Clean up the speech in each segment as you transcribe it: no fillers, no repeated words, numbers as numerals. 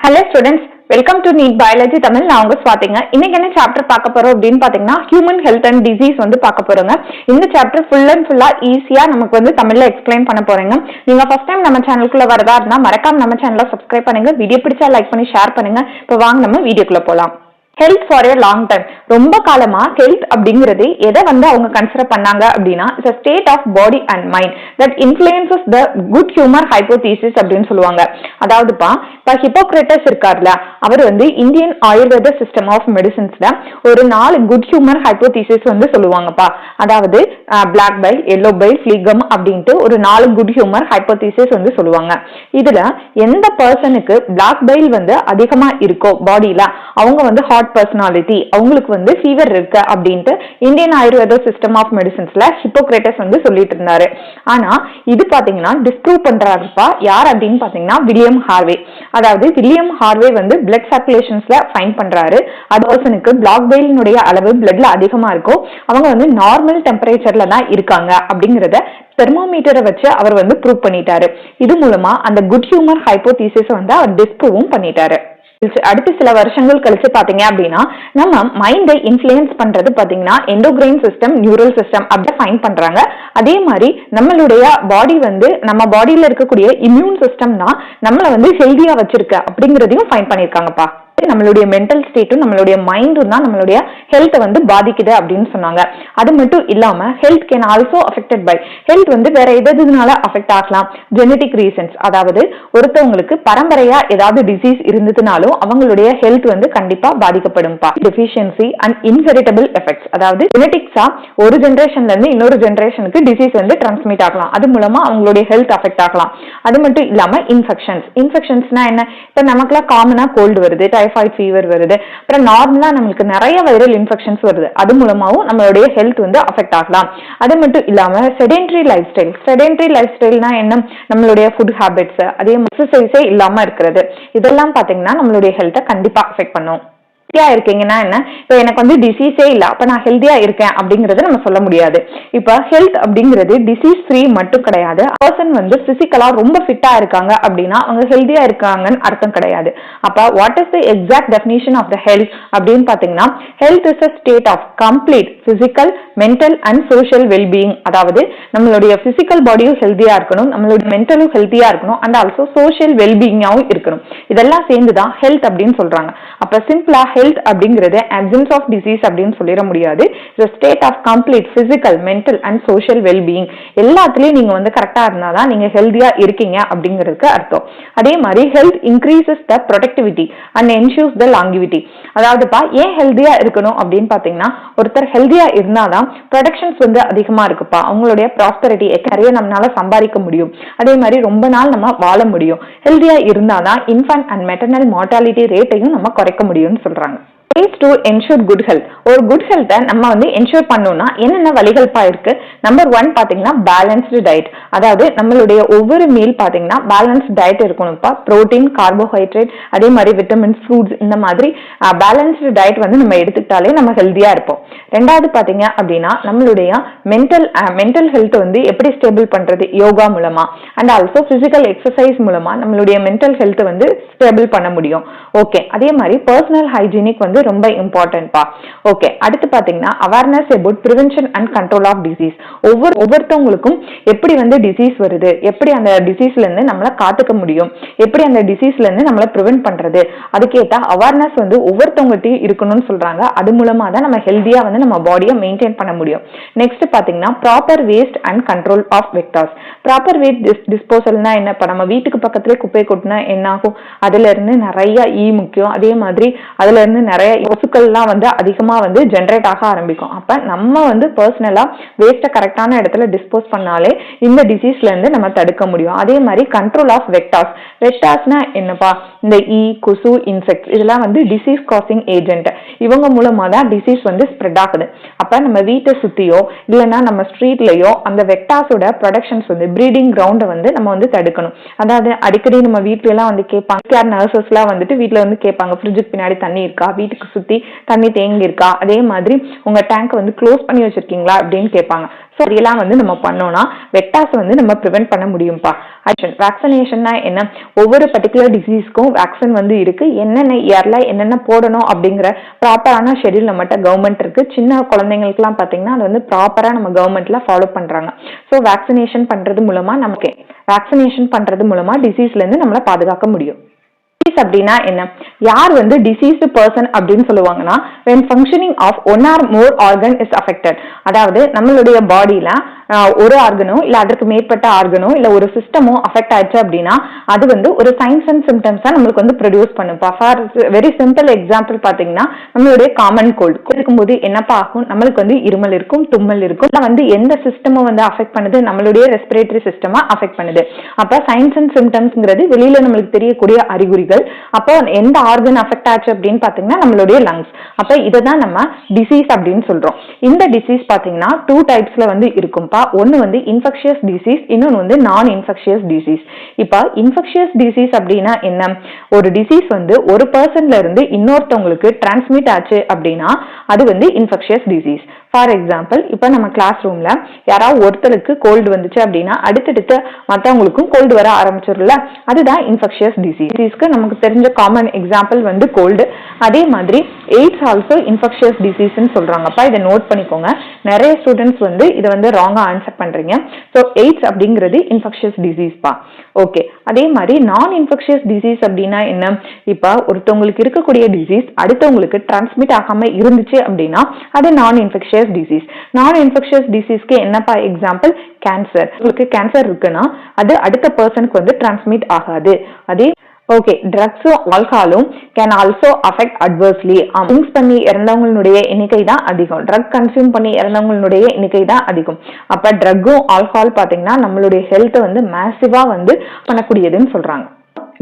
Hello students, welcome to NEET Biology Tamil. நான் உங்க ஸ்வாதிங்க. இன்னைக்கு என்ன சாப்டர் பார்க்க போறோம் அப்படின்னு பாத்தீங்கன்னா ஹியூமன் ஹெல்த் அண்ட் டிசீஸ் பார்க்க போறோங்க. இந்த சாப்டர் ஃபுல்லா ஈஸியா நமக்கு தமிழ்ல எக்ஸ்பிளைன் பண்ண போறேங்க. நீங்க ஃபர்ஸ்ட் டைம் நம்ம சேனலுக்குள்ள வரதா இருந்தா மறக்காம நம்ம சேனலை சப்ஸ்கிரைப் பண்ணுங்க. வீடியோ பிடிச்சா லைக் பண்ணி ஷேர் பண்ணுங்க. இப்போ வாங்க நம்ம வீடியோக்குள்ள போலாம். Health for a long time. ரொம்ப காலமா ஹெல்த் அப்படிங்கிறது எதை அவங்க கன்சிடர் பண்ணாங்க அப்படின்னா it's state of body and mind that influences the good humour hypothesis அப்படின்னு சொல்லுவாங்க. அதாவதுப்பா இப்ப ஹிப்போக்ரேட்டஸ் இருக்கார்ல, அவர் இந்தியன் ஆயுர்வேத சிஸ்டம் ஆஃப் மெடிசின்ஸ்ல ஒரு 4 குட் ஹியூமர் ஹைப்போதீசிஸ் சொல்லுவாங்கப்பா. அதாவது black bile, yellow bile, phlegm அப்படின்ட்டு ஒரு 4 குட் ஹியூமர் ஹைப்போதீசிஸ் சொல்லுவாங்க. இதுல எந்த பர்சனுக்கு பிளாக் பைல் அதிகமா இருக்கோ பாடியில அவங்க ஹாட் பர்சனாலிட்டி, அவங்களுக்கு ஃபீவர் இருக்கு அப்படின்ட்டு இந்தியன் ஆயுர்வேத சிஸ்டம் ஆஃப் மெடிசின்ஸ்ல ஹிப்போக்ரேட்டஸ் சொல்லிட்டு இருந்தாரு. ஆனா இது பாத்தீங்கன்னா டிஸ்ப்ரூவ் பண்றாருப்பா யார் அப்படின்னு பாத்தீங்கன்னா வில்லியம் ஹார்வே. அதாவது வில்லியம் ஹார்வே பிளட் சர்க்குலேஷன்ஸ்ல ஃபைண்ட் பண்றாரு. அது பர்சனுக்கு பிளாக் பெயிலினுடைய அளவு பிளட்ல அதிகமா இருக்கும், அவங்க நார்மல் டெம்பரேச்சர்ல தான் இருக்காங்க அப்படிங்கறத தெர்மோமீட்டரை வச்சு அவர் ப்ரூவ் பண்ணிட்டாரு. இது மூலமா அந்த குட் ஹியூமர் ஹைப்போதீசிஸ் அவர் டிஸ்ப்ரூவும் பண்ணிட்டாரு. அடுத்த சில வருஷங்கள் கழிச்சு பாத்தீங்க அப்படின்னா நம்ம மைண்டை இன்ஃப்ளூயன்ஸ் பண்றது பாத்தீங்கன்னா எண்டோகிரைன் சிஸ்டம், நியூரல் சிஸ்டம் அப்படி ஃபைண்ட் பண்றாங்க. அதே மாதிரி நம்மளுடைய பாடி நம்ம பாடியில இருக்கக்கூடிய இம்யூன் சிஸ்டம் தான் நம்மள ஹெல்தியா வச்சிருக்கு அப்படிங்கறதையும் ஃபைண்ட் பண்ணிருக்காங்கப்பா. நம்மளுடைய மென்டல் ஸ்டேட்டும் நம்மளுடைய மைண்டும் தான் நம்மளுடைய ஹெல்த்தை பாதிக்குது அப்படின்னு சொன்னாங்க. அது மட்டும் இல்லாம health can also affected by health வேற எதுனால அஃபெக்ட் ஆகலாம், ஜெனடிக் ரீசன்ஸ். அதாவது ஒருத்தவங்களுக்கு பரம்பரையா ஏதாவது டிசீஸ் இருந்ததுனாலும் அவங்களுடைய ஹெல்த் கண்டிப்பா பாதிக்கப்படும்பா. டெஃபிஷியன்சி அண்ட் இன்ஹெரிட்டபிள் எஃபெக்ட்ஸ், அதாவது ஜெனடிக்ஸா ஒரு ஜெனரேஷன்ல இருந்து இன்னொரு ஜெனரேஷனுக்கு டிசீஸ் டிரான்ஸ்மிட் ஆகலாம், அது மூலமா அவங்களுடைய ஹெல்த் அஃபெக்ட் ஆகலாம். அது மட்டும் இல்லாம இன்ஃபெக்ஷன்ஸ்னா என்ன, இப்ப நமக்குலாம் காமனா கோல்டு வருது, டைபாய்டு ஃபீவர் வருது, அப்புறம் நார்மலா நமக்கு நிறைய வைரல் இன்ஃபெக்ஷன்ஸ் வருது, அது மூலமாவும் நம்மளுடைய ஹெல்த் அஃபெக்ட் ஆகலாம். அது மட்டும் இல்லாம செடென்டரி லைஃப் ஸ்டைல்னா என்ன, நம்மளுடைய ஃபுட் ஹேபிட்ஸ், அதே எக்ஸசைஸே இல்லாம இருக்கிறது, இதெல்லாம் பாத்தீங்கன்னா நம்மளுடைய ஹெல்த்தை கண்டிப்பா அஃபெக்ட் பண்ணும். இருக்கீங்கன்னா என்ன, இப்ப எனக்கு டிசீஸே இல்ல அப்ப நான் ஹெல்தியா இருக்கேன் அப்படிங்கறத நம்ம சொல்ல முடியாது. இப்ப ஹெல்த் அப்படிங்கிறது டிசீஸ் ஃப்ரீ மட்டும் கிடையாது. பர்சன் பிசிக்கலா ரொம்ப ஃபிட்டா இருக்காங்க அப்படின்னா அவங்க ஹெல்தியா இருக்காங்கன்னு அர்த்தம் கிடையாது. அப்ப what is the exact definition of the health அப்படின்னு பாத்தீங்கன்னா health is a state of complete physical, mental and social wellbeing. அதாவது நம்மளுடைய பிசிக்கல் பாடியும் ஹெல்தியா இருக்கணும், நம்மளுடைய மென்டலும் ஹெல்தியா இருக்கணும், அண்ட் ஆல்சோ சோஷியல் வெல்பீயிங்காவும் இருக்கணும். இதெல்லாம் சேர்ந்துதான் ஹெல்த் அப்படின்னு சொல்றாங்க. அப்ப சிம்பிளா ஹெல்த் அப்படிங்கிறது absence of disease அப்படின்னு சொல்லிட முடியாது. the state of complete physical, mental and social well-being. எல்லாத்துலயும் நீங்க கரெக்டா இருந்தாதான் நீங்க ஹெல்தியா இருக்கீங்க அப்படிங்கிறதுக்கு அர்த்தம். அதே மாதிரி health increases the productivity and ensures the longevity. அதாவதுப்பா ஏன் ஹெல்தியா இருக்கணும் அப்படின்னு பாத்தீங்கன்னா ஒருத்தர் ஹெல்தியா இருந்தாதான் ப்ரொடக்ஷன்ஸ் அதிகமா இருக்குப்பா, அவங்களுடைய ப்ராஸ்பரிட்டி நிறைய நம்மளால சம்பாதிக்க முடியும், அதே மாதிரி ரொம்ப நாள் நம்ம வாழ முடியும். ஹெல்தியா இருந்தாதான் இன்ஃபன்ட் அண்ட் மெட்டர்னல் மார்டாலிட்டி ரேட்டையும் நம்ம குறைக்க முடியும்னு சொல்றாங்க. to ensure good health. ஒரு குட் ஹெல்த்தை நம்ம என்ஷூர் பண்ணணும்னா என்னென்ன வழிகள்ப்பா இருக்கு. நம்பர் 1 பாத்தீங்கன்னா பேலன்ஸ்டு டயட். அதாவது நம்மளுடைய ஒவ்வொரு மீல் பாத்தீங்கன்னா பேலன்ஸ்டு டயட் இருக்கணும்ப்பா. புரோட்டீன், கார்போஹைட்ரேட், அதே மாதிரி விட்டமின்ஸ், ஃப்ரூட்ஸ், இந்த மாதிரி பேலன்ஸ்டு டயட் நம்ம எடுத்துக்கிட்டாலே நம்ம ஹெல்தியா இருப்போம். ரெண்டாவது பாத்தீங்க அப்படின்னா நம்மளுடைய மென்டல் ஹெல்த் எப்படி ஸ்டேபிள் பண்றது, யோகா மூலமா அண்ட் ஆல்சோ பிசிக்கல் எக்ஸசைஸ் மூலமா நம்மளுடைய மென்டல் ஹெல்த் ஸ்டேபிள் பண்ண முடியும். ஓகே, அதே மாதிரி பர்சனல் ஹைஜீனிக் ரொம்ப இம்பார்ட்டன்ட்பா. ஓகே, அடுத்து பாத்தீங்கன்னா awareness about prevention and control of disease. ஒவ்வொருத்தவங்களுக்கும் எப்படி டிசீஸ் வருது, எப்படி அந்த டிசீஸ்ல இருந்து நம்மள காத்துக்க முடியும், எப்படி அந்த டிசீஸ்ல இருந்து நம்மள பிரிவென்ட் பண்றது, அதுக்கேற்ற அவேர்னஸ் ஒவ்வொருத்தவங்ககிட்டயும் இருக்கணும்னு சொல்றாங்க. அது மூலமா தான் நம்ம ஹெல்தியா நம்ம பாடியை மெயின்டைன் பண்ண முடியும். நெக்ஸ்ட் பாத்தீங்கன்னா proper waste and control of vectors. Proper waste டிஸ்போசல்னா என்ன, இப்ப நம்ம வீட்டுக்கு பக்கத்துல குப்பை கொட்டினா என்ன ஆகும், அதுல இருந்து நிறைய முக்கியம், அதே மாதிரி அதுல இருந்து நிறைய கொசுக்கள்லாம் அதிகமா ஜெனரேட் ஆக ஆரம்பிக்கும். அப்ப நம்ம பர்சனலா வேஸ்ட கரெக்டான இடத்துல டிஸ்போஸ் பண்ணாலே இந்த டிசீஸ்ல இருந்து நம்ம தடுக்க முடியும். அதே மாதிரி கண்ட்ரோல் ஆஃப் வெக்டார்ஸ்னா என்னப்பா, இந்த கொசு, இன்செக்ட்ஸ், இதெல்லாம் டிசீஸ் காசிங் ஏஜென்ட். இவங்க மூலமா தான் டிசீஸ் ஸ்ப்ரெட் ஆகுது. அப்ப நம்ம வீட்டை சுத்தியோ இல்லைன்னா நம்ம ஸ்ட்ரீட்லயோ அந்த வெக்டார்ஸோட ப்ரொடக்ஷன்ஸ் பிரீடிங் கிரவுண்டை நம்ம தடுக்கணும். அதாவது அடிக்கடி நம்ம வீட்டுல எல்லாம் கேட்பாங்க, கேர் நர்சஸ் எல்லாம் வீட்டுல வந்து கேட்பாங்க, ஃப்ரிட்ஜுக்கு பின்னாடி தண்ணி இருக்கா, வீட்டுக்கு சுத்தி தண்ணி தேங்கி இருக்கா, அதே மாதிரி உங்க டேங்க் வந்து க்ளோஸ் பண்ணி வச்சிருக்கீங்களா அப்படின்னு கேட்பாங்க. ஸோ இதெல்லாம் வந்து நம்ம பண்ணோம்னா வெக்டார்ஸ் வந்து நம்ம ப்ரிவென்ட் பண்ண முடியும்ப்பா. வேக்சினேஷன்னா என்ன, ஒவ்வொரு பர்டிகுலர் டிசீஸ்க்கும் வேக்சின் வந்து இருக்கு, என்னென்ன இயர்ல என்னென்ன போடணும் அப்படிங்கிற ப்ராப்பரான ஷெட்யூல் நம்மகிட்ட கவர்மெண்ட் இருக்கு. சின்ன குழந்தைங்களுக்கு எல்லாம் பாத்தீங்கன்னா அது வந்து ப்ராப்பரா நம்ம கவர்மெண்ட்ல ஃபாலோ பண்றாங்க. ஸோ வேக்சினேஷன் பண்றது மூலமா டிசீஸ்ல இருந்து நம்மளை பாதுகாக்க முடியும். அப்படின்னா என்ன, யார் வந்து டிசீஸ்டு பர்சன் அப்படின்னு சொல்லுவாங்கன்னா when functioning of one or more organ is affected, அதாவது நம்மளுடைய பாடியில ஒரு ஆர்கனோ இல்ல அதற்கு மேற்பட்ட ஆர்கனோ இல்ல ஒரு சிஸ்டமோ அஃபெக்ட் ஆயிடுச்சு அப்படின்னா அது வந்து ஒரு சைன்ஸ் அண்ட் சிம்டம்ஸ் தான் நம்மளுக்கு வந்து ப்ரொடியூஸ் பண்ணுப்பா. ஃபார் வெரி சிம்பிள் எக்ஸாம்பிள் பாத்தீங்கன்னா நம்மளுடைய காமன் கோல்டு இருக்கும்போது என்னப்பா ஆகும், நம்மளுக்கு வந்து இருமல் இருக்கும், தும்மல் இருக்கும். வந்து எந்த சிஸ்டமும் வந்து அஃபெக்ட் பண்ணுது, நம்மளுடைய ரெஸ்பிரேட்டரி சிஸ்டமா அஃபெக்ட் பண்ணுது. அப்ப சைன்ஸ் அண்ட் சிம்டம்ஸ்ங்கிறது வெளியில நம்மளுக்கு தெரியக்கூடிய அறிகுறிகள். அப்போ எந்த ஆர்கன் அஃபெக்ட் ஆச்சு அப்படின்னு பாத்தீங்கன்னா நம்மளுடைய லங்ஸ். அப்ப இததான் நம்ம டிசீஸ் அப்படின்னு சொல்றோம். இந்த டிசீஸ் பாத்தீங்கன்னா 2 டைப்ஸ்ல வந்து இருக்கும்பா. ஒன்னு வந்து இன்ஃபெக்ஷியஸ் டிசீஸ், இன்னொன்னு வந்து நான் இன்ஃபெக்ஷியஸ் டிசீஸ். இப்ப இன்ஃபெக்ஷியஸ் டிசீஸ் அப்படின்னா என்ன, ஒரு டிசீஸ் வந்து ஒரு பர்சன்ல இருந்து இன்னொருத்தவங்களுக்கு டிரான்ஸ்மிட் ஆச்சு அப்படின்னா அது வந்து இன்ஃபெக்ஷியஸ் டிசீஸ். ஃபார் எக்ஸாம்பிள், இப்ப நம்ம கிளாஸ் ரூம்ல யாராவது ஒருத்தருக்கு கோல்டு வந்துச்சு அப்படின்னா அடுத்தடுத்து மற்றவங்களுக்கும் கோல்டு வர ஆரம்பிச்சிடல, அதுதான் இன்ஃபெக்ஷியஸ் டிசீஸ்க்கு நமக்கு தெரிஞ்ச காமன் எக்ஸாம்பிள் வந்து கோல்டு. அதே மாதிரி எய்ட்ஸ் ஆல்சோ இன்ஃபெக்ஷியஸ் டிசீஸ்ன்னு சொல்றாங்கப்பா. இதை நோட் பண்ணிக்கோங்க. நிறைய ஸ்டூடெண்ட்ஸ் வந்து இதை வந்து ராங்கா ஆன்சர் பண்றீங்க. ஸோ எய்ட்ஸ் அப்படிங்கிறது இன்ஃபெக்ஷியஸ் டிசீஸ்பா. ஓகே, அதே மாதிரி நான் இன்ஃபெக்ஷியஸ் டிசீஸ் அப்படின்னா என்ன, இப்ப ஒருத்தவங்களுக்கு இருக்கக்கூடிய டிசீஸ் அடுத்தவங்களுக்கு டிரான்ஸ்மிட் ஆகாம இருந்துச்சு அப்படின்னா அது நான் இன்ஃபெக்ஷியஸ் டிசீஸ். நான் இன்ஃபெக்ஷியஸ் டிசீஸ்க்கு என்னப்பா எக்ஸாம்பிள், கேன்சர். உங்களுக்கு கேன்சர் இருக்குன்னா அது அடுத்த பர்சனுக்கு வந்து டிரான்ஸ்மிட் ஆகாது. அதே ஓகே, ட்ரக்ஸும் ஆல்கஹாலும் can also affect adversely. Drinks பண்ணி இறந்தவங்களுடைய எண்ணிக்கை தான் அதிகம், ட்ரக் கன்சியூம் பண்ணி இறந்தவங்களுடைய எண்ணிக்கை தான் அதிகம். அப்ப ட்ரக்கும் ஆல்கஹால் பாத்தீங்கன்னா நம்மளுடைய ஹெல்த்தை வந்து மேசிவா வந்து பண்ணக்கூடியதுன்னு சொல்றாங்க.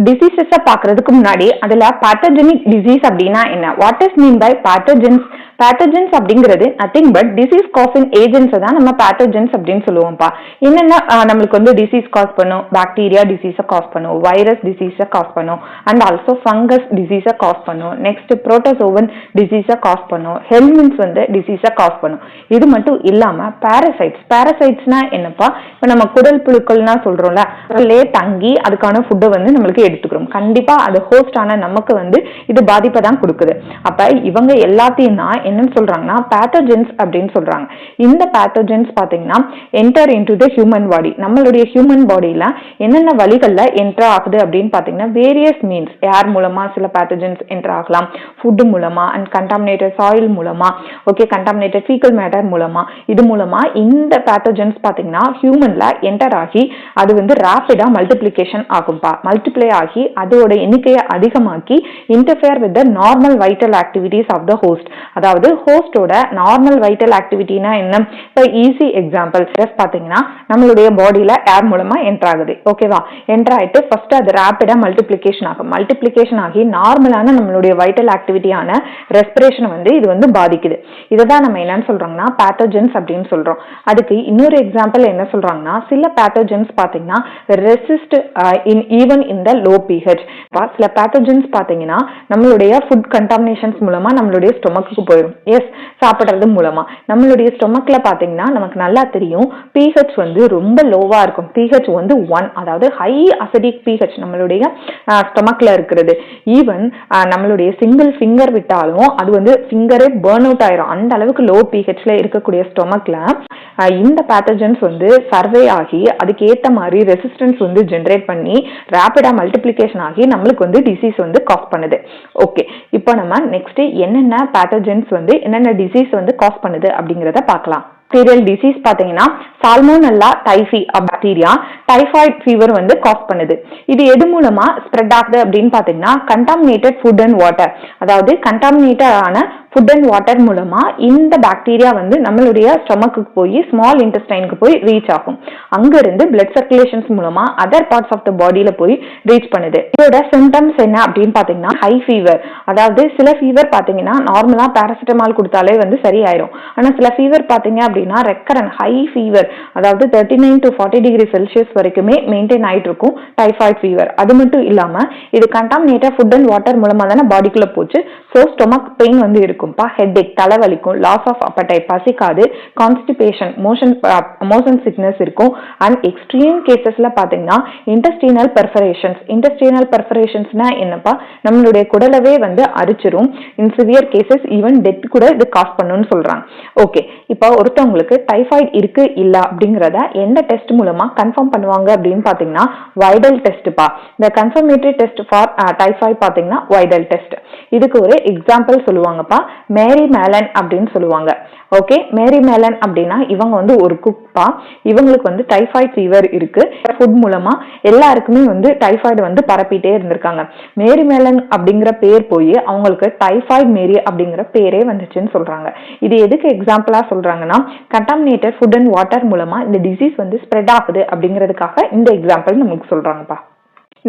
டிசீசஸ பாக்குறதுக்கு முன்னாடி அதுல பேத்தோஜெனிக் டிசீஸ் அப்படின்னா என்ன, what is mean by pathogens. Pathogens அப்படிங்கிறது nothing but disease causing agents தான் நம்ம பேத்தோஜென்ஸ் அப்படின்னு சொல்லுவோம்ப்பா. என்னென்ன நம்மளுக்கு வந்து டிசீஸ் காஸ் பண்ணும், பாக்டீரியா டிசீஸை காஸ் பண்ணும், வைரஸ் டிசீஸை காஸ் பண்ணும், அண்ட் ஆல்சோ ஃபங்கஸ் டிசீஸை காஸ் பண்ணும், நெக்ஸ்ட் புரோட்டோசோவன் டிசீஸை காஸ் பண்ணும், ஹெல்மின்ஸ் வந்து டிசீஸை காஸ் பண்ணும். இது மட்டும் இல்லாம பாரசைட்ஸ்னா என்னப்பா, இப்ப நம்ம குடல் புழுக்கள்னா சொல்றோம்ல, அதுலயே தங்கி அதுக்கான ஃபுட்டை வந்து நம்மளுக்கு எடுத்துக்கிறோம். கண்டிப்பா அது ஹோஸ்ட் ஆன நமக்கு வந்து இது பாதிப்பை தான் கொடுக்குது. அப்ப இவங்க எல்லாத்தையும் தான் என்னன்னு சொல்றாங்கன்னா பேத்தோஜென்ஸ் அப்படின்னு சொல்றாங்க. இந்த பேத்தோஜென்ஸ் பாத்தீங்கன்னா enter into the human body. நம்மளுடைய ஹியூமன் பாடியில என்னென்ன வழிகள்ல என்டர் ஆகுது அப்படின்னு பாத்தீங்கன்னா வேரியஸ் மீன்ஸ். ஏர் மூலமா சில பேத்தோஜென்ஸ் என்டர் ஆகலாம், ஃபுட் மூலமா, அண்ட் கண்டாமினேட்டட் சாயில் மூலமா, ஓகே, கண்டாமினேட்டட் ஃபீக்கல் மேட்டர் மூலமா. இது மூலமா இந்த பேத்தோஜென்ஸ் பாத்தீங்கன்னா ஹியூமன்ல என்டர் ஆகி அது வந்து ராபிடா மல்டிப்ளிகேஷன் ஆகும்பா. மல்டிப்ளை ஆகி அதோட எண்ணிக்கையை அதிகமாக்கி interfere with the normal vital activities of the host. அதாவது ஹோஸ்டோட நார்மல் வைட்டல் ஆக்டிவிட்டினா என்ன, இப்போ ஈஸி எக்ஸாம்பிள் பாத்தீங்கன்னா நம்மளுடைய பாடியில ஏர் மூலமா என்டர் ஆகுது, ஓகேவா. என்டர் ஆயிட்டு ஃபர்ஸ்ட் அது ராபிடா மல்டிப்ளிகேஷன் ஆகும். மல்டிப்ளிகேஷன் ஆகி நார்மலான நம்மளுடைய வைட்டல் ஆக்டிவிட்டியான ரெஸ்பிரேஷன் வந்து இது வந்து பாதிக்குது. இதுதான் நம்ம என்னன்னு சொல்றோம்னா பேத்தோஜென்ஸ் அப்படின்னு சொல்றோம். அதுக்கு இன்னொரு எக்ஸாம்பிள் என்ன சொல்றாங்கன்னா சில பேத்தோஜென்ஸ் பாத்தீங்கன்னா resist in even in the low pH. சில பேத்தோஜென்ஸ் பாத்தீங்கன்னா நம்மளுடைய ஃபுட் கண்டாமினேஷன்ஸ் மூலமா நம்மளுடைய ஸ்டொமக்கு போயிடும். எஸ், சாப்பிடுறது மூலமா நம்மளுடைய ஸ்டொமக்ல பாத்தீங்கன்னா நமக்கு நல்லா தெரியும் pH வந்து ரொம்ப லோவா இருக்கும். pH வந்து 1, அதாவது ஹை அசிடிக் pH நம்மளுடைய ஸ்டொமக்ல இருக்கிறது. ஈவன் நம்மளுடைய சிங்கிள் ஃபிங்கர் விட்டாலும் அது வந்து ஃபிங்கரே பர்ன் அவுட் ஆயிரும். அந்த அளவுக்கு லோ pHல இருக்கக்கூடிய ஸ்டொமக்ல இந்த பேத்தோஜென்ஸ் வந்து சர்வே ஆகி அதுக்கு ஏத்த மாதிரி ரெசிஸ்டன்ஸ் வந்து ஜெனரேட் பண்ணி ராபிடா மல்டிப்ளிகேஷன் ஆகி நம்மளுக்கு வந்து டிசீஸ் வந்து காஸ் பண்ணுது. ஓகே, இப்போ நம்ம நெக்ஸ்ட் என்னென்ன பேத்தோஜென்ஸ் வந்து என்னென்ன டிசீஸ் வந்து காஸ் பண்ணுது அப்படிங்கறத பார்க்கலாம். பாக்டீரியல் டிசீஸ் பாத்தீங்கன்னா salmonella typhi bacteria typhoid fever வந்து காஸ் பண்ணுது. இது எது மூலமா ஸ்ப்ரெட் ஆகுது அப்படின்னு பாத்தீங்கன்னா கண்டாமினேட்டட் ஃபுட் அண்ட் வாட்டர், அதாவது கண்டாமினேட்டட் ஆன ஃபுட் அண்ட் வாட்டர் மூலமா இந்த பாக்டீரியா வந்து நம்மளுடைய ஸ்டொமக்கு போய் ஸ்மால் இன்டெஸ்டைனுக்கு போய் ரீச் ஆகும். அங்க இருந்து பிளட் சர்க்குலேஷன்ஸ் மூலமா அதர் பார்ட்ஸ் ஆஃப் த பாடியில போய் ரீச் பண்ணுது. இதோட சிம்டம்ஸ் என்ன அப்படின்னு பாத்தீங்கன்னா ஹை ஃபீவர். அதாவது சில ஃபீவர் பாத்தீங்கன்னா நார்மலா பேராசிட்டமால் கொடுத்தாலே வந்து சரியாயிரும். ஆனா சில ஃபீவர் பாத்தீங்க அப்படின்னா ரெக்கரண்ட் ஹை ஃபீவர், அதாவது 39 to 40 டிகிரி செல்சியஸ் வரைக்குமே மெயின்டைன் ஆயிட்டு இருக்கும் டைஃபாய்டு ஃபீவர். அது மட்டும் இல்லாம இது கண்டாமினேட்டட் ஃபுட் அண்ட் வாட்டர் மூலமா தானே பாடிக்குள்ள போச்சு. ஸோ ஸ்டொமக் பெயின் வந்து இருக்கும்பா, ஹெட்ஏக், தலைவலிக்கும், லாஸ் ஆஃப் அப்படைட், பசிக்காது, கான்ஸ்டிபேஷன், மோஷன் சிக்னஸ் இருக்கும். அண்ட் எக்ஸ்ட்ரீம் கேசஸ்ல பாத்தீங்கன்னா இன்டெஸ்டினல் பெர்ஃபரேஷன்ஸ். இன்டெஸ்டினல் பெர்ஃபரேஷன்ஸ்னா என்னப்பா, நம்மளுடைய குடலவே வந்து அரிச்சிரும். In severe cases even death கூட இது காஸ் பண்ணுன்னு சொல்றாங்க. ஓகே, இப்போ ஒருத்தவங்களுக்கு டைஃபாய்டு இருக்கு இல்ல அப்படிங்கறத எந்த டெஸ்ட் மூலமா கன்ஃபார்ம் பண்ணுவாங்க அப்படின்னு பாத்தீங்கன்னா வைடல் டெஸ்ட்பா. இந்த கன்ஃபர்மேட்டரி டெஸ்ட் ஃபார் டைஃபாய்டு பாத்தீங்கன்னா வைடல் டெஸ்ட். இதுக்கு ஒரு எக்ஸாம்பிள் சொல்லுவாங்கப்பா, மேரி மேலன் அப்படின்னு சொல்லுவாங்க. ஓகே, மேரி மேலன் அப்படின்னா இவங்க வந்து ஒரு குக்பா. இவங்களுக்கு வந்து டைஃபாய்டு ஃபீவர் இருக்கு. ஃபுட் மூலமா எல்லாருக்குமே வந்து டைஃபாய்டு வந்து பரப்பிட்டே இருந்திருக்காங்க. மேரி மேலன் அப்படிங்கிற பேர் போய் அவங்களுக்கு டைஃபாய்டு மேரி அப்படிங்கிற பேரே வந்துச்சுன்னு சொல்றாங்க. இது எதுக்கு எக்ஸாம்பிளா சொல்றாங்கன்னா கண்டாமினேட்டட் ஃபுட் அண்ட் வாட்டர் மூலமா இந்த டிசீஸ் வந்து ஸ்ப்ரெட் ஆகுது அப்படிங்கிறதுக்காக இந்த எக்ஸாம்பிள் நமக்கு சொல்றாங்கப்பா.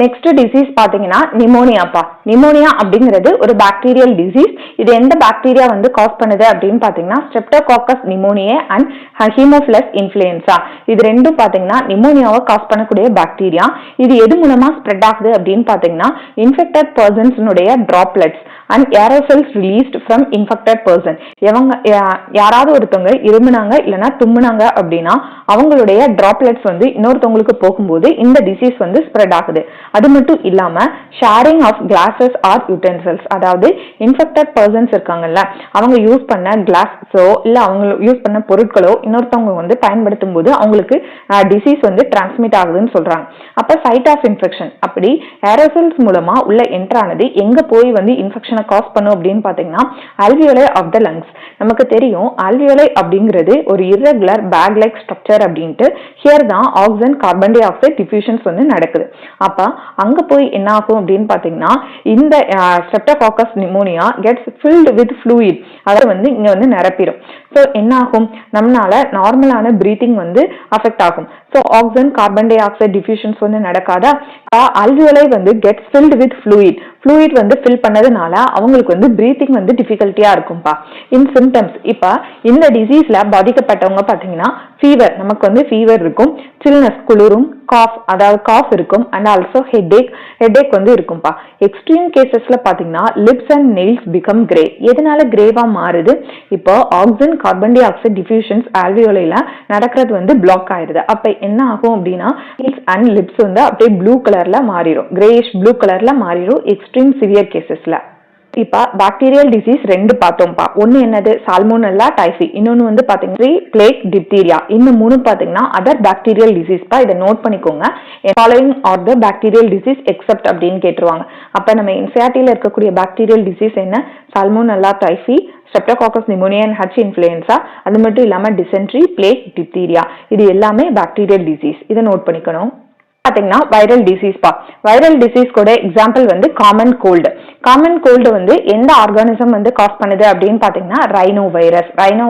நெக்ஸ்ட் டிசீஸ் பாத்தீங்கன்னா நிமோனியாப்பா. நிமோனியா அப்படிங்கிறது ஒரு பாக்டீரியல் டிசீஸ். இது எந்த பாக்டீரியா வந்து காஸ் பண்ணுது அப்படின்னு பாத்தீங்கன்னா streptococcus pneumoniae and Haemophilus influenza. இது ரெண்டும் பாத்தீங்கன்னா நிமோனியாவை காஸ் பண்ணக்கூடிய பாக்டீரியா. இது எது மூலமா ஸ்ப்ரெட் ஆகுது அப்படின்னு பாத்தீங்கன்னா இன்ஃபெக்டட் பர்சன்ஸ்னுடைய droplets and aerosols released from infected person. யாராவது ஒருத்தவங்க இருமுனாங்க இல்லைன்னா தும்முனாங்க அப்படின்னா அவங்களுடைய டிராப்லெட்ஸ் வந்து இன்னொருத்தவங்களுக்கு போகும்போது இந்த டிசீஸ் வந்து ஸ்ப்ரெட் ஆகுது. அது மட்டும் இல்லாம sharing of glasses or utensils, அதாவது இன்ஃபெக்டட் பர்சன்ஸ் இருக்காங்கல்ல, அவங்க யூஸ் பண்ண கிளாஸோ இல்ல அவங்க யூஸ் பண்ண பொருட்களோ இன்னொருத்தவங்க வந்து பயன்படுத்தும் போது அவங்களுக்கு டிசீஸ் வந்து டிரான்ஸ்மிட் ஆகுதுன்னு சொல்றாங்க. அப்ப சைட் ஆஃப் இன்ஃபெக்ஷன், அப்படி ஏரோசல்ஸ் மூலமா உள்ள என்ட்ரானது எங்க போய் வந்து இன்ஃபெக்ஷனை காஸ் பண்ணும் அப்படின்னு பாத்தீங்கன்னா ஆல்வியோலை ஆஃப் த லங்ஸ். நமக்கு தெரியும் ஆல்வியோலை அப்படிங்கிறது ஒரு இர்ரெகுலர் பேக் லைக் ஸ்ட்ரக்சர் அப்படின்ட்டு. ஹியர் தான் oxygen carbon dioxide diffusions வந்து நடக்குது. அப்ப அங்க போய் என்ன ஆகும் அப்படின்னு பாத்தீங்கன்னா இந்த streptococcus pneumonia gets filled with fluid, அதை வந்து இங்க வந்து நிரப்பிடும். ஸோ என்ன ஆகும், நம்மளால நார்மலான பிரீத்திங் வந்து அஃபெக்ட் ஆகும். So oxygen carbon dioxide diffusions வந்து நடக்காதா. ஆல்வியோலை வந்து கெட்ஸ் ஃபில்ட் வித் ஃப்ளூயிட் வந்து ஃபில் பண்ணதுனால அவங்களுக்கு வந்து பிரீத்திங் வந்து டிஃபிகல்ட்டியா இருக்கும்பா. இன் சிம்டம்ஸ், இப்ப இந்த டிசீஸ்ல பாதிக்கப்பட்டவங்க பாத்தீங்கன்னா ஃபீவர், நமக்கு வந்து ஃபீவர் இருக்கும், சில்னஸ் குளிரும், காஃப், அதாவது காஃப் இருக்கும், அண்ட் ஆல்சோ ஹெட்ஏக் வந்து இருக்கும்பா. எக்ஸ்ட்ரீம் கேசஸ்ல பாத்தீங்கன்னா lips and nails become grey. எதனால கிரேவா மாறுது, இப்போ ஆக்சிஜன் கார்பன் டை ஆக்சைடு டிஃப்யூஷன்ஸ் ஆல்வியோலைல நடக்கிறது வந்து பிளாக் ஆயிருது. அப்ப என்ன ஆகும் அப்படின்னா நெயில்ஸ் அண்ட் லிப்ஸ் வந்து அப்படியே ப்ளூ கலர்ல மாறிடும், கிரேயிஷ் ப்ளூ கலர்ல மாறிடும் எக்ஸ்ட்ரீம் சிவியர் கேசஸ்ல. இப்ப பாக்டீரியல் டிசீஸ் ரெண்டு பார்த்தோம்ப்பா. ஒன்னு என்னது சால்மோனெல்லா டைஃபி, இன்னொன்னு வந்து பாத்தீங்கன்னா பிளேக் டிப்தீரியா. இந்த மூணு பாத்தீங்கன்னா அதர் பாக்டீரியல் டிசீஸ் பா. இதை நோட் பண்ணிக்கோங்க. ஃபாலோயிங் ஆர் த பாக்டீரியல் டிசீஸ் எக்ஸப்ட் அப்படின்னு கேட்டுருவாங்க. அப்ப நம்ம என்சிஆர்டில இருக்கக்கூடிய பாக்டீரியல் டிசீஸ் என்ன, salmonella typhi, streptococcus pneumonia and H influenza. அது மட்டும் இல்லாம டிசென்ட்ரி, பிளேக், டிப்தீரியா, இது எல்லாமே பாக்டீரியல் டிசீஸ். இதை நோட் பண்ணிக்கணும். பாத்தீங்கன்னா வைரல் டிசீஸ் பா. வைரல் டிசீஸ் கூட எக்ஸாம்பிள் வந்து காமன் கோல்டு. காமன் கோல்டு வந்து எந்த ஆர்கானிசம் வந்து காஸ் பண்ணுது அப்படின்னு பாத்தீங்கன்னா rhino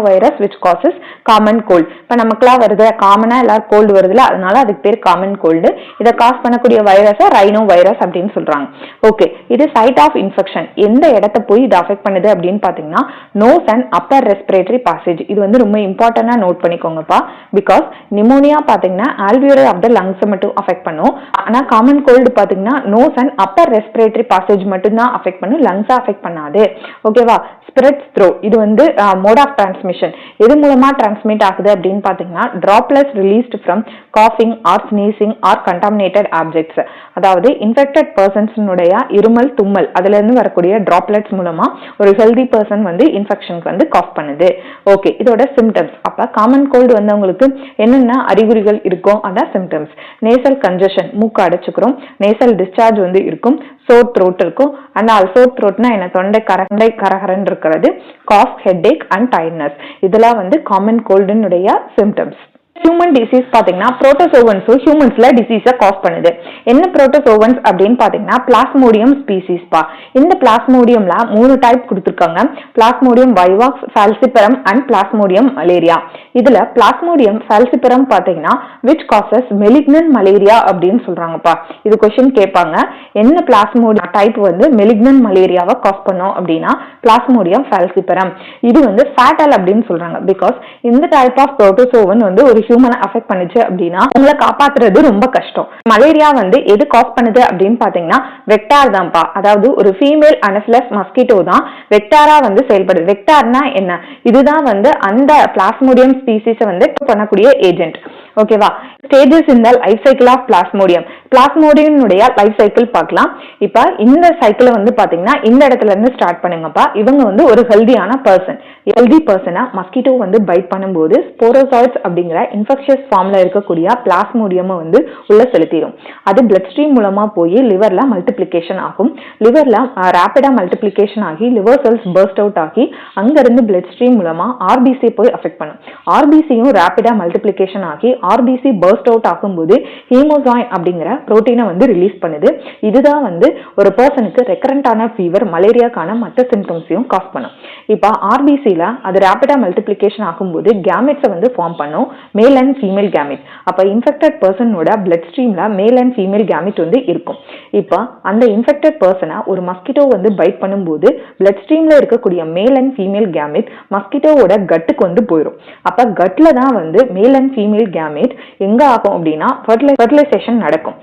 virus which causes common cold. இப்ப நமக்குலாம் வருது காமனா எல்லாரும் கோல்டு வருதுல, அதனால அதுக்கு பேர் காமன் கோல்டு. இதை காஸ் பண்ணக்கூடிய வைரஸை ரைனோ வைரஸ் அப்படின்னு சொல்றாங்க. ஓகே, இது சைட் ஆஃப் இன்ஃபெக்ஷன், எந்த இடத்தை போய் இது அஃபெக்ட் பண்ணுது அப்படின்னு பாத்தீங்கன்னா nose and upper respiratory passage. இது வந்து ரொம்ப இம்பார்ட்டன்டா நோட் பண்ணிக்கோங்கப்பா. பிகாஸ் நிமோனியா பாத்தீங்கன்னா ஆல்வியோலை ஆஃப் த லங்ஸ் மட்டும் அஃபெக்ட் பண்ணும். ஆனா காமன் கோல்டு பாத்தீங்கன்னா nose and upper respiratory passage மட்டும் தான் அஃபெக்ட் பண்ணும், லங்ஸ் அஃபெக்ட் பண்ணாது. ஓகேவா. ஸ்ப்ரெட்ஸ் த்ரோ, இது வந்து மோட் ஆஃப் டிரான்ஸ்மிஷன். எது மூலமா டிரான்ஸ்மிட் ஆகுது அப்படின்னு பாத்தீங்கன்னா டிராப்லெட்ஸ் ரிலீஸ்ட் ஃப்ரம் காஃபிங் or sneezing or contaminated objects. அதாவது இன்ஃபெக்டட் பர்சன்ஸ்னுடைய இருமல், தும்மல், அதுல இருந்து வரக்கூடிய டிராப்லெட்ஸ் மூலமா ஒரு ஹெல்தி பர்சன் வந்து இன்ஃபெக்ஷனுக்கு வந்து காஸ் பண்ணுது. ஓகே, இதோட சிம்டம்ஸ். அப்ப காமன் கோல்டு வந்தவங்களுக்கு என்னென்ன அறிகுறிகள் இருக்கும், அதான் சிம்டம்ஸ். நேசல் கன்ஜஷன், மூக்கு அடைச்சுக்கிறோம், நேசல் டிஸ்சார்ஜ் வந்து இருக்கும், சோர் த்ரோட் இருக்கும், அண்ட் சோர் த்ரோட்னா என்ன, தொண்டை கரகரன்னு இருக்கிறது, காஃப், ஹெட்ஏக் அண்ட் டயர்ட்னஸ். இதெல்லாம் வந்து காமன் கோல்டுனுடைய சிம்டம்ஸ். ஹியூமன் டிசீஸ் பாத்தீங்கன்னா புரோட்டோசோவன்ஸும் ஹியூமன்ஸ்ல டிசீஸை காஸ் பண்ணுது. என்ன புரோட்டோசோவன்ஸ் அப்படின்னு பாத்தீங்கன்னா பிளாஸ்மோடியம் ஸ்பீசிஸ் பா. இந்த பிளாஸ்மோடியம்ல 3 டைப் கொடுத்திருக்காங்க. Plasmodium vivax, falciparum and plasmodium malaria. இதுல பிளாஸ்மோடியம் ஃபால்சிபரம் பாத்தீங்கன்னா which causes malignant malaria அப்படின்னு சொல்றாங்கப்பா. இது क्वेश्चन கேட்பாங்க. என்ன பிளாஸ்மோடியம் டைப் வந்து malignant மலேரியாவை காஸ் பண்ணும் அப்படின்னா பிளாஸ்மோடியம் ஃபால்சிபரம். இது வந்து ஃபேட்டல் அப்படின்னு சொல்றாங்க. பிகாஸ் இந்த டைப் ஆஃப் புரோட்டோசோவன் வந்து ஒரு ஹியூமனை அஃபெக்ட் பண்ணுச்சு அப்படின்னா உங்களை காப்பாத்துறது ரொம்ப கஷ்டம். மலேரியா வந்து எது காஸ் பண்ணுது அப்படின்னு பாத்தீங்கன்னா வெக்டார் தான்ப்பா. அதாவது ஒரு ஃபீமேல் அனஃபிலஸ் மஸ்கிட்டோ தான் வெக்டாரா வந்து செயல்படுது. வெக்டார்னா என்ன? இதுதான் வந்து அந்த பிளாஸ்மோடியம் ஸ்பீசிஸை வந்து பண்ணக்கூடிய ஏஜென்ட். ஓகேவா? ஸ்டேஜஸ் இந்த லைஃப் சைக்கிள் ஆஃப் பிளாஸ்மோடியம். பிளாஸ்மோடியனுடைய லைஃப் சைக்கிள் பார்க்கலாம். இப்ப இந்த சைக்கிளை வந்து பாத்தீங்கன்னா இந்த இடத்துல இருந்து ஸ்டார்ட் பண்ணுங்கப்பா. இவங்க வந்து ஒரு ஹெல்தியான பர்சன். ஹெல்தி பர்சனா மஸ்கிட்டோ வந்து பைட் பண்ணும்போது ஸ்போரோசாய்ட்ஸ் அப்படிங்கிற இன்ஃபெக்ஷியஸ் ஃபார்ம்ல இருக்கக்கூடிய பிளாஸ்மோடியம் வந்து உள்ள செலுத்திடும். அது பிளட் ஸ்ட்ரீம் மூலமா போய் லிவர்ல மல்டிபிளிகேஷன் ஆகும். லிவர்ல ரேபிடா மல்டிபிளிகேஷன் ஆகி லிவர் செல்ஸ் பர்ஸ்ட் அவுட் ஆகி அங்கிருந்து பிளட் ஸ்ட்ரீம் மூலமா ஆர்பிசி போய் அஃபெக்ட் பண்ணும். ஆர்பிசியும் ரேபிடா மல்டிபிளிகேஷன் ஆகி ஆர்பிசி பர்ஸ்ட் அவுட் ஆகும்போது ஹீமோசாயின் அப்படிங்கிற புரோட்டீனை வந்து ரிலீஸ் பண்ணுது. இதுதான் வந்து ஒரு பர்சனுக்கு ரெக்கரண்டான ஃபீவர், மலேரியாக்கான மற்ற சிம்டம்ஸையும் காஸ் பண்ணும். இப்போ ஆர்பிசில அது ரேபிடா மல்டிபிளிகேஷன் ஆகும்போது கேமெட்ஸை வந்து ஃபார்ம் பண்ணும், மேல் அண்ட் ஃபீமேல் கேமெட். அப்போ இன்ஃபெக்டட் பர்சனோட பிளட் ஸ்ட்ரீம்ல மேல் அண்ட் ஃபீமேல் கேமெட் வந்து இருக்கும். இப்போ அந்த இன்ஃபெக்டட் பர்சனை ஒரு மஸ்கிட்டோ வந்து பைட் பண்ணும்போது பிளட் ஸ்ட்ரீம்ல இருக்கக்கூடிய மேல் அண்ட் ஃபீமேல் கேமெட் மஸ்கிட்டோவோட கட்டுக்கு வந்து போயிடும். அப்ப கட்ல தான் வந்து மேல் அண்ட் ஃபீமேல் கேமெட் எங்க ஆகும் அப்படின்னா ஃபெர்டிலைசேஷன் நடக்கும்.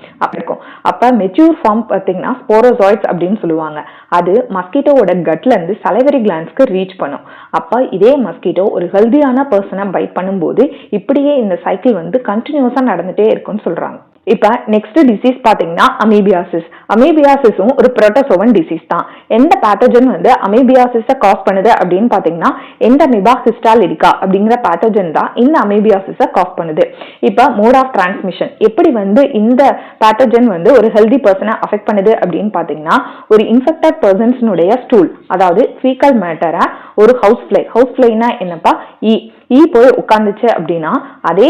அப்ப மெச்சூர் ஃபார்ம் பார்த்தீங்கன்னா ஸ்போரோசாய்ட்ஸ் அப்படின்னு சொல்லுவாங்க. அது மஸ்கிட்டோவோட கட்ல இருந்து சலைவரி கிளாண்ட்ஸ்க்கு ரீச் பண்ணும். அப்ப இதே மஸ்கிட்டோ ஒரு ஹெல்தியான பர்சனை பைட் பண்ணும்போது இப்படியே இந்த சைக்கிள் வந்து கண்டினியூஸா நடந்துட்டே இருக்குன்னு சொல்றாங்க. இப்ப நெக்ஸ்ட் டிசீஸ் பாத்தீங்கன்னா அமீபியாசிஸ். அமீபியாசிஸும் ஒரு புரோட்டோசோவன் டிசீஸ் தான். எந்த பேத்தோஜன் வந்து அமீபியாசிஸை காஸ் பண்ணுது அப்படின்னு பாத்தீங்கன்னா எண்டமிபா ஹிஸ்டாலிடிகா அப்படிங்கிற பேத்தோஜன் தான் இந்த அமீபியாசிஸை காஸ் பண்ணுது. இப்ப மோட் ஆஃப் டிரான்ஸ்மிஷன் எப்படி வந்து இந்த பேத்தோஜன் வந்து ஒரு ஹெல்தி பர்சனை அஃபெக்ட் பண்ணுது அப்படின்னு பாத்தீங்கன்னா ஒரு இன்ஃபெக்டட் பர்சன்ஸ்னுடைய ஸ்டூல், அதாவது ஃபீக்கல் மேட்டரை ஒரு ஹவுஸ் ஃப்ளைனா என்னப்பா போய் உட்கார்ந்துச்சு அப்படின்னா அதே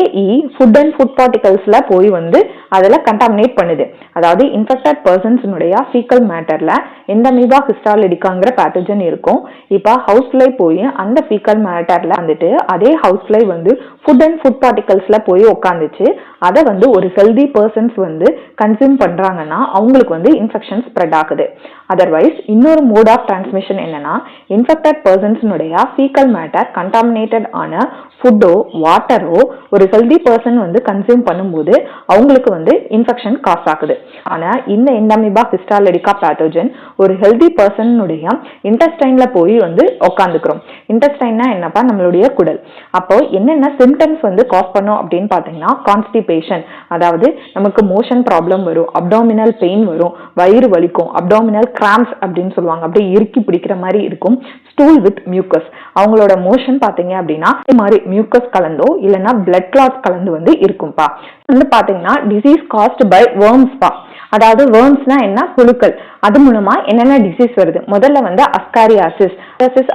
ஃபுட் அண்ட் ஃபுட் பார்ட்டிகல்ஸ்ல போய் வந்து அதில் கண்டாமினேட் பண்ணுது. அதாவது இன்ஃபெக்டட் பர்சன்ஸ்னுடைய ஃபீக்கல் மேட்டர்ல எண்டமீபா ஹிஸ்டாலிடிகாங்கிற பேத்தோஜன் இருக்கும். இப்போ ஹவுஸ் ஃப்ளை போய் அந்த ஃபீக்கல் மேட்டர்ல வந்துட்டு அதே ஹவுஸ் ஃப்ளை வந்து ஃபுட் அண்ட் ஃபுட் பார்ட்டிகல்ஸ்ல போய் உட்காந்துச்சு. அதை வந்து ஒரு ஹெல்தி பர்சன்ஸ் வந்து கன்சியூம் பண்றாங்கன்னா அவங்களுக்கு வந்து இன்ஃபெக்ஷன் ஸ்ப்ரெட் ஆகுது. அதர்வைஸ் இன்னொரு மோட் ஆஃப் டிரான்ஸ்மிஷன் என்னன்னா இன்ஃபெக்டட் பர்சன்ஸ்னுடைய ஃபீக்கல் மேட்டர் கண்டாமினேட்டட் ஆன ஃபுட்டோ வாட்டரோ ஒரு ஹெல்தி பர்சன் வந்து கன்சியூம் பண்ணும்போது அவங்களுக்கு வந்து இன்ஃபெக்ஷன் காஸ் ஆகுது. ஆனா இந்த எண்டமிபா ஹிஸ்டாலிடிகா பேத்தோஜன் ஒரு ஹெல்தி பர்சனுடைய இன்டெஸ்டைன்ல போய் வந்து உட்காந்துக்கிறோம். இன்டெஸ்டைன்னா என்னப்பா? நம்மளுடைய குடல். அப்போ என்னென்ன சிம்டம்ஸ் வந்து காஸ் பண்ணும் அப்படின்னு பாத்தீங்கன்னா கான்ஸ்டிபேஷன், அதாவது நமக்கு மோஷன் ப்ராப்ளம் வரும், அப்டாமினல் பெயின் வரும், வயிறு வலிக்கும், அப்டாமினல் கிராம்ஸ் அப்படின்னு சொல்லுவாங்க, அப்படியே இறுக்கி பிடிக்கிற மாதிரி இருக்கும். ஸ்டூல் வித் மியூக்கஸ், அவங்களோட மோஷன் பாத்தீங்க அப்படின்னா இந்த மாதிரி மியூக்கஸ் கலந்தோ இல்லைன்னா பிளட் கிளாட்ஸ் கலந்து வந்து இருக்கும்பா. வந்து பாத்தீங்கன்னா டிசீஸ் காஸ்ட் பை வேர்ம்ஸ் பா. அதாவது வேர்ம்ஸ்னா என்ன? புழுக்கள். அது மூலமா என்னென்ன டிசீஸ் வருது? முதல்ல வந்து அஸ்காரியாசிஸ்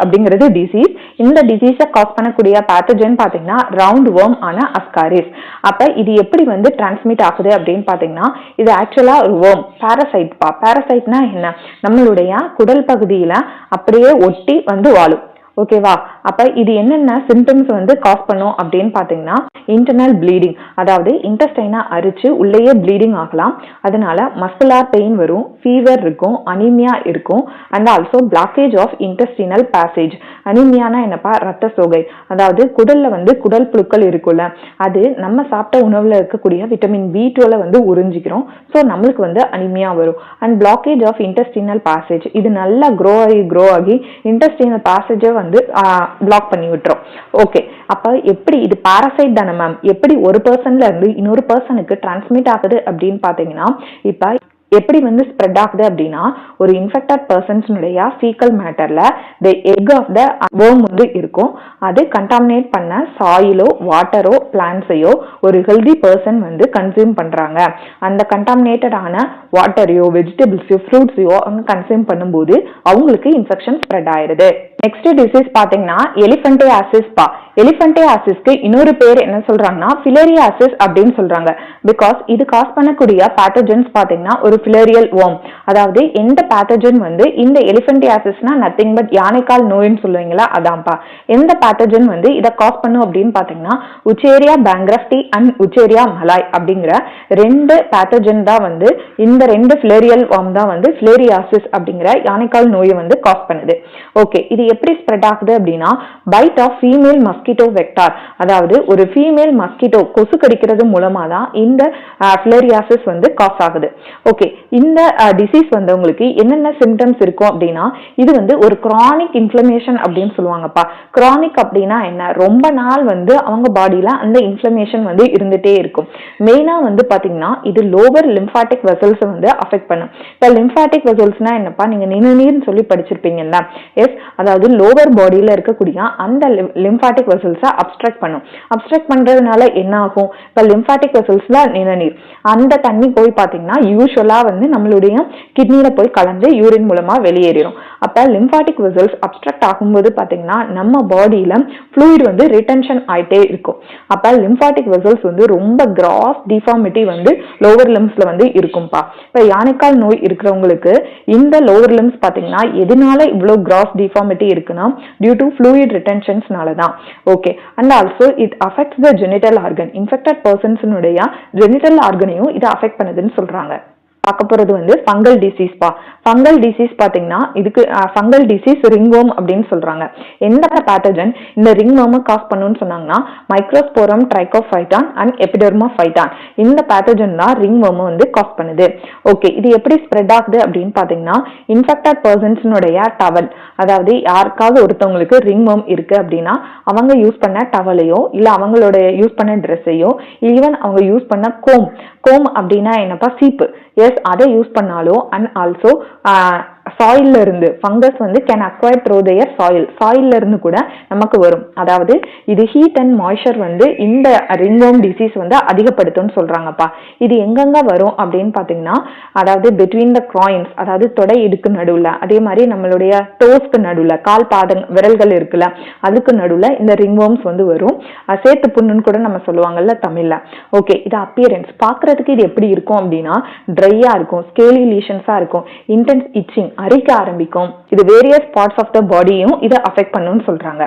அப்படிங்கிறது டிசீஸ். இந்த டிசீஸை காஸ் பண்ணக்கூடிய பேத்தோஜன் பாத்தீங்கன்னா ரவுண்ட் வேர்ம் ஆன அஸ்காரிஸ். அப்ப இது எப்படி வந்து டிரான்ஸ்மிட் ஆகுது அப்படின்னு பாத்தீங்கன்னா இது ஆக்சுவலா ஒரு வேர்ம், பாரசைட் பா. பாரசைட்னா என்ன? நம்மளுடைய குடல் பகுதியில அப்படியே ஒட்டி வந்து வாழும். ஓகேவா? அப்ப இது என்னென்ன சிம்டம்ஸ் வந்து காஸ் பண்ணும் அப்படின்னு பாத்தீங்கன்னா இன்டர்னல் ப்ளீடிங், அதாவது இன்டெஸ்டைனை அரிச்சு உள்ளேயே ப்ளீடிங் ஆகலாம். அதனால மஸ்குலார் பெயின் வரும், ஃபீவர் இருக்கும், அனீமியா இருக்கும், and also blockage of intestinal passage. அனீமியானா என்னப்பா? ரத்த சோகை. அதாவது குடல்ல வந்து குடல் புழுக்கள் இருக்குல்ல, அது நம்ம சாப்பிட்ட உணவுல இருக்கக்கூடிய விட்டமின் B12 வந்து உறிஞ்சிக்கிறோம். ஸோ நம்மளுக்கு வந்து அனீமியா வரும். And blockage of intestinal passage, இது நல்லா க்ரோ ஆகி இன்டெஸ்டினல் பேசேஜை வந்து பிளாக் பண்ணி விட்டுரும். ஓகே, அப்ப எப்படி இது பாராசைட் தானே மேம், எப்படி ஒரு பர்சன்ல இருந்து இன்னொரு பர்சனுக்கு டிரான்ஸ்மிட் ஆகுது அப்படின்னு பாத்தீங்கன்னா இப்ப எப்படி வந்து ஸ்ப்ரெட் ஆகுது அப்படின்னா ஒரு இன்ஃபெக்டட் பர்சன்ஸ்னுடைய ஃபீக்கல் மேட்டர்ல the egg of the worm வந்து இருக்கும். அது கண்டாமினேட் பண்ண சாயிலோ வாட்டரோ பிளான்ட்ஸையோ ஒரு ஹெல்தி பர்சன் வந்து கன்சியூம் பண்றாங்க. அந்த கண்டாமினேட்டட் ஆன வாட்டரையோ வெஜிடபிள்ஸையோ ஃப்ரூட்ஸையோ அவங்க கன்சியூம் பண்ணும்போது அவங்களுக்கு இன்ஃபெக்ஷன் ஸ்ப்ரெட் ஆயிடுது. நெக்ஸ்ட் டிசீஸ் பாத்தீங்கன்னா எலிஃபென்டியாசிஸ் பா. எலிஃபென்டியாசிஸ்க்கு இன்னொரு பேர் என்ன சொல்றாங்கன்னா ஃபிலேரியாசிஸ் அப்படின்னு சொல்றாங்க. பிகாஸ் இது காஸ் பண்ணக்கூடிய பேத்தோஜன்ஸ் பாத்தீங்கன்னா ஒரு ஃபிலேரியல் worm. அதாவது எந்த பேத்தோஜன் வந்து இந்த எலிஃபென்டியாசிஸ்னா நத்திங் பட் யானைக்கால் நோய்னு சொல்லுவீங்களா அதான்ப்பா. எந்த பேத்தோஜன் வந்து இதை காஸ் பண்ணும் அப்படின்னு பாத்தீங்கன்னா உச்சேரியா பேங்க்ரப்டி அண்ட் உச்சேரியா மலாய் அப்படிங்கிற ரெண்டு பேத்தோஜன் தான் வந்து இந்த ரெண்டு ஃபிலேரியல் worm தான் வந்து ஃபிலேரியாசிஸ் அப்படிங்கிற யானைக்கால் நோயை வந்து காஸ் பண்ணுது. ஓகே, இது எப்படி ஸ்ப்ரெட் ஆகுது அப்படின்னா bite of female mosquito vector. அதாவது ஒரு ஃபீமேல் மஸ்கிட்டோ கொசு கடிக்கிறது மூலமா தான் இந்த ஃபிலேரியாசிஸ் வந்து காஸ் ஆகுது. ஓகே, இந்த டிசீஸ் வந்து உங்களுக்கு என்னென்ன சிம்டம்ஸ் இருக்கும் அப்படின்னா இது வந்து ஒரு கிரானிக் இன்ஃப்ளமேஷன் அப்படின்னு சொல்லுவாங்கப்பா. கிரானிக் அப்படின்னா என்ன, ரொம்ப நாள் வந்து அவங்க பாடியில அந்த இன்ஃப்ளமேஷன் வந்து இருந்துட்டே இருக்கும். மெயினா வந்து பாத்தீங்கன்னா இது லோவர் லிம்பாட்டிக் வெசல்ஸ் வந்து அஃபெக்ட் பண்ணும். இப்போ லிம்பாட்டிக் வெசல்ஸ்னா என்னப்பா, நீங்க நிணநீர்னு சொல்லி படிச்சிருப்பீங்கல்ல. எஸ், அதாவது லோவர் பாடியில இருக்கக்கூடிய அந்த லிம்பாட்டிக் வெசல்ஸை அப்ஸ்ட்ரக்ட் பண்ணும். அப்ஸ்ட்ரக்ட் பண்றதுனால என்ன ஆகும், இப்போ லிம்பாட்டிக் வெசல்ஸ்ல நிணநீர் அந்த தண்ணி போய் பாத்தீங்கன்னா யூஸ்வலா வந்து நம்மளுடைய கிட்னியில போய் கலந்து யூரின் மூலமா வெளியேறிடும். அப்ப லிம்பாட்டிக் வெசல்ஸ் அப்ஸ்ட்ரக்ட் ஆகும்போது பாத்தீங்கன்னா நம்ம பாடியில ஃப்ளூயிட் வந்து ரிட்டென்ஷன் ஆயிட்டே இருக்கும். அப்ப லிம்பாட்டிக் வெசல்ஸ் வந்து ரொம்ப கிராஸ் டிஃபார்மிட்டி வந்து லோவர் லிம்ஸ்ல வந்து இருக்கும்பா. இப்ப யானைக்கால் நோய் இருக்கிறவங்களுக்கு இந்த லோவர் லிம்ஸ் பாத்தீங்கன்னா எதனால இவ்வளவு கிராஸ் டிஃபார்மிட்டி இருக்குன்னா டியூ டு ஃப்ளூயிட் ரிட்டென்ஷன்ஸ்னால தான். Okay, and also it affects the genital organ. Infected பர்சன்ஸ்னுடைய ஜெனிட்டல் ஆர்கனையும் இது அஃபெக்ட் பண்ணுதுன்னு சொல்றாங்க. பார்க்க போறது வந்து ஃபங்கல் டிசீஸ் பா. ஃபங்கல் டிசீஸ் பாத்தீங்கன்னா இதுக்கு ஃபங்கல் டிசீஸ் ரிங்வர்ம் அப்படின்னு சொல்றாங்க. எந்த பேத்தோஜன் இந்த ரிங்வர்மை காஸ் பண்ணுன்னு சொன்னாங்கன்னா மைக்ரோஸ்போரம் ட்ரைகோஃபைட்டான் அண்ட் எபிடெர்மோஃபைட்டான். இந்த பேத்தோஜன் தான் ரிங்வர்மை வந்து காஸ் பண்ணுது. ஓகே, இது எப்படி ஸ்ப்ரெட் ஆகுது அப்படின்னு பாத்தீங்கன்னா இன்ஃபெக்டட் பர்சன்ஸ்னுடைய டவல், அதாவது யாருக்காவது ஒருத்தவங்களுக்கு ரிங்வர்ம் இருக்கு அப்படின்னா அவங்க யூஸ் பண்ண டவலையோ இல்ல அவங்களோட யூஸ் பண்ண ட்ரெஸ்ஸையோ ஈவன் அவங்க யூஸ் பண்ண கோம் அப்படின்னா என்னப்பா, சீப்பு. எஸ், அதை யூஸ் பண்ணாலும் அண்ட் ஆல்சோ சாயில்ல இருந்து ஃபங்கஸ் வந்து கேன் அக்வயர் த்ரூ தேர் சாயில்ல இருந்து கூட நமக்கு வரும். அதாவது இது ஹீட் அண்ட் மாய்ச்சர் வந்து இந்த ரிங்வர்ம் டிசீஸ் வந்து அதிகப்படுத்தும்னு சொல்றாங்கப்பா. இது எங்கெங்க வரும் அப்படின்னு பாத்தீங்கன்னா அதாவது பிட்வீன் த க்ராயின்ஸ், அதாவது தொடை இடுக்கு நடுவுல, அதே மாதிரி நம்மளுடைய டோஸ்க்கு நடுவுல, கால் பாதம் விரல்கள் இருக்குல்ல அதுக்கு நடுவுல இந்த ரிங்வர்ம்ஸ் வந்து வரும். சேத்து புண்ணுன்னு கூட நம்ம சொல்லுவாங்கல்ல தமிழ்ல. ஓகே, இது அப்பியரன்ஸ் பாக்குறதுக்கு இது எப்படி இருக்கும் அப்படின்னா ட்ரையா இருக்கும், ஸ்கேலி லீஷன்ஸா இருக்கும், இன்டென்ஸ் இச்சிங் அரிக்க ஆரம்பிக்கும். இது வேரியஸ் பார்ட்ஸ் ஆஃப் த பாடியும் இதை அஃபெக்ட் பண்ணுன்னு சொல்றாங்க.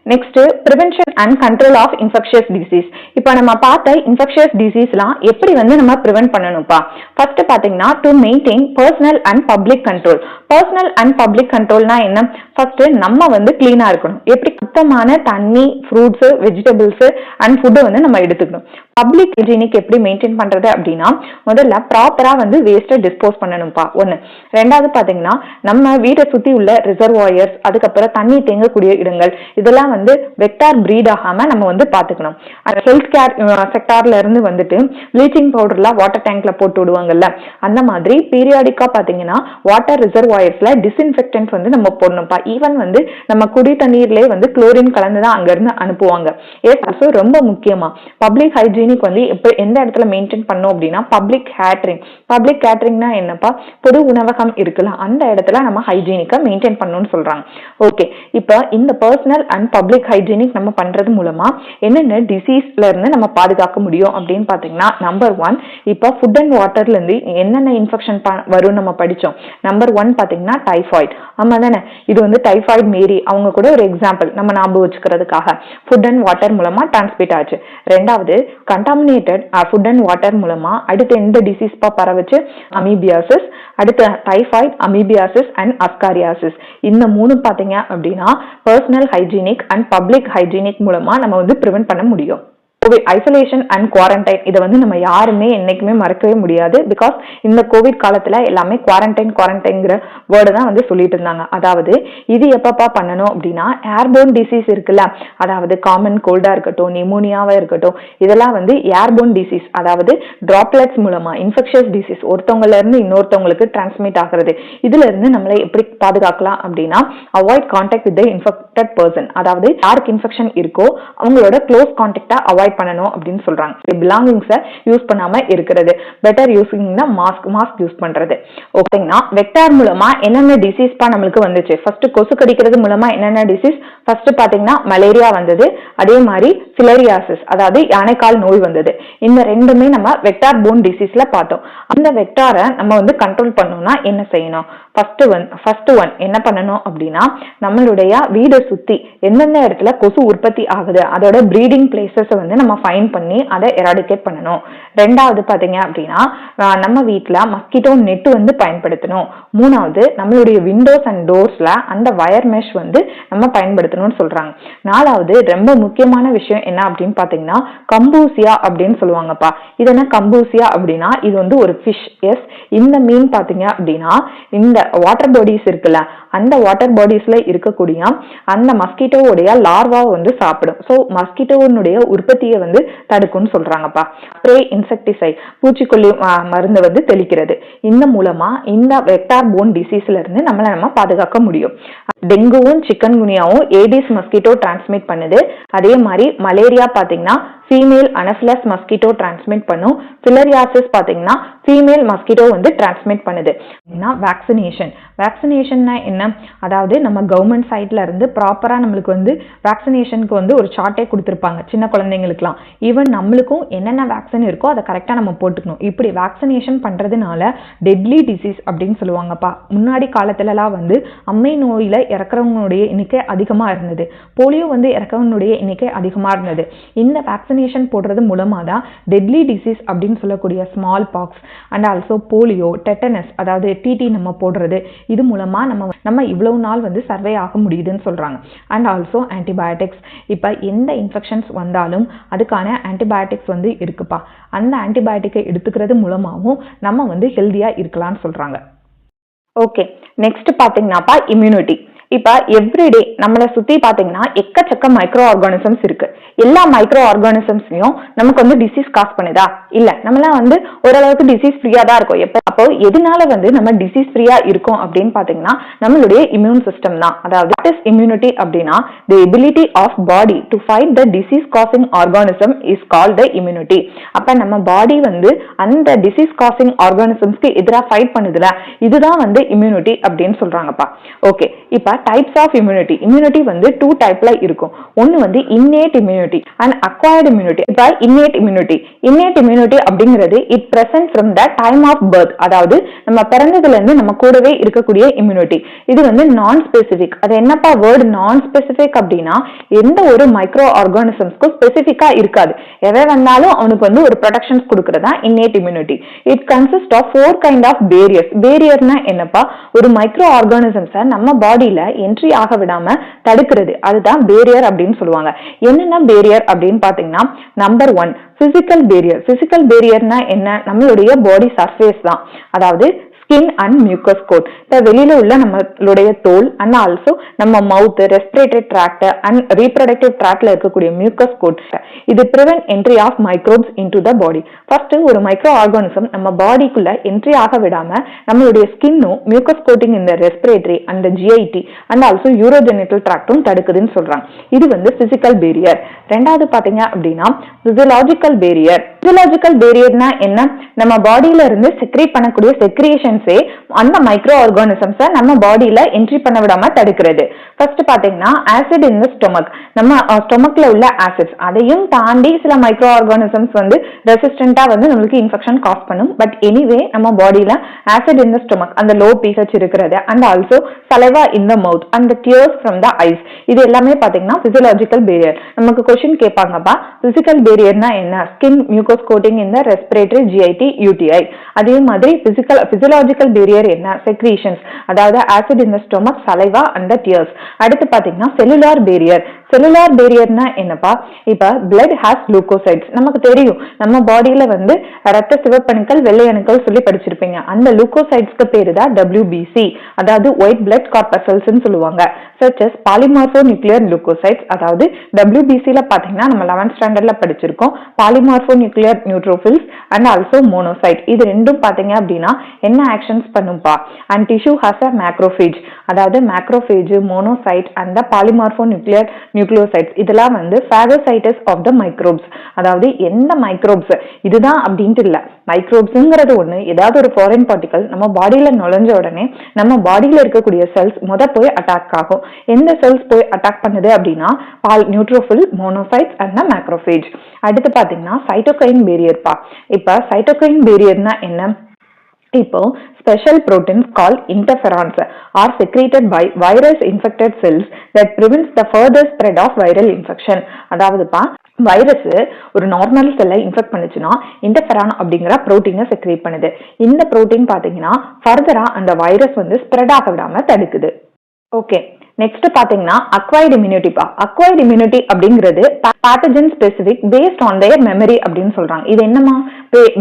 Next prevention and control of infectious disease. இப்போ நம்ம பார்த்த இன்ஃபெக்ஷியஸ் டிசீஸ்லாம் எப்படி வந்து நம்ம ப்ரிவென்ட் பண்ணணும்ப்பா. ஃபர்ஸ்ட் பாத்தீங்கன்னா to maintain personal and public control. Personal and public கண்ட்ரோல்னா என்ன, ஃபர்ஸ்ட் நம்ம வந்து கிளீனா இருக்கணும். எப்படி சுத்தமான தண்ணி, ஃப்ரூட்ஸ், வெஜிடபிள்ஸ் அண்ட் ஃபுட்டு வந்து நம்ம எடுத்துக்கணும். பப்ளிக் ஹைஜீனிக் எப்படி மெயின்டைன் பண்றது அப்படின்னா முதல்ல ப்ராப்பரா வந்து வேஸ்ட்டை டிஸ்போஸ் பண்ணணும்ப்பா ஒண்ணு. ரெண்டாவது பாத்தீங்கன்னா நம்ம வீட்டை சுத்தி உள்ள ரிசர்வாயர்ஸ், அதுக்கப்புறம் தண்ணி தேங்கக்கூடிய இடங்கள் இதெல்லாம் வந்து வெக்டார் பிரீட் ஆகாம நம்ம வந்து பாத்துக்கணும். ஹெல்த் கேர் செக்டார்ல இருந்து வந்துட்டு ப்ளீச்சிங் பவுடர்லாம் வாட்டர் டேங்க்ல போட்டு விடுவாங்கல்ல, அந்த மாதிரி பீரியாடிக்கா பாத்தீங்கன்னா வாட்டர் ரிசர்வாயர்ஸ்ல டிஸ்இன்ஃபெக்டன்ட் வந்து நம்ம போடணும்ப்பா. ஈவன் வந்து நம்ம குடி தண்ணீர்லயே வந்து குளோரின் கலந்துதான் அங்க இருந்து அனுப்புவாங்க. ஆல்சோ ரொம்ப முக்கியமா பப்ளிக் ஹைஜீனிக் வந்து எந்த இடத்துல மெயின்டைன் பண்ணும் அப்படின்னா பப்ளிக் கேட்டரிங். பப்ளிக் கேட்டரிங்னா என்னப்பா, பொது உணவகம் இருக்குல்ல அந்த இடத்துல நம்ம ஹைஜீனிக்கா மெயின்டைன் பண்ணணும்னு சொல்றாங்க. ஓகே, இப்போ இந்த பர்சனல் அண்ட் பப்ளிக் ஹைஜீனிக் நம்ம பண்றது மூலமா என்னென்ன டிசீஸ்ல இருந்து நம்ம பாதுகாக்க முடியும் அப்படின்னு பாத்தீங்கன்னா நம்பர் 1 இப்போ ஃபுட் அண்ட் வாட்டர்ல இருந்து என்னென்ன இன்ஃபெக்ஷன் வரும் நம்ம படிச்சோம். நம்பர் 1 பாத்தீங்கன்னா டைஃபாய்டு. ஆமா தானே, இது வந்து டைஃபாய்டு மேரி அவங்க கூட ஒரு எக்ஸாம்பிள் நம்ம ஞாபகம் வச்சுக்கிறதுக்காக ஃபுட் அண்ட் வாட்டர் மூலமா டிரான்ஸ்மிட் ஆச்சு. ரெண்டாவது கண்டாமினேட்டட் ஃபுட் அண்ட் வாட்டர் மூலமா அடுத்து எந்த டிசீஸ் பரவச்சு, அமீபியாசிஸ், அடுத்து டைஃபாய்டு, அமீபியாசிஸ் அண்ட் அஸ்காரியாசிஸ். இந்த மூணு பாத்தீங்க அப்படின்னா personal hygienic and public hygienic மூலமா நம்ம வந்து ப்ரிவென்ட் பண்ண முடியும். கோவிட் ஐசோலேஷன் அண்ட் குவாரண்டைன் இதை வந்து நம்ம யாருமே என்னைக்குமே மறக்கவே முடியாது. பிகாஸ் இந்த கோவிட் காலத்துல எல்லாமே குவாரண்டைன்ங்கிற வேர்டு தான் வந்து சொல்லிட்டு இருந்தாங்க. அதாவது இது எப்பப்பா பண்ணணும் அப்படின்னா ஏர்போன் டிசீஸ் இருக்குல்ல, அதாவது காமன் கோல்டா இருக்கட்டும், நிமோனியாவா இருக்கட்டும், இதெல்லாம் வந்து ஏர்போன் டிசீஸ், அதாவது டிராப்லெட்ஸ் மூலமா இன்ஃபெக்ஷியஸ் டிசீஸ் ஒருத்தவங்கல இருந்து இன்னொருத்தவங்களுக்கு டிரான்ஸ்மிட் ஆகிறது. இதுல இருந்து நம்மளை எப்படி பாதுகாக்கலாம் அப்படின்னா avoid contact with the infected person. அதாவது யாருக்கு இன்ஃபெக்ஷன் இருக்கோ அவங்களோட க்ளோஸ் கான்டாக்டா அவாய்ட் அவாய்ட் பண்ணணும் அப்படின்னு சொல்றாங்க. பிலாங்கிங்ஸை யூஸ் பண்ணாம இருக்கிறது, பெட்டர் யூஸிங்னா மாஸ்க் யூஸ் பண்றது. ஓகேங்களா, வெக்டார் மூலமா என்னென்ன டிசீஸ் நம்மளுக்கு வந்துச்சு? ஃபர்ஸ்ட் கொசு கடிக்கிறது மூலமா என்னென்ன டிசீஸ்? ஃபர்ஸ்ட் பாத்தீங்கன்னா மலேரியா வந்தது, அதே மாதிரி ஃபிலரியாசிஸ் அதாவது யானைக்கால் நோய் வந்தது. இந்த ரெண்டுமே நம்ம வெக்டார் போன் டிசீஸ்ல பார்த்தோம். அந்த வெக்டாரை நம்ம வந்து கண்ட்ரோல் பண்ணணும்னா என்ன செய்யணும்? ஃபர்ஸ்ட் ஒன் என்ன பண்ணணும் அப்படின்னா, நம்மளுடைய வீடை சுத்தி எந்தெந்த இடத்துல கொசு உற்பத்தி ஆகுது அதோட பிரீடிங் பிளேசஸ் வந்து நம்ம ஃபைண்ட் பண்ணி அதை எராடிகேட் பண்ணணும். ரெண்டாவது பாத்தீங்க அப்படின்னா, நம்ம வீட்டுல மஸ்கிட்டோ நெட் வந்து பயன்படுத்தணும். மூணாவது, நம்மளுடைய விண்டோஸ் அண்ட் டோர்ஸ்ல அந்த வயர் மெஷ் வந்து நம்ம பயன்படுத்தணும்னு சொல்றாங்க. நாலாவது, ரொம்ப முக்கியமான விஷயம் என்ன அப்படின்னு பாத்தீங்கன்னா, கம்பூசியா அப்படின்னு சொல்லுவாங்கப்பா. இது என்ன கம்பூசியா அப்படின்னா, இது வந்து ஒரு ஃபிஷ். எஸ், இந்த மீன் பாத்தீங்க அப்படின்னா இந்த வாட்டர் பாடிஸ் இருக்குல்ல, அந்த வாட்டர் பாடிஸ்ல இருக்கக்கூடிய அந்த மஸ்கிட்டோவுடைய லார்வா வந்து சாப்பிடும். ஸோ மஸ்கிட்டோனுடைய உற்பத்தியை வந்து தடுக்கும்னு சொல்றாங்கப்பா. ஸ்ப்ரே இன்செக்டிசைட், பூச்சிக்கொல்லி மருந்து வந்து தெளிக்கிறது. இந்த மூலமா இந்த வெக்டார் போன் டிசீஸ்ல இருந்து நம்ம பாதுகாக்க முடியும். டெங்குவும் சிக்கன் குனியாவும் ஏடிஸ் மஸ்கிட்டோ டிரான்ஸ்மிட் பண்ணுது. அதே மாதிரி மலேரியா பாத்தீங்கன்னா ஃபீமேல் அனஃபிலஸ் மஸ்கிட்டோ டிரான்ஸ்மிட் பண்ணும். ஃபிலரியாசிஸ் பாத்தீங்கன்னா ஃபீமேல் மஸ்கிட்டோ வந்து டிரான்ஸ்மிட் பண்ணுது. வேக்சினேஷன்னா என்ன? அதாவது நம்ம கவர்மெண்ட் சைட்ல இருந்து ப்ராப்பரா நம்மளுக்கு வந்து வேக்சினேஷனுக்கு வந்து ஒரு சார்ட்டே கொடுத்துருப்பாங்க சின்ன குழந்தைங்களுக்குலாம். ஈவன் நம்மளுக்கும் என்னென்ன வேக்சின் இருக்கோ அதை கரெக்டா நம்ம போட்டுக்கணும். இப்படி வேக்சினேஷன் பண்றதுனால டெட்லி டிசீஸ் அப்படின்னு சொல்லுவாங்கப்பா. முன்னாடி காலத்துலலாம் வந்து அம்மை நோயில இறக்குறவங்களுடைய எண்ணிக்கை அதிகமா இருந்தது, போலியோ வந்து இறக்குறவங்களுடைய எண்ணிக்கை அதிகமா இருந்தது. இந்த வேக்சினேஷன் போடுறது மூலமா தான் டெட்லி டிசீஸ் அப்படின்னு சொல்லக்கூடிய small box and also polio, tetanus அதாவது டிடி நம்ம போடுறது, இது மூலமா நம்ம இவ்வளவு நாள் வந்து சர்வே ஆக முடியுதுன்னு சொல்றாங்க. அண்ட் ஆல்சோ ஆன்டிபயோட்டிக்ஸ், இப்ப எந்த இன்ஃபெக்ஷன்ஸ் வந்தாலும் அதுக்கான ஆன்டிபயோட்டிக்ஸ் வந்து இருக்குப்பா. அந்த ஆன்டிபயோட்டிக்கை எடுத்துக்கிறது மூலமாகவும் நம்ம வந்து ஹெல்தியா இருக்கலாம்னு சொல்றாங்க. ஓகே, நெக்ஸ்ட் பாத்தீங்கன்னாப்பா இம்யூனிட்டி. இப்ப எவ்ரிடே நம்மளை சுத்தி பாத்தீங்கன்னா எக்கச்சக்க மைக்ரோ ஆர்கானிசம்ஸ் இருக்கு. எல்லா மைக்ரோ ஆர்கானிசம்ஸ்லயும் நமக்கு வந்து டிசீஸ் காஸ் பண்ணுதா? இல்ல, நம்மளாம் வந்து ஓரளவுக்கு டிசீஸ் ஃப்ரீயா தான் இருக்கும். அப்போ எதனால வந்து நம்ம டிசீஸ் ஃப்ரீயா இருக்கும் அப்படின்னு பாத்தீங்கன்னா நம்மளுடைய இம்யூன் சிஸ்டம் தான். அதாவது வாட் இஸ் இம்யூனிட்டி அப்படின்னா, the ability of body to fight the disease causing organism is called the immunity. அப்ப நம்ம பாடி வந்து அந்த டிசீஸ் காசிங் ஆர்கானிசம்ஸ்க்கு எதிராக ஃபைட் பண்ணுதுல, இதுதான் வந்து இம்யூனிட்டி அப்படின்னு சொல்றாங்கப்பா. ஓகே, இப்ப டைப்ஸ் ஆஃப் இம்யூனிட்டி வந்து 2 டைப்ல இருக்கும். ஒன்னு வந்து innate immunity and acquired immunity. இப்ப இன்னேட் இம்யூனிட்டி அப்படிங்கிறது it present from the time of birth, அதாவது நம்ம பிறந்ததுல இருந்து நம்ம கூடவே இருக்கக்கூடிய இம்யூனிட்டி. இது வந்து நான் ஸ்பெசிபிக். அது என்னப்பா வேர்டு நான் ஸ்பெசிபிக் அப்படின்னா, எந்த ஒரு மைக்ரோ ஆர்கானிசம்ஸ்க்கும் ஸ்பெசிபிக்கா இருக்காது. எவை வந்தாலும் அவனுக்கு வந்து ஒரு ப்ரொடெக்ஷன்ஸ் கொடுக்கறதா innate immunity. It consist of 4 kind of barriers. பேரியர்னா என்னப்பா? ஒரு மைக்ரோ ஆர்கானிசம்ஸை நம்ம பாடியில என்ட்ரி ஆக விடாம தடுக்கிறது, அதுதான் பேரியர் அப்படின்னு சொல்லுவாங்க. என்னென்ன பேரியர் அப்படின்னு பாத்தீங்கன்னா, நம்பர் 1 பிசிக்கல் பேரியர். பிசிக்கல் பேரியர்னா என்ன? நம்மளுடைய பாடி சர்ஃபேஸ் தான், அதாவது ஸ்கின் அண்ட் மியூக்கஸ் கோட். இப்ப வெளியில உள்ள நம்மளுடைய தோல் அண்ட் ஆல்சோ நம்ம mouth, respiratory tract and reproductive ட்ராக்ட்ல இருக்கக்கூடிய மியூக்கஸ் கோட். இது prevent entry of microbes into the body. First ஒரு மைக்ரோ ஆர்கானிசம் நம்ம பாடிக்குள்ள என்ட்ரி ஆக விடாம நம்மளுடைய ஸ்கின்னும் மியூக்கஸ் கோட்டிங் இந்த respiratory and GIT and also urogenital ட்ராக்டும் தடுக்குதுன்னு சொல்றாங்க. இது வந்து பிசிக்கல் பேரியர். ரெண்டாவது பாத்தீங்க அப்படின்னா பிசியலாஜிக்கல் பேரியர். பிசியலாஜிக்கல் பேரியர்னா என்ன? நம்ம பாடியில இருந்து செக்ரேட் பண்ணக்கூடிய செக்ரியேஷன்ஸே அந்த மைக்ரோ ஆர்கானிசம்ஸை நம்ம பாடியில என்ட்ரி பண்ண விடாம தடுக்கிறது. ஃபர்ஸ்ட் பாத்தீங்கன்னா ஆசிட் இன் தி ஸ்டொமக். நம்ம ஸ்டொமக்ல உள்ள ஆசிட்ஸ், அதையும் தாண்டி சில மைக்ரோ ஆர்கானிசம்ஸ் வந்து ரெசிஸ்டன்டா வந்து நம்மளுக்கு இன்ஃபெக்ஷன் காஸ் பண்ணும். பட் எனிவே நம்ம பாடியில ஆசிட் இன் தி ஸ்டொமக், அந்த லோ pH இருக்கிறது and also saliva in the mouth and tears from the eyes, இது எல்லாமே பாத்தீங்கன்னா பிசியலாஜிக்கல் பேரியர். நமக்கு क्वेश्चन கேட்பாங்கப்பா, பிசிக்கல் பேரியர்னா என்ன? ஸ்கின், மியூக்கஸ் கோட்டிங் இந்த ரெஸ்பிரேட்டரி, ஜிஐடி, யூடிஐ. அதே மாதிரி பிசியலாஜிக்கல் பேரியர் என்ன? செக்ரீஷன்ஸ், அதாவது acid in the stomach, saliva and the tears. அடுத்து பாத்தீங்கன்னா செல்லுலார் பேரியர். செல்லுலார் பேரியர்னா என்னப்பா? இப்ப பிளட் ஹாஸ் லூகோசைட்ஸ். நமக்கு தெரியும் நம்ம பாடியில வந்து ரத்த சிவப்பணுக்கள், வெள்ளை அணுக்கள் சொல்லி படிச்சிருப்பீங்க. அந்த லூகோசைட்ஸ்க்கு பேரு தான் WBC, அதாவது ஒயிட் பிளட் கார்பசல்ஸ் சொல்லுவாங்க. such as polymorphonuclear leukocytes, அதாவது WBC ல பாத்தீங்கன்னா நம்ம 11th ஸ்டாண்டர்ட்ல படிச்சிருக்கோம். polymorphonuclear neutrophils and also monocyte. இது ரெண்டும் பாத்தீங்க அப்படின்னா என்ன actions பண்ணும்பா? and tissue has a macrophage, அதாவது macrophage, monocyte and the polymorphonuclear nucleocytes இதெல்லாம் வந்து phagocytes of the microbes, அதாவது எந்த மைக்ரோப்ஸ் இதுதான் அப்படின்ட்டு இல்ல, மைக்ரோப்ஸ்ங்கிறது ஒண்ணு, ஏதாவது ஒரு ஃபாரின் பார்ட்டிகல் நம்ம பாடியில நுழைஞ்ச உடனே நம்ம பாடியில இருக்கக்கூடிய செல்ஸ் போய் அட்டாக் ஆகும். எந்த செல்ஸ் போய் அட்டாக் பண்ணுது அப்படின்னா நியூட்ரோஃபில், மோனோசைட்ஸ் அண்ட் மேக்ரோஃபேஜ். அடுத்து பாத்தீங்கன்னா சைட்டோகைன் பேரியர் பா. இப்ப சைட்டோகைன் பேரியர்னா என்ன? இப்போ special proteins called interferons are secreted by virus infected cells that prevents the further spread of viral infection. அதாவதுப்பா வைரஸ் ஒரு நார்மல் செல்லை இன்ஃபெக்ட் பண்ணுச்சுன்னா இன்டர்ஃபெரான் அப்படிங்கிற புரோட்டீனை செக்ரேட் பண்ணுது. இந்த புரோட்டீன் பாத்தீங்கன்னா ஃபர்தரா அந்த வைரஸ் வந்து ஸ்ப்ரெட் ஆக விடாம தடுக்குது. ஓகே, நெக்ஸ்ட் பாத்தீங்கன்னா அக்வைர்ட் இம்யூனிட்டி பா. அக்வைர்ட் இம்யூனிட்டி அப்படிங்கிறது pathogen specific based on their memory அப்படின்னு சொல்றாங்க. இது என்னமா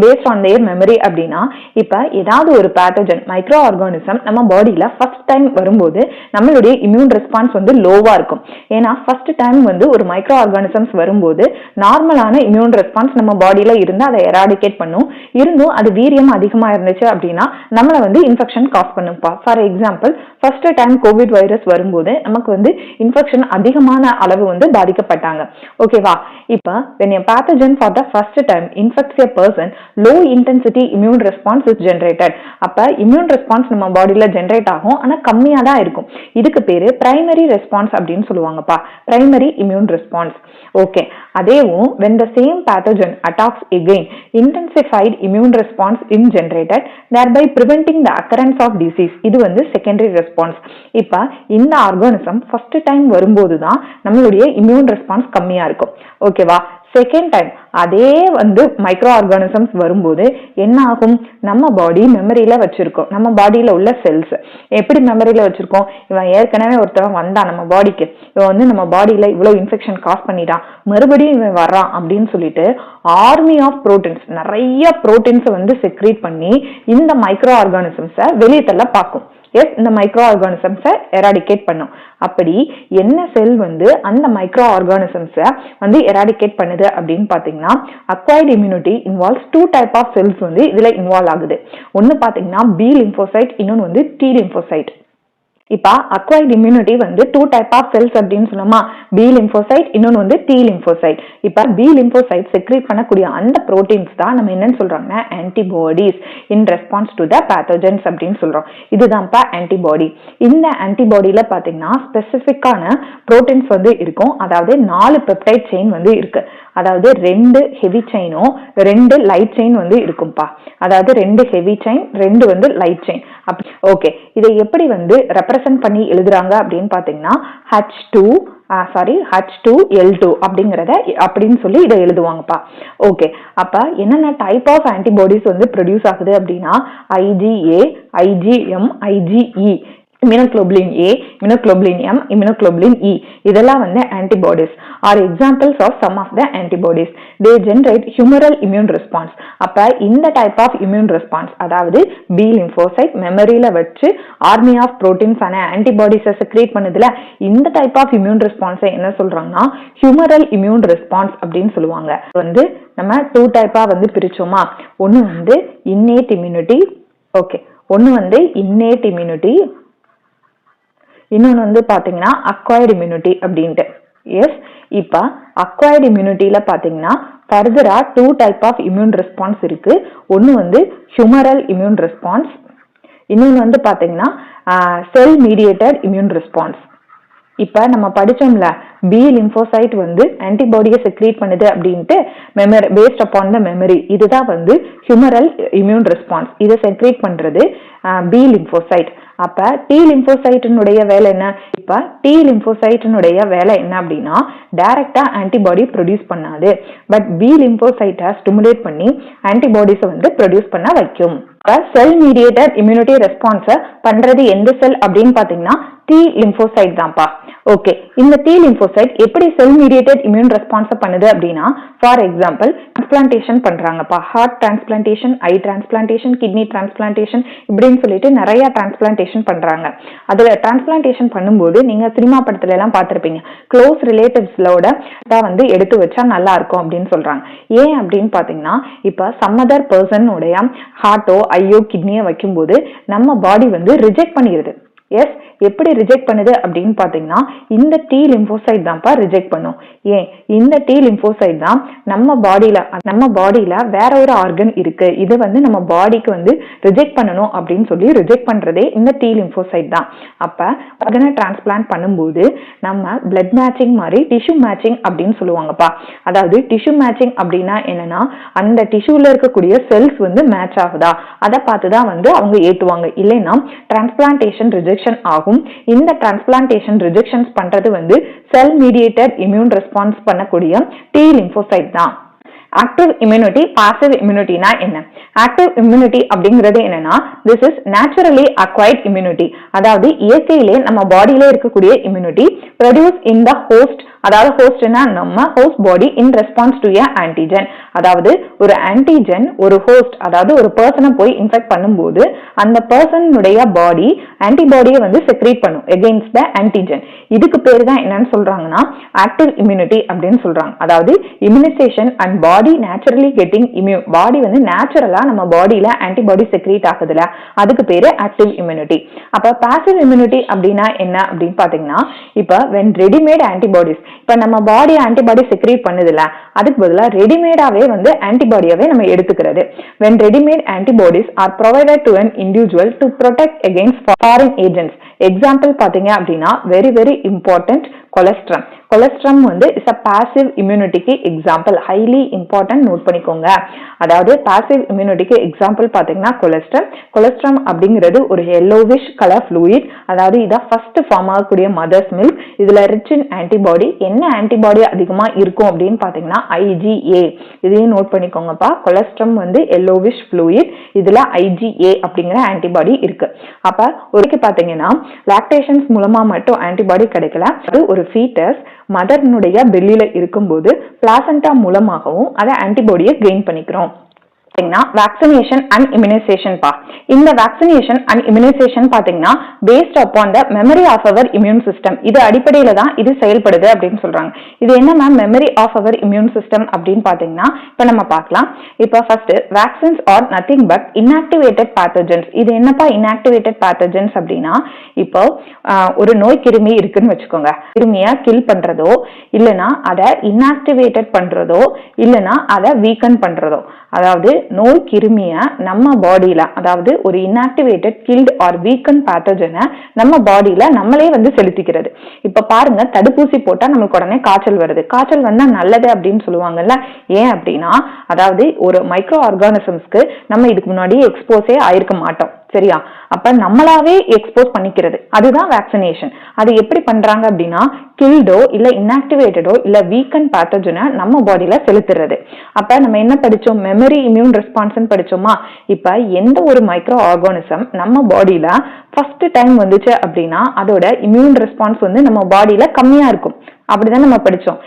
பேஸ்ட் ஆன் தேர் மெமரி அப்படின்னா, இப்ப ஏதாவது ஒரு பேத்தஜன் மைக்ரோ ஆர்கானிசம் நம்ம பாடியில ஃபர்ஸ்ட் டைம் வரும்போது நம்மளுடைய இம்யூன் ரெஸ்பான்ஸ் வந்து லோவா இருக்கும். ஏன்னா ஃபர்ஸ்ட் டைம் வந்து ஒரு மைக்ரோ ஆர்கானிசம்ஸ் வரும்போது நார்மலான இம்யூன் ரெஸ்பான்ஸ் நம்ம பாடியில இருந்து அதை எராடிகேட் பண்ணும். இருந்தும் அது வீரியம் அதிகமா இருந்துச்சு அப்படின்னா நம்மள வந்து இன்ஃபெக்ஷன் காஸ் பண்ணும்பா. For example first time COVID virus வரும்போது நமக்கு வந்து இன்ஃபெக்ஷன் அதிகமான அளவு வந்து பாதிக்கப்பட்டாங்க. ஓகேவா? இப்ப when a pathogen for the first time infects a person, low intensity immune response is generated. அப்ப இம்யூன் ரெஸ்பான்ஸ் நம்ம பாடியில ஜெனரேட் ஆகும், ஆனா கம்மியா தான் இருக்கும். இதுக்கு பேரு பிரைமரி ரெஸ்பான்ஸ் அப்படின்னு சொல்லுவாங்கப்பா, பிரைமரி இம்யூன் ரெஸ்பான்ஸ். ஓகே, அதேவும் when the same pathogen attacks again, intensified immune response is generated, thereby preventing the occurrence of disease. இது வந்து செகண்டரி ரெஸ்பான்ஸ். இப்ப இந்த ஆர்கானிசம் ஃபர்ஸ்ட் டைம் வரும்போது தான் நம்மளுடைய இம்யூன் ரெஸ்பான்ஸ் கம்மியா இருக்கும். ஓகேவா? செகண்ட் டைம் அதே வந்து மைக்ரோ ஆர்கானிசம்ஸ் வரும்போது என்ன ஆகும்? நம்ம பாடி மெமரியில வச்சிருக்கோம், நம்ம பாடியில உள்ள செல்ஸ் எப்படி மெமரியில வச்சிருக்கோம்? இவன் ஏற்கனவே ஒருத்தவன் வந்தான் நம்ம பாடிக்கு, இவன் வந்து நம்ம பாடியில இவ்வளவு இன்ஃபெக்ஷன் காஸ் பண்ணிட்டான், மறுபடியும் இவன் வர்றான் அப்படின்னு சொல்லிட்டு ஆர்மி ஆஃப் புரோட்டீன்ஸ், நிறைய புரோட்டீன்ஸ் வந்து செக்ரீட் பண்ணி இந்த மைக்ரோ ஆர்கானிசம்ஸை வெளியே தள்ள பார்க்கும். எஸ், இந்த மைக்ரோ ஆர்கானிசம்ஸை எராடிகேட் பண்ணும். அப்படி என்ன செல் வந்து அந்த மைக்ரோ ஆர்கானிசம்ஸை வந்து எராடிகேட் பண்ணுது அப்படின்னு பாத்தீங்கன்னா, acquired immunity involves 2 type of cells வந்து இதுல இன்வால்வ் ஆகுது. ஒன்னு பாத்தீங்கன்னா பி லிம்போசைட், இன்னொன்னு வந்து டி லிம்போசைட். இப்ப அக்வைர்ட் இம்யூனிட்டி வந்து 2 டைப் ஆஃப் செல்ஸ் அப்படின்னு சொன்னோமா, பி லிம்போசைட், இன்னொன்னு வந்து டி லிம்போசைட். இப்ப பி லிம்போசைட் செக்ரீட் பண்ணக்கூடிய அந்த புரோட்டீன்ஸ் தான் நம்ம என்னன்னு சொல்றோம்னா antibodies in response to the pathogens அப்படின்னு சொல்றோம். இதுதான்ப்பா ஆன்டிபாடி. இந்த ஆன்டிபாடியில பாத்தீங்கன்னா ஸ்பெசிபிக்கான புரோட்டீன்ஸ் வந்து இருக்கும், அதாவது 4 பெப்டைட் செயின் வந்து இருக்கு. அதாவது 2 ஹெவி செயினும் 2 லைட் செயின் வந்து இருக்கும்பா. அதாவது 2 ஹெவி செயின், 2 வந்து லைட் செயின். ஓகே, இதை எப்படி வந்து ரெப்ரசன்ட் பண்ணி எழுதுறாங்க அப்படின்னு பாத்தீங்கன்னா H2L2 அப்படிங்கறத அப்படின்னு சொல்லி இதை எழுதுவாங்கப்பா. ஓகே, அப்ப என்னென்ன டைப் ஆஃப் ஆன்டிபாடிஸ் வந்து ப்ரொடியூஸ் ஆகுது அப்படின்னா IgA, IgM, IgE, immunoglobulin A, immunoglobulin M, immunoglobulin E. இதெல்லாம் வந்து antibodies are examples of some of the antibodies. They generate humoral immune response. அப்ப இந்த type of immune response, அதாவது B lymphocyte மெமரியில வச்சு army of proteins ஆன antibodies secrete பண்ணுதுல, இந்த type of immune response என்ன சொல்றாங்கன்னா humoral immune response அப்படின்னு சொல்லுவாங்க. வந்து நம்ம 2 டைப்பா வந்து பிரிச்சோமா, ஒன்னு வந்து innate immunity, ஓகே, ஒன்னு வந்து innate immunity, இன்னொன்னு வந்து பாத்தீங்கன்னா அக்வைர்ட் இம்யூனிட்டி அப்படின்ட்டு. எஸ், இப்ப அக்வைர்ட் இம்யூனிட்டியில பாத்தீங்கன்னா ஃபர்தரா 2 டைப் ஆஃப் இம்யூன் ரெஸ்பான்ஸ் இருக்கு. ஒன்னு வந்து ஹியூமரல் இம்யூன் ரெஸ்பான்ஸ், இன்னொன்னு வந்து பாத்தீங்கன்னா செல் மீடியேட்டட் இம்யூன் ரெஸ்பான்ஸ். இப்ப நம்ம படிச்சோம்ல பி லிம்போசைட் வந்து ஆன்டிபாடியை செக்ரீட் பண்ணுது அப்படின்ட்டு memory paste upon the memory, இதுதான் வந்து ஹியூமரல் இம்யூன் ரெஸ்பான்ஸ். இதை செக்ரீட் பண்றது பி லிம்போசைட். அப்ப டி லிம்போசைட்டினுடைய வேலை என்ன? இப்ப டி லிம்போசைட்டினுடைய வேலை என்ன அப்படின்னா டைரக்டா ஆன்டிபாடி ப்ரொடியூஸ் பண்ணாது, பட் பி லிம்போசைட்டை ஸ்டிமுலேட் பண்ணி ஆன்டிபாடிஸை வந்து ப்ரொடியூஸ் பண்ண வைக்கும். செல் மீடியேட்டட் இம்யூனிட்டி ரெஸ்பான்ஸை பண்றது எந்த செல் அப்படின்னு பாத்தீங்கன்னா டி லிம்போசைட் தான்ப்பா. ஓகே, இந்த T lymphocyte எப்படி செல் மீடியேட்டட் இம்யூன் ரெஸ்பான்ஸ் பண்ணுது அப்படின்னா, ஃபார் எக்ஸாம்பிள் டிரான்ஸ்பிளான்டேஷன் பண்றாங்கப்பா, heart transplantation, eye transplantation, kidney transplantation இப்படின்னு சொல்லிட்டு நிறைய டிரான்ஸ்பிளான்டேஷன் பண்றாங்க. அதுல டிரான்ஸ்பிளான்டேஷன் பண்ணும்போது நீங்க சினிமா படத்துல எல்லாம் பார்த்திருப்பீங்க, க்ளோஸ் ரிலேட்டிவ்ஸ்லோட தான் வந்து எடுத்து வச்சா நல்லா இருக்கும் அப்படின்னு சொல்றாங்க. ஏன் அப்படின்னு பாத்தீங்கன்னா, இப்ப சம் அதர் பர்சனுடைய ஹார்ட்டோ ஐயோ கிட்னியோ வைக்கும்போது நம்ம பாடி வந்து ரிஜெக்ட் பண்ணிடுது. எஸ், எப்படி ரிஜெக்ட் பண்ணுது அப்படின்னு பாத்தீங்கன்னா, இந்த T lymphocyte தான்ப்பா ரிஜெக்ட் பண்ணும். ஏன், இந்த T lymphocyte தான் நம்ம பாடியில வேற ஒரு ஆர்கன் இருக்கு, இது வந்து நம்ம பாடிக்கு வந்து ரிஜெக்ட் பண்ணணும் அப்படின்னு சொல்லி ரிஜெக்ட் பண்றதே இந்த T lymphocyte தான். அப்ப ஆர்கனை டிரான்ஸ்பிளான்ட் பண்ணும்போது நம்ம பிளட் மேட்சிங் மாதிரி டிஷ்யூ மேட்சிங் அப்படின்னு சொல்லுவாங்கப்பா. அதாவது டிஷ்யூ மேட்சிங் அப்படின்னா என்னன்னா, அந்த டிஷ்யூல இருக்கக்கூடிய செல்ஸ் வந்து மேட்ச் ஆகுதா அதை பார்த்துதான் வந்து அவங்க ஏத்துவாங்க. இல்லைன்னா டிரான்ஸ்பிளான்டேஷன் ரிஜெக்ஷன் ஆகும். இந்த டிரான்ஸ்பிளான்டேஷன் ரிஜெக்ஷன்ஸ் பண்றது வந்து செல் மீடியேட்டட் இம்யூன் ரெஸ்பான்ஸ் பண்ணக்கூடிய T lymphocyte தான். ஆக்டிவ் இம்யூனிட்டி, பாசிவ் இம்யூனிட்டினா என்ன? ஆக்டிவ் இம்யூனிட்டி அப்படிங்கிறது என்னன்னா, this is naturally acquired immunity. அதாவது இயற்கையிலே நம்ம பாடியில இருக்கக்கூடிய immunity produce in the host. அதாவது ஹோஸ்ட்னா நம்ம host body in response to a antigen. அதாவது ஒரு ஆன்டிஜன் ஒரு ஹோஸ்ட், அதாவது ஒரு பர்சனை போய் இன்ஃபெக்ட் பண்ணும்போது அந்த பர்சனுடைய பாடி ஆன்டிபாடியை வந்து செக்ரேட் பண்ணும் எகெயின்ஸ்ட் த ஆன்டிஜன். இதுக்கு பேர் தான் என்னன்னு சொல்றாங்கன்னா ஆக்டிவ் இம்யூனிட்டி அப்படின்னு சொல்றாங்க. அதாவது immunisation and body naturally getting immune, body வந்து நேச்சுரலா நம்ம பாடியில ஆன்டிபாடி செக்ரேட் ஆகுதுல, அதுக்கு பேரு ஆக்டிவ் இம்யூனிட்டி. அப்ப பாசிவ் இம்யூனிட்டி அப்படின்னா என்ன அப்படின்னு பாத்தீங்கன்னா, இப்ப when ரெடிமேட் ஆன்டிபாடிஸ், இப்ப நம்ம பாடி ஆன்டிபாடி செக்ரேட் பண்ணுதுல, அதுக்கு பதிலா ரெடிமேடாவே வந்து ஆன்டிபாடியாவே நம்ம எடுத்துக்கிறது. when readymade antibodies are provided to an individual to protect against foreign agents. Example பாத்தீங்க அப்படின்னா very very important colostrum. Colostrum வந்து இஸ் அ பாசிவ் இம்யூனிட்டிக்கு எக்ஸாம்பிள், ஹைலி இம்பார்ட்டன்ட், நோட் பண்ணிக்கோங்க. அதாவது பாசிவ் இம்யூனிட்டிக்கு எக்ஸாம்பிள் பாத்தீங்கன்னா கொலஸ்ட்ரம். கொலஸ்ட்ரம் அப்படிங்கிறது ஒரு yellowish கலர் fluid. அதாவது இதான் ஃபர்ஸ்ட் ஃபார்ம் ஆகக்கூடிய மதர்ஸ் மில்க். இதுல ரிச் இன் ஆன்டிபாடி. என்ன ஆன்டிபாடி அதிகமா இருக்கும் அப்படின்னு பாத்தீங்கன்னா IgA. இதையும் நோட் பண்ணிக்கோங்கப்பா. கொலஸ்ட்ரம் வந்து yellowish fluid, இதுல IgA அப்படிங்கிற ஆன்டிபாடி இருக்கு. அப்ப ஒருக்கு பாத்தீங்கன்னா லாக்டேஷன்ஸ் மூலமா மட்டும் ஆன்டிபாடி கிடைக்கல, அது ஒரு ஃபீட்டஸ் மதர்னுடைய பெல்லில இருக்கும்போது பிளாசண்டா மூலமாகவும் அதை ஆன்டிபாடியை கெயின் பண்ணிக்கிறோம். வேக்சினேஷன் அண்ட் இம்யூனைசேஷன் பா. இந்த வேக்சினேஷன் அண்ட் இம்யூனைசேஷன் பாத்தீங்கன்னா based upon the memory of our immune system. இது அடிப்படையில தான் இது செயல்படுது அப்படின்னு சொல்றாங்க. இது என்ன மேம் memory of our immune system அப்படின்னு பாத்தீங்கன்னா இப்ப நம்ம பார்க்கலாம். இப்ப first vaccines are nothing but inactivated pathogens. இது என்னப்பா இன்ஆக்டிவேட்டட் பேத்தோஜன்ஸ் அப்படின்னா, இப்போ ஒரு நோய் கிருமி இருக்குன்னு வச்சுக்கோங்க, கிருமியை கில் பண்றதோ இல்லைன்னா அதை இன்ஆக்டிவேட்டட் பண்றதோ இல்லைன்னா அதை வீக்கன் பண்றதோ, அதாவது நோய் கிருமிய நம்ம பாடியில, அதாவது ஒரு இன்ஆக்டிவேட்டட் கில்ட் ஆர் வீக்கன் பேத்தோஜனை நம்ம பாடியில நம்மளே வந்து செலுத்திக்கிறது. இப்ப பாருங்க, தடுப்பூசி போட்டா நமக்கு உடனே காய்ச்சல் வருது. காய்ச்சல் வந்தா நல்லது அப்படின்னு சொல்லுவாங்கல்ல. ஏன் அப்படின்னா, அதாவது ஒரு மைக்ரோ ஆர்கானிசம்ஸ்க்கு நம்ம இதுக்கு முன்னாடி எக்ஸ்போஸே ஆயிருக்க மாட்டோம், சரியா? அப்ப நம்மளாவே எக்ஸ்போஸ் பண்ணிக்கிறது, அதுதான் வேக்சினேஷன். அது எப்படி பண்றாங்க அப்படின்னா, கில்டோ இல்ல இன்ஆக்டிவேட்டடோ இல்ல வீக்கன் பேத்தோஜனை நம்ம பாடியில செலுத்துறது. அப்ப நம்ம என்ன படிச்சோம், மெமரி இம்யூன் ரெஸ்பான்ஸ் படிச்சோமா. இப்ப எந்த ஒரு மைக்ரோ ஆர்கானிசம் நம்ம பாடியில ஃபர்ஸ்ட் டைம் வந்துச்சு அப்படின்னா அதோட இம்யூன் ரெஸ்பான்ஸ் வந்து நம்ம பாடியில கம்மியா இருக்கும், அப்படிதான் நம்ம படிச்சோம்.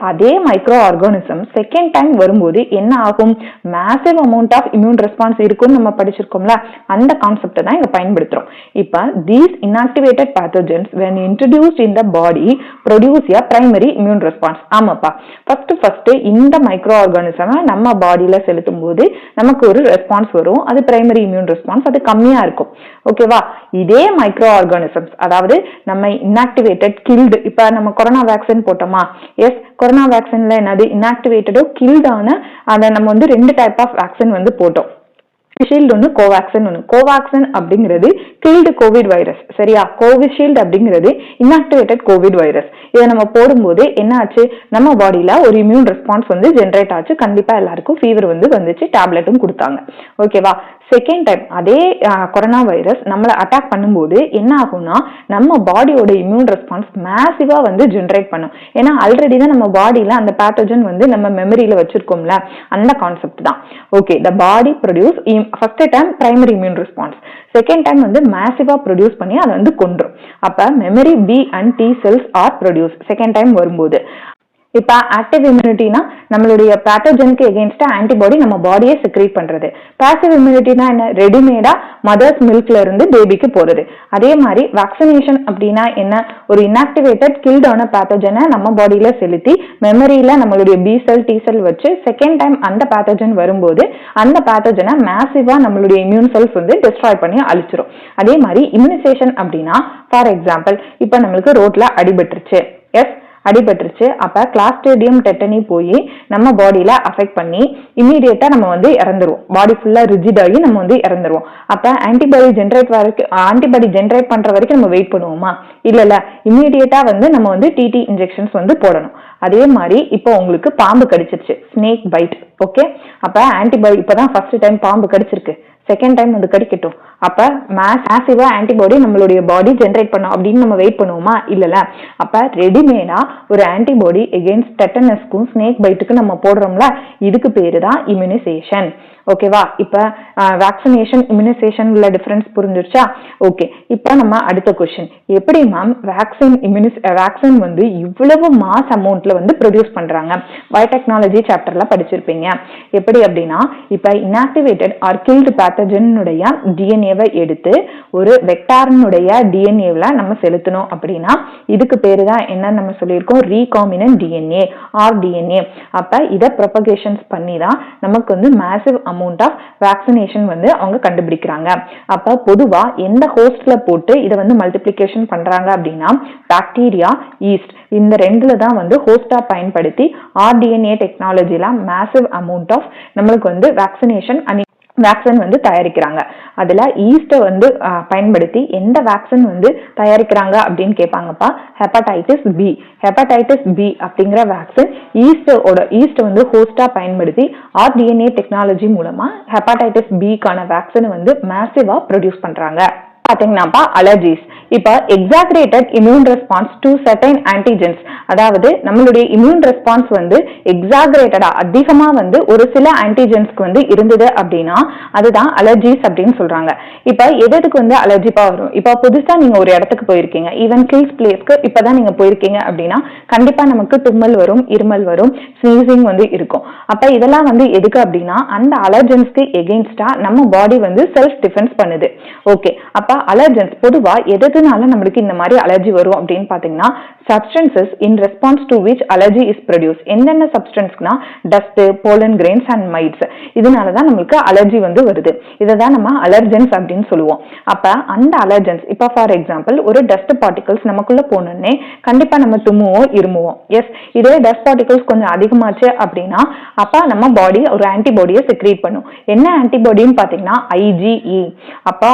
அதே மைக்ரோ ஆர்கானிசம் செகண்ட் டைம் வரும்போது என்ன ஆகும், massive amount of immune response இருக்கும்னு நம்ம படிச்சிருக்கோம்ல, அந்த கான்செப்டை தான் இங்க பயன்படுத்துறோம். இப்ப these inactivated pathogens when introduced in the body produce a primary immune response. ஆமாப்பா, ஃபர்ஸ்ட் இந்த மைக்ரோ ஆர்கானிசம் நம்ம பாடியில செலுத்தும் போது நமக்கு ஒரு ரெஸ்பான்ஸ் வரும், அது பிரைமரி இம்யூன் ரெஸ்பான்ஸ், அது கம்மியா இருக்கும். ஓகேவா? இதே மைக்ரோ ஆர்கானிசம்ஸ், அதாவது நம்ம இன்ஆக்டிவேட்டட் கில்டு, இப்ப நம்ம கொரோனா வேக்சின் போட்டோமா, எஸ், கொரோனா வேக்சின்ல என்னது இன்ஆக்டிவேட்டடோ கில்டான அதை நம்ம வந்து 2 டைப் ஆஃப் வேக்சின் வந்து போட்டோம். கோவிஷீல்டு ஒன்று, கோவேக்சின் ஒன்று. கோவேக்சின் அப்படிங்கிறது கில்டு கோவிட் வைரஸ், சரியா? கோவிஷீல்டு அப்படிங்கிறது இன்ஆக்டிவேட்டட் கோவிட் வைரஸ். இதை நம்ம போடும்போது என்ன ஆச்சு, நம்ம பாடியில ஒரு இம்யூன் ரெஸ்பான்ஸ் வந்து ஜென்ரேட் ஆச்சு. கண்டிப்பா எல்லாருக்கும் ஃபீவர் வந்து வந்துச்சு, டேப்லெட்டும் கொடுத்தாங்க. ஓகேவா? செகண்ட் டைம் அதே கொரோனா வைரஸ் நம்மளை அட்டாக் பண்ணும்போது என்ன ஆகும்னா நம்ம பாடியோட இம்யூன் ரெஸ்பான்ஸ் மேசிவா வந்து ஜென்ரேட் பண்ணும். ஏன்னா ஆல்ரெடி தான் நம்ம பாடியில அந்த பேத்தோஜன் வந்து நம்ம மெமரியில வச்சிருக்கோம்ல, அந்த கான்செப்ட் தான். Okay, the body produce first time primary immune response, second time வந்து மேசிவா ப்ரொடியூஸ் பண்ணி அதை வந்து கொன்றும். அப்ப memory B and T cells are produce second time வரும்போது. இப்ப ஆக்டிவ் இம்யூனிட்டினா நம்மளுடைய பேத்தோஜனுக்கு எகெயின்ஸ்டா ஆன்டிபாடி நம்ம பாடியை செக்ரேட் பண்றது. பாசிவ் இம்யூனிட்டினா என்ன? ரெடிமேடா மதர்ஸ் மில்க்ல இருந்து பேபிக்கு போறது. அதே மாதிரி வேக்சினேஷன் அப்படின்னா என்ன? ஒரு இன்ஆக்டிவேட்டட் கில்டான பேத்தோஜனை நம்ம பாடியில செலுத்தி மெமரியில நம்மளுடைய பி செல் டி செல் வச்சு செகண்ட் டைம் அந்த பேத்தோஜன் வரும்போது அந்த பேத்தோஜனை மேசிவா நம்மளுடைய இம்யூன் செல்ஸ் வந்து டிஸ்ட்ராய் பண்ணி அழிச்சிரும். அதே மாதிரி இம்யூனைசேஷன் அப்படின்னா ஃபார் எக்ஸாம்பிள் இப்ப நம்மளுக்கு ரோட்ல அடிபட்டுருச்சு, அடிபட்டுருச்சு, அப்ப கிளாஸ்ட்ரிடியம் டெட்டனி போய் நம்ம பாடியில அஃபெக்ட் பண்ணி இமீடியட்டா நம்ம வந்து இறந்துருவோம். பாடி ஃபுல்லா ரிஜிட் ஆகி நம்ம வந்து இறந்துருவோம். அப்ப ஆன்டிபாடி ஜென்ரேட் பண்ற வரைக்கும் நம்ம வெயிட் பண்ணுவோமா? இல்ல, இமீடியட்டா வந்து நம்ம வந்து டிடி இன்ஜெக்ஷன்ஸ் வந்து போடணும். அதே மாதிரி இப்போ உங்களுக்கு பாம்பு கடிச்சிருச்சு, ஸ்னேக் பைட். ஓகே, அப்ப ஆன்டிபாடி இப்பதான் ஃபர்ஸ்ட் டைம் பாம்பு கடிச்சிருக்கு, செகண்ட் டைம் வந்து கடிக்கட்டும், அப்ப மேசிவா ஆன்டிபாடி நம்மளுடைய பாடி ஜென்ரேட் பண்ணும் அப்படின்னு நம்ம வெயிட் பண்ணுவோமா? இல்லல. அப்ப ரெடிமேடா ஒரு ஆன்டிபாடி எகெயின்ஸ்ட் டெட்டனஸ்க்கும் ஸ்னேக் பைட்டுக்கு நம்ம போடுறோம்ல, இதுக்கு பேரு தான் இம்யூனைசேஷன். ஓகேவா? இப்ப வேக்சினேஷன் இம்யூனைசேஷன் உள்ள டிஃபரன்ஸ் புரிஞ்சிருச்சா? ஓகே, இப்ப நம்ம அடுத்த கொஸ்டின், எப்படி மேம் வேக்சின் வந்து இவ்வளவு மாஸ் அமௌண்ட்ல வந்து ப்ரொடியூஸ் பண்றாங்க? பயோடெக்னாலஜி சாப்டர்ல படிச்சிருப்பீங்க. எப்படி அப்படின்னா, இப்ப இன்ஆக்டிவேட்டட் ஆர் கில்டு பேத்தோஜனுடைய டிஎன்ஏவை எடுத்து ஒரு வெக்டாரினுடைய டிஎன்ஏல நம்ம செலுத்தணும் அப்படின்னா இதுக்கு பேரு தான் என்ன நம்ம சொல்லியிருக்கோம்? Recombinant DNA R DNA. அப்ப இதை ப்ரொபகேஷன்ஸ் பண்ணி தான் நமக்கு வந்து மேசிவ் அமௌண்ட் ஆஃப் வேக்சினேஷன் வந்து அவங்க கண்டுபிடிக்கிறாங்க. அப்ப பொதுவா எந்த ஹோஸ்ட்ல போட்டு இதை வந்து மல்டிப்ளிகேஷன் பண்றாங்க அப்படின்னா பாக்டீரியா, ஈஸ்ட், இந்த ரெண்டுல தான் வந்து ஹோஸ்டா பயன்படுத்தி ஆர்டிஎன்ஏ டெக்னாலஜில மேசிவ் அமௌண்ட் ஆஃப் நம்மளுக்கு வந்து வேக்சின் வந்து தயாரிக்கிறாங்க. அதுல ஈஸ்ட வந்து பயன்படுத்தி எந்த வேக்சின் வந்து தயாரிக்கிறாங்க அப்படின்னு கேட்பாங்கப்பா. ஹெப்படைட்டிஸ் பி அப்படிங்கிற வேக்சின் ஈஸ்ட் வந்து ஹோஸ்டா பயன்படுத்தி ஆர்டிஎன்ஏ டெக்னாலஜி மூலமா ஹெப்படைட்டிஸ் பிக்கான வேக்சின் வந்து மேசிவா ப்ரொடியூஸ் பண்றாங்க. பாத்தீங்கன்னாப்பா அலர்ஜிஸ். இப்ப exaggerated immune response to certain antigens, அதாவது நம்மளுடைய இம்யூன் ரெஸ்பான்ஸ் வந்து எக்ஸாகரேட்டடா அதிகமா வந்து ஒரு சில ஆன்டிஜென்ஸ்க்கு வந்து இருந்தது அப்படின்னா அதுதான் அலர்ஜிஸ் அப்படின்னு சொல்றாங்க. இப்ப எதுக்கு வந்து அலர்ஜிப்பா வரும்? இப்ப புதுசா நீங்க ஒரு இடத்துக்கு போயிருக்கீங்க, ஈவன் கில்ஸ் பிளேஸ்க்கு இப்பதான் நீங்க போயிருக்கீங்க அப்படின்னா கண்டிப்பா நமக்கு தும்மல் வரும், இருமல் வரும், ஸ்னீசிங் வந்து இருக்கும். அப்ப இதெல்லாம் வந்து எதுக்கு அப்படின்னா அந்த அலர்ஜென்ஸ்க்கு எகெயின்ஸ்டா நம்ம பாடி வந்து செல்ஃப் டிஃபென்ஸ் பண்ணுது. ஓகே, அப்ப அலர்ஜென்ஸ் பொதுவா எதனால நம்மளுக்கு இந்த மாதிரி அலர்ஜி வரும் அப்படின்னு பாத்தீங்கன்னா substances in response to which allergy is produced. என்னென்ன சப்ஸ்டன்ஸ்னா dust, pollen grains and mites, இதனாலதான் நம்மளுக்கு அலர்ஜி வந்து வருது. இதைதான் நம்ம அலர்ஜென்ஸ் அப்படின்னு சொல்லுவோம். அப்ப அந்த அலர்ஜென்ஸ் இப்ப ஃபார் எக்ஸாம்பிள் ஒரு டஸ்ட் பார்ட்டிகல்ஸ் நமக்குள்ள போனோடனே கண்டிப்பா நம்ம தும்முவோம், இருமுவோம். எஸ், இதே டஸ்ட் பார்ட்டிகல்ஸ் கொஞ்சம் அதிகமாச்சு அப்படின்னா அப்ப நம்ம பாடி ஒரு ஆன்டிபாடியை செக்ரேட் பண்ணும். என்ன ஆன்டிபாடின்னு பாத்தீங்கன்னா IgE. அப்ப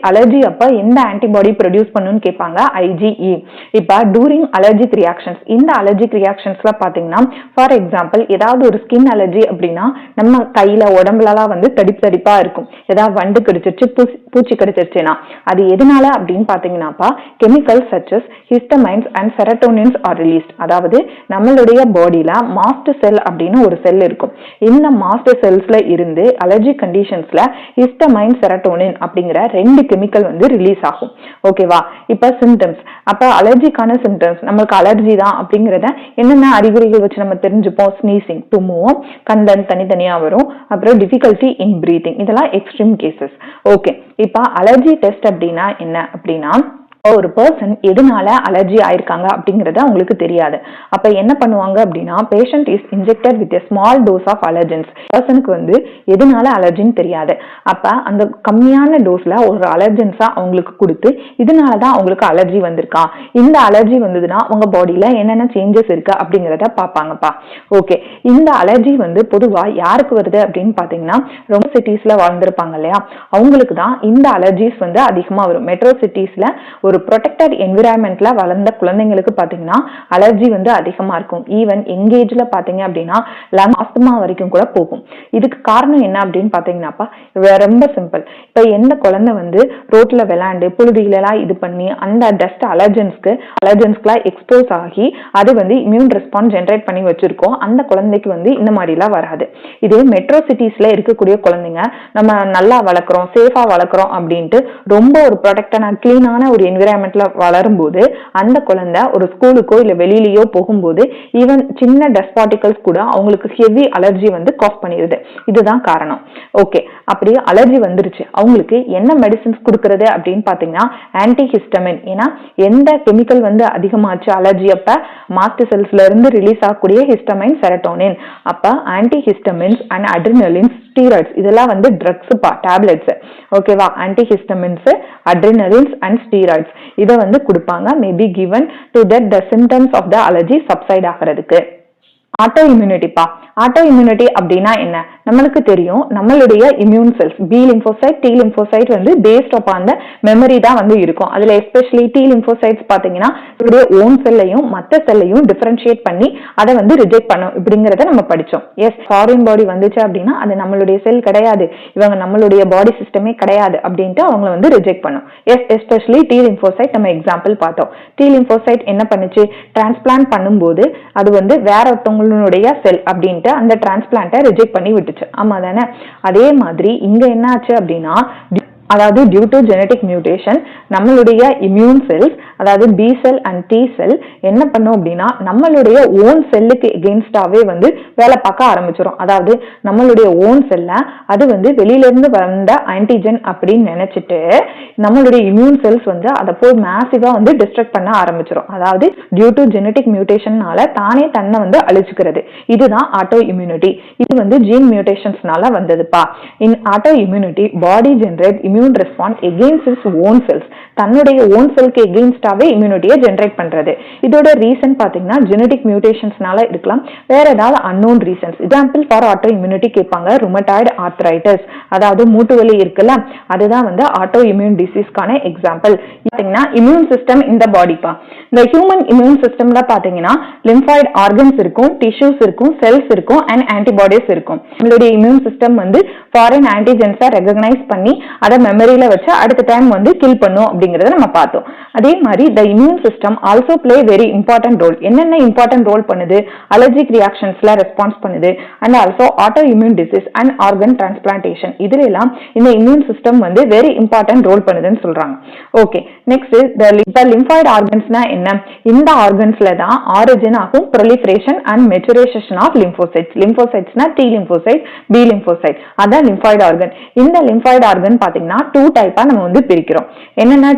அலர்ஜி அப்ப எந்த ஆன்டிபாடி ப்ரொடியூஸ் பண்ணுன்னு கேட்பாங்க? IgE. இப்ப அலர்ஜிக் ரியாக்ஷன்ஸ், இந்த அலர்ஜிக் ரியாக்ஷன்ஸ்ல பாத்தீங்கன்னா ஃபார் எக்ஸாம்பிள் ஏதாவது ஒரு ஸ்கின் அலர்ஜி அப்படின்னா நம்ம கையில உடம்புலாம் வந்து தடிப்பா இருக்கும். ஏதாவது வண்டு கடிச்சிருச்சு, பூச்சி கடிச்சிருச்சுன்னா அது எதனால அப்படின்னு பாத்தீங்கன்னாப்பா கெமிக்கல் சச்சஸ் ஹிஸ்டமைன்ஸ் அண்ட் செரட்டோனின்ஸ் ஆர் ரிலீஸ்ட். அதாவது நம்மளுடைய பாடியில மாஸ்ட் செல் அப்படின்னு ஒரு செல் இருக்கும். இந்த மாஸ்ட் செல்ஸ்ல இருந்து அலர்ஜி கண்டிஷன்ஸ்ல ஹிஸ்டமைன், செரட்டோனின் அப்படிங்கிற 2 கெமிக்கல் வந்து ரிலீஸ் ஆகும். ஓகேவா? இப்ப சிம்டம்ஸ், அப்ப அலர்ஜிக்கான சிம்டம்ஸ் நம்மளுக்கு அலர்ஜி தான் அப்படிங்கறத என்னென்ன அறிகுறிகள் வச்சு நம்ம தெரிஞ்சுப்போம்? ஸ்னீசிங், தும்முவோம், கண்டன் தனித்தனியா வரும், அப்புறம் டிஃபிகல்ட்டி இன் பிரீத்திங், இதெல்லாம் எக்ஸ்ட்ரீம் கேசஸ். ஓகே, இப்ப அலர்ஜி டெஸ்ட் அப்படின்னா என்ன அப்படின்னா ஒரு பர்சன் எதனால அலர்ஜி ஆயிருக்காங்க அப்படிங்கறது அவங்களுக்கு தெரியாது. அப்ப என்ன பண்ணுவாங்க அப்படின்னா patient is injected with a small dose of allergens. பர்சனுக்கு வந்து எதனால அலர்ஜின்னு தெரியாது. அப்ப அந்த கம்மியான டோஸ்ல ஒரு அலர்ஜென்ஸா அவங்களுக்கு கொடுத்து இதனாலதான் அவங்களுக்கு அலர்ஜி வந்திருக்கா, இந்த அலர்ஜி வந்ததுன்னா உங்க பாடியில என்னென்ன சேஞ்சஸ் இருக்கு அப்படிங்கறத பாப்பாங்கப்பா. ஓகே, இந்த அலர்ஜி வந்து பொதுவா யாருக்கு வருது அப்படின்னு பாத்தீங்கன்னா ரொம்ப சிட்டிஸ்ல வாழ்ந்திருப்பாங்க இல்லையா, அவங்களுக்கு தான் இந்த அலர்ஜிஸ் வந்து அதிகமா வரும். மெட்ரோ சிட்டிஸ்ல ஒரு ப்ரொடெக்டட் என்விரான்மெண்ட்ல வளர்ந்த குழந்தைங்களுக்கு பாத்தீங்கன்னா அலர்ஜி வந்து அதிகமா இருக்கும். ஈவன் எங்கேஜ்ல பாத்தீங்க அப்படின்னா லங் ஆஸ்துமா வரைக்கும் கூட போகும். இதுக்கு காரணம் என்ன அப்படின்னு பாத்தீங்கன்னாப்பா ரொம்ப சிம்பிள். இப்ப எந்த குழந்தை வந்து ரோட்ல விளையாண்டு புழுதிகளெல்லாம் இது பண்ணி அந்த டஸ்ட் அலர்ஜன்ஸ்க்குலாம் எக்ஸ்போஸ் ஆகி அது வந்து இம்யூன் ரெஸ்பான்ஸ் ஜென்ரேட் பண்ணி வச்சிருக்கோம், அந்த குழந்தைக்கு வந்து இந்த மாதிரி எல்லாம் வராது. இது மெட்ரோ சிட்டிஸ்ல இருக்கக்கூடிய குழந்தைங்க நம்ம நல்லா வளர்க்குறோம், சேஃபா வளர்க்குறோம் அப்படின்ட்டு ரொம்ப ஒரு ப்ரொடெக்டான கிளீனான ஒரு என்விரான்மெண்ட்ல வளரும் போது அந்த குழந்தை ஒரு ஸ்கூலுக்கோ இல்ல வெளியிலயோ போகும்போது ஈவன் சின்ன டஸ்ட் பார்ட்டிகல்ஸ் கூட அவங்களுக்கு ஹெவி அலர்ஜி வந்து காஸ் பண்ணிடுது. இதுதான் காரணம். ஓகே, அப்படியே அலர்ஜி வந்துருச்சு, அவங்களுக்கு என்ன மெடிசின்ஸ் கொடுக்கறது அப்படின்னு பாத்தீங்கன்னா ஆன்டிஹிஸ்டமின். ஏன்னா எந்த கெமிக்கல் வந்து அதிகமாச்சு அலர்ஜி அப்ப மாஸ்ட் செல்ஸ்ல இருந்து ரிலீஸ் ஆகக்கூடிய ஹிஸ்டமைன், செரட்டோனின். அப்ப ஆன்டிஹிஸ்டமின்ஸ் அண்ட் அட்ரினலின்ஸ், ஸ்டீராய்ட்ஸ் இதெல்லாம் வந்து ட்ரக்ஸ் பா, டேப்லெட்ஸ். ஓகேவா? ஆன்டிஹிஸ்டமின்ஸ், அட்ரினலின்ஸ் அண்ட் ஸ்டீராய்ட்ஸ் இதை வந்து கொடுப்பாங்க. Maybe given to that the symptoms of the allergy subside ஆகிறதுக்கு. ஆட்டோ இம்யூனிட்டிப்பா. ஆட்டோ இம்யூனிட்டி அப்படின்னா என்ன? நம்மளுக்கு தெரியும், நம்மளுடைய immune cells B lymphocyte, T lymphocyte வந்து பேஸ்ட் அப்பான் த மெமரி தான் வந்து இருக்கும். அதுல எஸ்பெஷலி டி லிம்போசைட்ஸ் பாத்தீங்கன்னா இவருடைய ஓன் செல்லையும் மற்ற செல்லையும் டிஃபரன்ஷியேட் பண்ணி அதை வந்து ரிஜெக்ட் பண்ணும் இப்படிங்கிறத நம்ம படிச்சோம். எஸ், ஃபாரின் பாடி வந்துச்சு அப்படின்னா அது நம்மளுடைய செல் கிடையாது, இவங்க நம்மளுடைய பாடி சிஸ்டமே கிடையாது அப்படின்ட்டு அவங்கள வந்து ரிஜெக்ட் பண்ணும். எஸ், எஸ்பெஷலி டி லிம்போசைட் நம்ம எக்ஸாம்பிள் பார்த்தோம். டி லிம்போசைட் என்ன பண்ணுச்சு? டிரான்ஸ்பிளான்ட் பண்ணும்போது அது வந்து வேற ஒருத்தவங்களுடைய செல் அப்படின்ட்டு அந்த டிரான்ஸ்பிளான்ட்டை ரிஜெக்ட் பண்ணி விட்டுச்சு. ஆமா தானே? அதே மாதிரி இங்க என்ன ஆச்சு அப்படின்னா, அதாவது டியூ டு ஜெனடிக் மியூட்டேஷன் நம்மளுடைய இம்யூன் செல்ஸ், அதாவது B cell and T cell என்ன பண்ணும் அப்படின்னா நம்மளுடைய ஓன் செல்லுக்கு எகெயின்ஸ்டாவே வந்து வேலை பார்க்க ஆரம்பிச்சிடும். அதாவது நம்மளுடைய ஓன் செல்ல அது வந்து வெளியில இருந்து வந்த ஆன்டிஜன் அப்படின்னு நினைச்சிட்டு நம்மளுடைய இம்யூன் செல்ஸ் வந்து அதை போய் மேசிவா வந்து டிஸ்ட்ரக்ட் பண்ண ஆரம்பிச்சிடும். அதாவது டியூ டு ஜெனடிக் மியூட்டேஷன்னால தானே தன்னை வந்து அழிச்சுக்கிறது. இதுதான் ஆட்டோ இம்யூனிட்டி. இது வந்து ஜீன் மியூட்டேஷன்ஸ்னால வந்ததுப்பா. In auto immunity body generate immune response against its own cells. தன்னுடைய ஓன் செல்க்கு எகெயின்ஸ்டாவே இம்யூனிட்டியை ஜெனரேட் பண்றது. இதோட ரீசன் பாத்தீங்கன்னா ஜெனடிக் மியூட்டேஷன்ஸ்னால இருக்கலாம், வேற ஏதாவது unknown reasons. Example for auto immunity கேட்பாங்க, ருமட்டாய்டு ஆர்த்ரைட்டிஸ், அதாவது மூட்டு வலி இருக்குல்ல, அதுதான் வந்து ஆட்டோ இம்யூன் டிசீஸ்க்கான எக்ஸாம்பிள். பாத்தீங்கன்னா இம்யூன் சிஸ்டம் இந்த பாடிப்பா. இந்த ஹியூமன் இம்யூன் சிஸ்டம்ல பாத்தீங்கன்னா லிம்பாய்டு ஆர்கன்ஸ் இருக்கும், டிஷ்யூஸ் இருக்கும், செல்ஸ் இருக்கும் அண்ட் ஆன்டிபாடிஸ் இருக்கும். நம்மளுடைய இம்யூன் சிஸ்டம் வந்து ஃபாரின் ஆன்டிஜென்ஸை ரெகக்னைஸ் பண்ணி அதை மெமரியில வச்சு அடுத்த டைம் வந்து கில் பண்ணும் அப்படிங்கறத நம்ம பார்த்தோம். அதே மாதிரி the immune system also play very important role. என்னென்ன இம்பார்ட்டன்ட் ரோல் பண்ணுது? அலர்ஜிக் ரியாக்ஷன்ஸ்ல ரெஸ்பான்ஸ் பண்ணுது and also auto immune disease and organ transplantation. இதுல எல்லாம் இந்த இம்யூன் சிஸ்டம் வந்து வெரி இம்பார்ட்டன்ட் ரோல் பண்ணுதுன்னு சொல்றாங்க. ஓகே, நெக்ஸ்ட் த லிம்பாய்டு ஆர்கன்ஸ்னா என்ன? இந்த ஆர்கன்ஸ்ல தான் ஆரிஜின் ஆகும் proliferation and maturation of lymphocytes. lymphocytesனா T lymphocyte, B lymphocyte, அதான் லிம்பாய்டு ஆர்கன். இந்த லிம்பாய்டு ஆர்கன் பாத்தீங்கன்னா 2 டைப்பா நம்ம வந்து பிரிக்கிறோம். என்னென்ன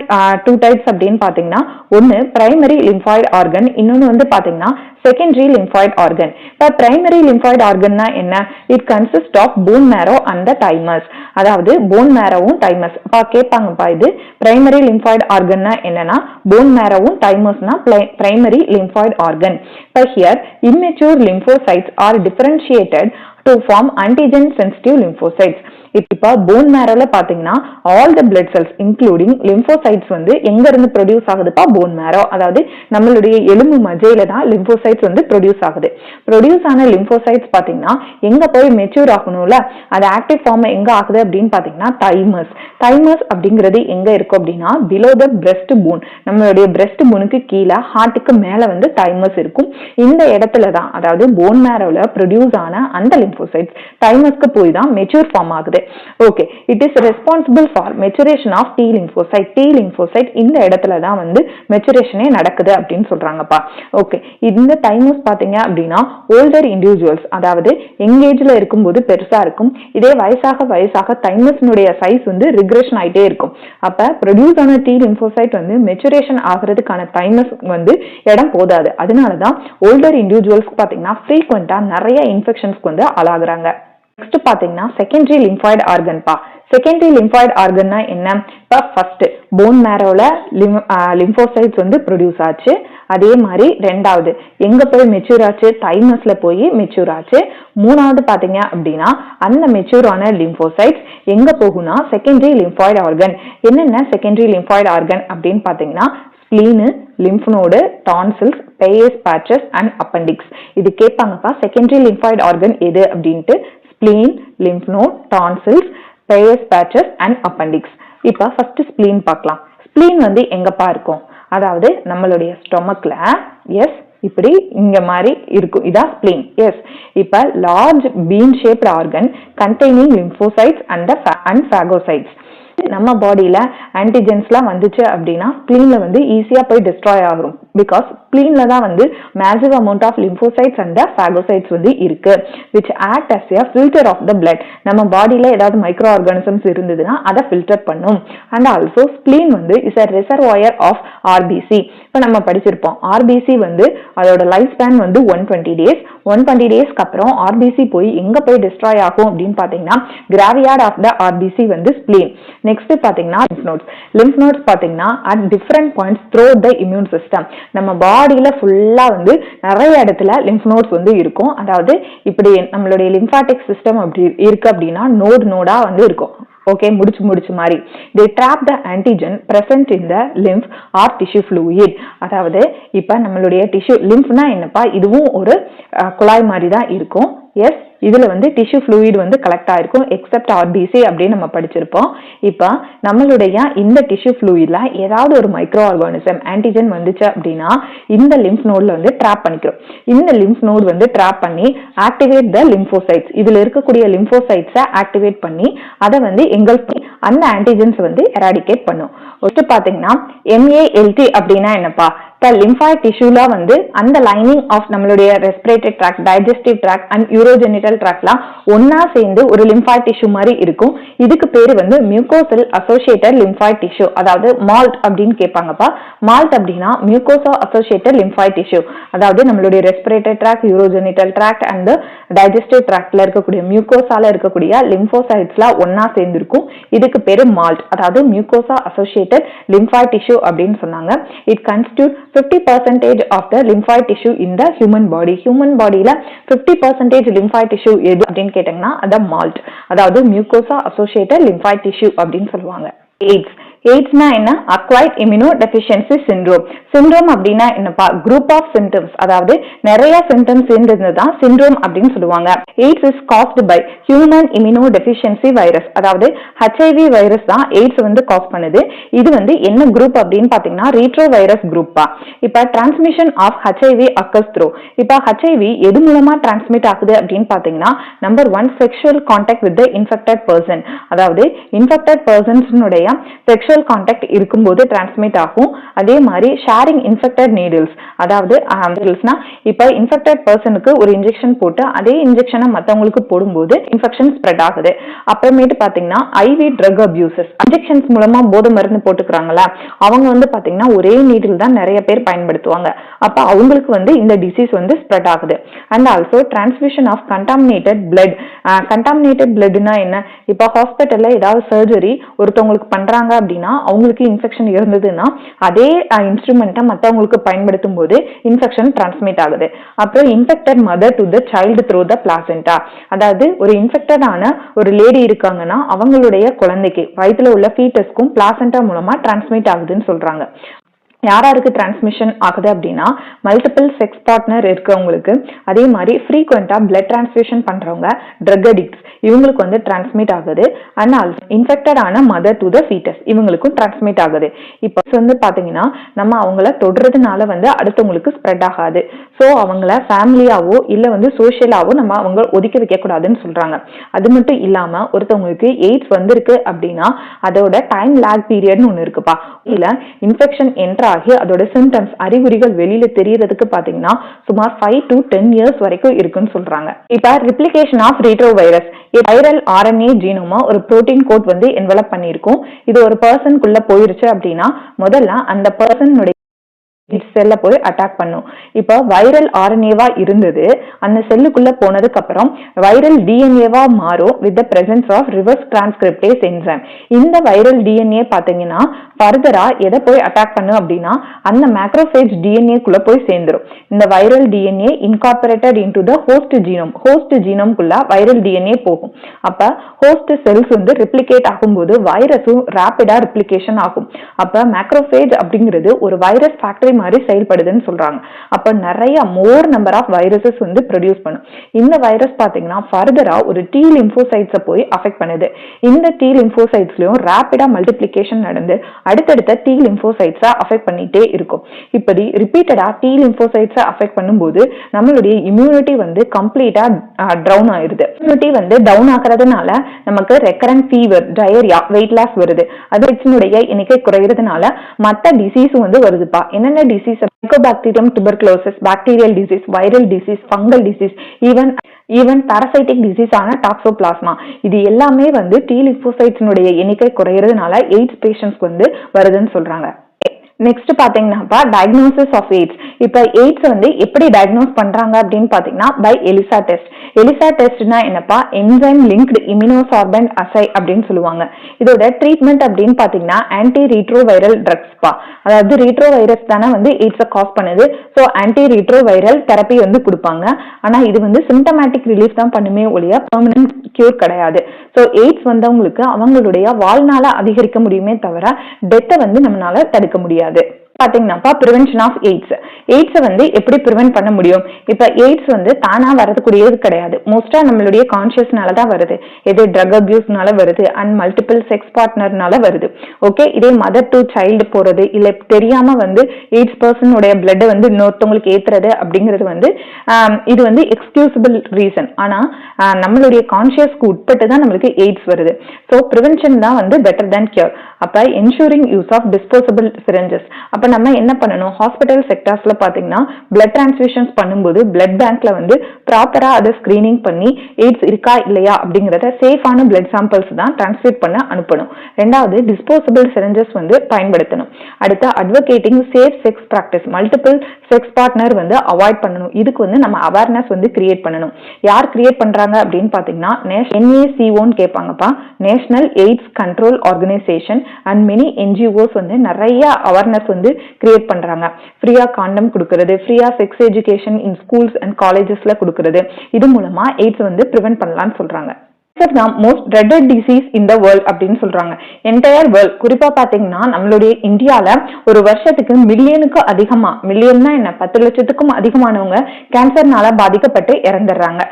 2 டைப்ஸ் அப்படின்னு பாத்தீங்கன்னா, ஒன்னு பிரைமரி லிம்பாய்டு ஆர்கன், இன்னொன்னு வந்து பாத்தீங்கன்னா செகண்டரி லிம்பாய்டு ஆர்கன். இப்ப பிரைமரி லிம்பாய்டு ஆர்கன்னா என்ன? It consist of bone marrow and the thymus. அதாவது போன் மேரோவும் தைமஸ். கேட்பாங்கப்பா, இது பிரைமரி லிம்பாய்டு ஆர்கன்னா என்னன்னா போன் மேரோவும் தைமஸ்னா பிரைமரி லிம்பாய்டு ஆர்கன். இப்ப here immature lymphocytes are differentiated to form antigen sensitive lymphocytes. இப்ப போன் மேரோல பாத்தீங்கன்னா all the blood cells including lymphocytes வந்து எங்க இருந்து ப்ரொடியூஸ் ஆகுதுப்பா? போன் மேரோ. அதாவது நம்மளுடைய எலும்பு மஜையில தான் லிம்போசைட்ஸ் வந்து ப்ரொடியூஸ் ஆகுது. ப்ரொடியூஸ் ஆன லிம்போசைட்ஸ் பாத்தீங்கன்னா எங்க போய் மெச்சூர் ஆகணும்ல, அது ஆக்டிவ் ஃபார்ம் எங்க ஆகுது அப்படின்னு பாத்தீங்கன்னா தைமஸ். தைமஸ் அப்படிங்கிறது எங்க இருக்கும் அப்படின்னா பிலோ த பிரெஸ்ட் போன். நம்மளுடைய பிரெஸ்ட் போனுக்கு கீழே ஹார்ட்டுக்கு மேல வந்து தைமஸ் இருக்கும். இந்த இடத்துல தான், அதாவது போன் மேரோல ப்ரொடியூஸ் ஆன அந்த லிம்போசைட்ஸ் தைமஸ்க்கு போய் தான் மெச்சூர் ஃபார்ம் ஆகுது. Okay, it is responsible for maturation of T lymphocyte. T lymphocyte இந்த இடத்துல தான் வந்து மெச்சுரேஷனே நடக்குது அப்படின்னு சொல்றாங்கப்பா. ஓகே, இந்த தைமஸ் பாத்தீங்க அப்படின்னா ஓல்டர் இண்டிவிஜுவல்ஸ், அதாவது எங்கேஜ்ல இருக்கும்போது பெருசா இருக்கும். இதே வயசாக தைமஸ்னுடைய சைஸ் வந்து ரிக்ரெஷன் ஆயிட்டே இருக்கும். அப்ப ப்ரொடியூஸ் ஆன T lymphocyte வந்து மெச்சுரேஷன் ஆகிறதுக்கான தைமஸ் வந்து இடம் போதாது. அதனாலதான் ஓல்டர் இண்டிவிஜுவல்ஸ் பாத்தீங்கன்னா ஃப்ரீக்வெண்டா நிறைய இன்ஃபெக்ஷன்ஸ்க்கு வந்து ஆளாகிறாங்க. நெக்ஸ்ட் பாத்தீங்கன்னா செகண்டரி லிம்பாய்டு ஆர்கன் பா. செகண்டரி லிம்பாய்டு ஆர்கன்னா என்ன? இப்போ ஃபர்ஸ்ட் போன் மேரோல லிம்போசைட்ஸ் வந்து ப்ரொடியூஸ் ஆச்சு. அதே மாதிரி ரெண்டாவது எங்க போய் மெச்சூர் ஆச்சு? தைமஸ்ல போய் மெச்சூர் ஆச்சு. மூணாவது பாத்தீங்க அப்படின்னா அந்த மெச்சூர் ஆன லிம்போசைட்ஸ் எங்க போகும்னா செகண்டரி லிம்பாய்டு ஆர்கன். என்னென்ன செகண்டரி லிம்பாய்டு ஆர்கன் அப்படின்னு பாத்தீங்கன்னா spleen, lymph node, tonsils, Peyer's patches and appendix. இது கேட்பாங்கப்பா, செகண்டரி லிம்பாய்டு ஆர்கன் எது அப்படின்ட்டு. Spleen, lymph node, tonsils, Peyer's patches and appendix. இப்ப ஃபர்ஸ்ட் ஸ்பிளீன் பார்க்கலாம். ஸ்பிளீன் வந்து எங்கப்பா இருக்கும்? அதாவது நம்மளுடைய ஸ்டொமக்ல எஸ் இப்படி இங்க மாதிரி இருக்கும், இதான் ஸ்பிளீன். எஸ், இப்ப large bean shaped organ containing lymphocytes and phagocytes. நம்ம பாடியில ஆன்டிஜென்ஸ்லாம் வந்துச்சு அப்படின்னா ஸ்பிளீன்ல வந்து ஈஸியா போய் டிஸ்ட்ராய் ஆகும். பிகாஸ் ஸ்பிளீன்ல தான் வந்து massive amount of lymphocytes and phagocytes வந்து இருக்கு, which act as a filter of the blood. நம்ம பாடியில ஏதாவது மைக்ரோ ஆர்கானிசம்ஸ் இருந்ததுன்னா அதை ஃபில்டர் பண்ணும். அண்ட் ஆல்சோ ஸ்பிளீன் வந்து is a reservoir of RBC. இப்போ நம்ம படிச்சிருப்போம், RBC வந்து அதோட லைஃப் ஸ்பேன் வந்து 120 days. 120 டேஸ்க்கு அப்புறம் RBC போய் எங்க போய் டிஸ்ட்ராய் ஆகும் அப்படின்னு பாத்தீங்கன்னா கிராவியார்ட் ஆஃப் த RBC வந்து ஸ்பிளீன். நெக்ஸ்ட் பாத்தீங்கன்னா லிம்ப் நோட்ஸ். லிம்ப் நோட்ஸ் பாத்தீங்கன்னா at different points through the immune system. நம்ம பாடியில ஃபுல்லா வந்து நிறைய இடத்துல லிம்ப் நோட்ஸ் வந்து இருக்கும். அதாவது இப்படி நம்மளுடைய லிம்பாட்டிக் சிஸ்டம் அப்படி இருக்கு அப்படின்னா நோடா வந்து இருக்கும். ஓகே, முடிச்சு மாதிரி. they trap the antigen present in the lymph or tissue fluid. அதாவது இப்ப நம்மளுடைய டிஷ்யூ லிம்ப்னா என்னப்பா, இதுவும் ஒரு குழாய் மாதிரி தான் இருக்கும். எஸ், இதுல வந்து டிஷ்யூ ஃப்ளூயிட் வந்து கலெக்ட் ஆயிருக்கும் எக்ஸப்ட் RBC அப்படின்னு நம்ம படிச்சிருப்போம். இப்ப நம்மளுடைய இந்த டிஷ்யூ ஃப்ளூயிட்ல ஏதாவது ஒரு மைக்ரோ ஆர்கானிசம் ஆன்டிஜன் வந்துச்சு அப்படின்னா இந்த லிம்ப் நோட்ல வந்து ட்ராப் பண்ணிக்கிறோம். இந்த லிம்ப் நோட் வந்து ட்ராப் பண்ணி ஆக்டிவேட் த லிம்போசைட்ஸ், இதுல இருக்கக்கூடிய லிம்போசைட்ஸை ஆக்டிவேட் பண்ணி அதை வந்து எங்களுக்கு அந்த ஆன்டிஜன்ஸ் வந்து எராடிகேட் பண்ணும். ஃபர்ஸ்ட் பாத்தீங்கன்னா MALT அப்படின்னா என்னப்பா, லிம்பாய்ட் டிஷ்யூல வந்து அந்த லைனிங் ஆஃப் நம்மளுடைய respiratory tract, digestive tract and urogenital ட்ராக்ட்லாம் ஒன்னா சேர்ந்து ஒரு லிம்பாய்ட் டிஷ்யூ மாதிரி இருக்கும். இதுக்கு பேரு வந்து மியூகோசல் அசோசியேட்டட் லிம்பாய்ட் டிஷ்யூ, அதாவது மால்ட் அப்படின்னு கேட்பாங்கப்பா. மால்ட் அப்படின்னா மியூகோசா அசோசியேட்டட் லிம்பாய்ட் டிஷ்யூ. அதாவது நம்மளுடைய respiratory tract, urogenital tract and digestive ட்ராக்ட்ல இருக்கக்கூடிய மியூகோசால இருக்கக்கூடிய லிம்போசைட்ஸ்லாம் ஒன்னா சேர்ந்து இருக்கும். இதுக்கு பேரு மால்ட், அதாவது மியூகோசா அசோசியேட்டட் லிம்பாய்ட் டிஷ்யூ அப்படின்னு சொன்னாங்க. It constitute 50% of the lymphoid tissue in the human body. human bodyல 50% lymphoid tissue எது அப்படின்னு கேட்டீங்கன்னா அது மால்ட், அதாவது மியூகோசா அசோசியேட்டட் லிம்பாய்ட் டிஷ்யூ அப்படின்னு சொல்லுவாங்க. எய்ட்ஸ்னா என்ன? Acquired இம்யூனோடெஃபிஷியன்சி syndrome. சிண்ட்ரோம் அப்படின்னா என்னப்பா, குரூப் ஆஃப் சிம்டம்ஸ், அதாவது நிறைய சிம்டம்ஸ் இருந்ததுதான் சிண்ட்ரோம் அப்படின்னு சொல்லுவாங்க. AIDS is caused by human immunodeficiency virus, அதாவது HIV வைரஸ் தான் எய்ட்ஸ் வந்து காஸ் பண்ணுது. இது வந்து என்ன குரூப் அப்படின்னு பாத்தீங்கன்னா ரீட்ரோ வைரஸ் குரூப்பா. இப்ப transmission of HIV occurs through. இப்ப HIV எது மூலமா டிரான்ஸ்மிட் ஆகுது அப்படின்னு பாத்தீங்கன்னா number 1 sexual contact with the infected person, அதாவது இன்ஃபெக்டட் பர்சன்ஸ்னுடைய செக்ஷுவல் கான்டாக்ட் இருக்கும்போது டிரான்ஸ்மிட் ஆகும். அதே மாதிரி ஷேரிங் இன்ஃபெக்டட் நீடில்ஸ், அதாவது இப்ப இன்ஃபெக்டட் பர்சனுக்கு ஒரு இன்ஜெக்ஷன் போட்டு அதே இன்ஜெக்ஷனை மத்தவங்களுக்கு போடும்போது இன்ஃபெக்ஷன் ஸ்ப்ரெட் ஆகுது. அப்புறமேட்டு பாத்தீங்கன்னா IV ட்ரக் அபியூசஸ், இன்ஜெக்ஷன்ஸ் மூலமா போதை மருந்து போட்டுக்கிறாங்களா அவங்க வந்து பாத்தீங்கன்னா ஒரே நீடில் தான் நிறைய பேர் பயன்படுத்துவாங்க. அப்ப அவங்களுக்கு வந்து இந்த டிசீஸ் வந்து ஸ்ப்ரெட் ஆகுது. And also transmission of contaminated blood. Contaminated பிளட்னா என்ன? இப்ப ஹாஸ்பிட்டல்ல ஏதாவது சர்ஜரி ஒருத்தவங்களுக்கு பண்றாங்க அப்படின்னா அவங்களுக்கு இன்ஃபெக்ஷன் இருந்ததுன்னா அதே இன்ஸ்ட்ருமெண்ட்டை மற்றவங்களுக்கு பயன்படுத்தும் போது இன்ஃபெக்ஷன் டிரான்ஸ்மிட் ஆகுது. அப்புறம் infected mother to the child through the பிளாசென்டா, அதாவது ஒரு இன்ஃபெக்டட் ஆன ஒரு லேடி இருக்காங்கன்னா அவங்களுடைய குழந்தைக்கு வயிற்றுல உள்ள ஃபீட்டஸ்க்கும் பிளாசென்டா மூலமா டிரான்ஸ்மிட் ஆகுதுன்னு சொல்றாங்க. யாராருக்கு டிரான்ஸ்மிஷன் ஆகுது அப்படின்னா மல்டிபிள் செக்ஸ் பார்ட்னர் இருக்கவங்களுக்கு, அதே மாதிரி ஃப்ரீக்வெண்டா பிளட் டிரான்ஸ்ஃபியூஷன் பண்றவங்க, ட்ரக் அடிக்ட்ஸ் இவங்களுக்கு வந்து டிரான்ஸ்மிட் ஆகுது. அண்ட் ஆல்சோ இன்ஃபெக்டட் ஆன மதர் டு த ஃபீட்டஸ் இவங்களுக்கும் டிரான்ஸ்மிட் ஆகுது. இப்போ வந்து பாத்தீங்கன்னா நம்ம அவங்கள தொடுறதுனால வந்து அடுத்தவங்களுக்கு ஸ்ப்ரெட் ஆகாது. ஸோ அவங்கள ஃபேமிலியாவோ இல்ல வந்து சோசியலாவோ நம்ம அவங்க ஒதுக்கி வைக்க கூடாதுன்னு சொல்றாங்க. அது மட்டும் இல்லாம ஒருத்தவங்களுக்கு எய்ட்ஸ் வந்திருக்கு அப்படின்னா அதோட டைம் லேக் பீரியட்னு ஒண்ணு இருக்குப்பா. இல்ல இன்ஃபெக்ஷன் என்ட்ரா ஆகி அதோட சிம்டம்ஸ் அறிகுறிகள் வெளியில தெரியறதுக்கு பாத்தீங்கன்னா சுமார் 5 to 10 years வரைக்கும் இருக்குன்னு சொல்றாங்க. இப்ப replication of retro virus, viral RNA ஜீனோமா ஒரு புரோட்டீன் கோட் வந்து என்வலப் பண்ணிருக்கும். இது ஒரு பர்சனுக்குள்ள போயிருச்சு அப்படின்னா முதல்ல அந்த பர்சனுடைய செல்லை போய் அட்டாக் பண்ணும். இப்போ வைரல் ஆர்என்ஏவா இருந்தது, அந்த செல்லுக்குள்ள போனதுக்கு அப்புறம் வைரல் டிஎன்ஏவா மாறும் with the presence of reverse transcriptase enzyme. இந்த வைரல் டிஎன்ஏ பாத்தீங்கன்னா ஃபர்தரா எதை போய் அட்டாக் பண்ணும் அப்படின்னா அந்த மேக்ரோஃபேஜ் டிஎன்ஏ குள்ள போய் சேர்ந்துரும். இந்த viral DNA incorporated into the host genome. Host ஜீனோம்குள்ள வைரல் டிஎன்ஏ போகும். அப்ப ஹோஸ்ட் செல்ஸ் வந்து ரிப்ளிகேட் ஆகும்போது வைரஸும் ரேபிடா ரிப்ளிகேஷன் ஆகும். அப்ப மேக்ரோஃபேஜ் அப்படிங்கிறது ஒரு வைரஸ் ஃபேக்டரி மாதிரி செயல்படுதுன்னு சொல்றாங்க. அப்ப நிறைய மோர் நம்பர் ஆஃப் வைரஸஸ் வந்து ப்ரொடியூஸ் பண்ணும். இந்த வைரஸ் பாத்தீங்கன்னா ஃபர்தரா ஒரு டி லிம்போசைட்ஸை போய் அஃபெக்ட் பண்ணுது. இந்த டி லிம்போசைட்ஸ்லயும் ரேபிடா மல்டிப்ளிகேஷன் நடந்து அடுத்தடுத்த டி லிம்போசைட்ஸை அஃபெக்ட் பண்ணிட்டே இருக்கும். இப்படி ரிப்பீட்டடா டி லிம்போசைட்ஸை அஃபெக்ட் பண்ணும்போது நம்மளுடைய இம்யூனிட்டி வந்து கம்ப்ளீட்டா டவுன் ஆயிருது. இம்யூனிட்டி வந்து டவுன் ஆகிறதுனால நமக்கு recurrent fever, diarrhoea, weight loss வருது. அதனுடைய எண்ணிக்கை குறைகிறதுனால மற்ற டிசீஸ் வந்து வருதுப்பா. என்னென்ன disease? Mycobacterium tuberculosis, bacterial disease, viral disease, fungal disease, even parasitic disease ஆன டாக்ஸோபிளாஸ்மா. இது எல்லாமே வந்து டி லிம்போசைட்ஸ்னுடைய எண்ணிக்கை குறைகிறதுனால எய்ட்ஸ் பேஷண்ட்ஸ்க்கு வந்து வருதுன்னு சொல்றாங்க. நெக்ஸ்ட் பாத்தீங்கன்னா டயக்னோசிஸ் ஆஃப் எய்ட்ஸ். இப்ப எய்ட்ஸ் வந்து எப்படி டயக்னோஸ் பண்றாங்க அப்படின்னு பாத்தீங்கன்னா பை எலிசா டெஸ்ட். எலிசா டெஸ்ட்னா என்னப்பா? என்சைம் லிங்க்டு இம்யூனோசார்பன்ட் அசை அப்படின்னு சொல்லுவாங்க. இதோட ட்ரீட்மெண்ட் அப்படின்னு பாத்தீங்கன்னா ஆன்டி ரீட்ரோவைரல் ட்ரக்ஸ்பா. அதாவது ரீட்ரோ வைரஸ் தானே வந்து எய்ட்ஸை காஸ் பண்ணுது. ஸோ ஆன்டி ரீட்ரோவைரல் தெரப்பி வந்து கொடுப்பாங்க. ஆனா இது வந்து சிம்டமேட்டிக் ரிலீஃப் தான் பண்ணுமே ஒழிய பெர்மனன்ட் கியூர் கிடையாது. ஸோ எய்ட்ஸ் வந்தவங்களுக்கு அவங்களுடைய வாழ்நாள அதிகரிக்க முடியுமே தவிர டெத்தை வந்து நம்மளால தடுக்க முடியாது. பாத்தீங்கன்னா பிரிவென்ஷன் ஆஃப் எய்ட்ஸ். எய்ட்ஸை வந்து எப்படி ப்ரிவென்ட் பண்ண முடியும்? இப்ப எய்ட்ஸ் வந்து தானா வரக்கூடியது கிடையாது. மோஸ்டா நம்மளுடைய கான்சியஸ்னாலதான் வருது. எது ட்ரக் அபியூஸ்னால வருது அண்ட் மல்டிபிள் செக்ஸ் பார்ட்னர்னால வருது. ஓகே, இதே மதர் டு சைல்டு போறது இல்ல தெரியாம வந்து எய்ட்ஸ் பர்சனுடைய பிளட் வந்து இன்னொருத்தவங்களுக்கு ஏத்துறது அப்படிங்கிறது வந்து இது வந்து எக்ஸ்கியூசபிள் ரீசன். ஆனா நம்மளுடைய கான்சியஸ்க்கு உட்பட்டு தான் நம்மளுக்கு எய்ட்ஸ் வருது. ஸோ ப்ரிவென்ஷன் தான் வந்து பெட்டர் தேன் கியூர். அப்ப ensuring use of disposable syringes. அப்ப நம்ம என்ன பண்ணணும்? ஹாஸ்பிட்டல் செக்டார்ஸ்ல பாத்தீங்கன்னா பிளட் டிரான்ஸ்ஃபியூஷன்ஸ் பண்ணும்போது பிளட் பேங்க்ல வந்து ப்ராப்பரா அதை ஸ்கிரீனிங் பண்ணி எய்ட்ஸ் இருக்கா இல்லையா அப்படிங்கறத சேஃபான பிளட் சாம்பிள்ஸ் தான் டிரான்ஸ்மிட் பண்ண அனுப்பணும். ரெண்டாவது டிஸ்போசபிள் சிரிஞ்சஸ் வந்து பயன்படுத்தணும். அடுத்து advocating safe sex practice. Multiple sex partner வந்து அவாய்ட் பண்ணணும். இதுக்கு வந்து நம்ம அவேர்னஸ் வந்து கிரியேட் பண்ணணும். யார் கிரியேட் பண்றாங்க அப்படின்னு பாத்தீங்கன்னா NACOன்னு கேட்பாங்கப்பா, national AIDS control organisation and many NGOs வந்து நிறைய அவேர்னஸ் வந்து கிரியேட் பண்றாங்க. ஃப்ரீயா காண்டம் கொடுக்கறது, ஃப்ரீயா sex education in schools and காலேஜஸ்ல கொடுக்கறது. இது மூலமா எய்ட்ஸ் வந்து பிரிவென்ட் பண்ணலாம்னு சொல்றாங்க. Most dreaded disease in the world அப்படின்னு சொல்றாங்க. என்டையர் வேர்ல்ட், குறிப்பா பாத்தீங்கன்னா நம்மளுடைய இந்தியால ஒரு வருஷத்துக்கு மில்லியனுக்கு அதிகமா, மில்லியன்னா என்ன 10 லட்சத்துக்கும் அதிகமானவங்க கேன்சர்னால பாதிக்கப்பட்டு இறந்துடுறாங்க.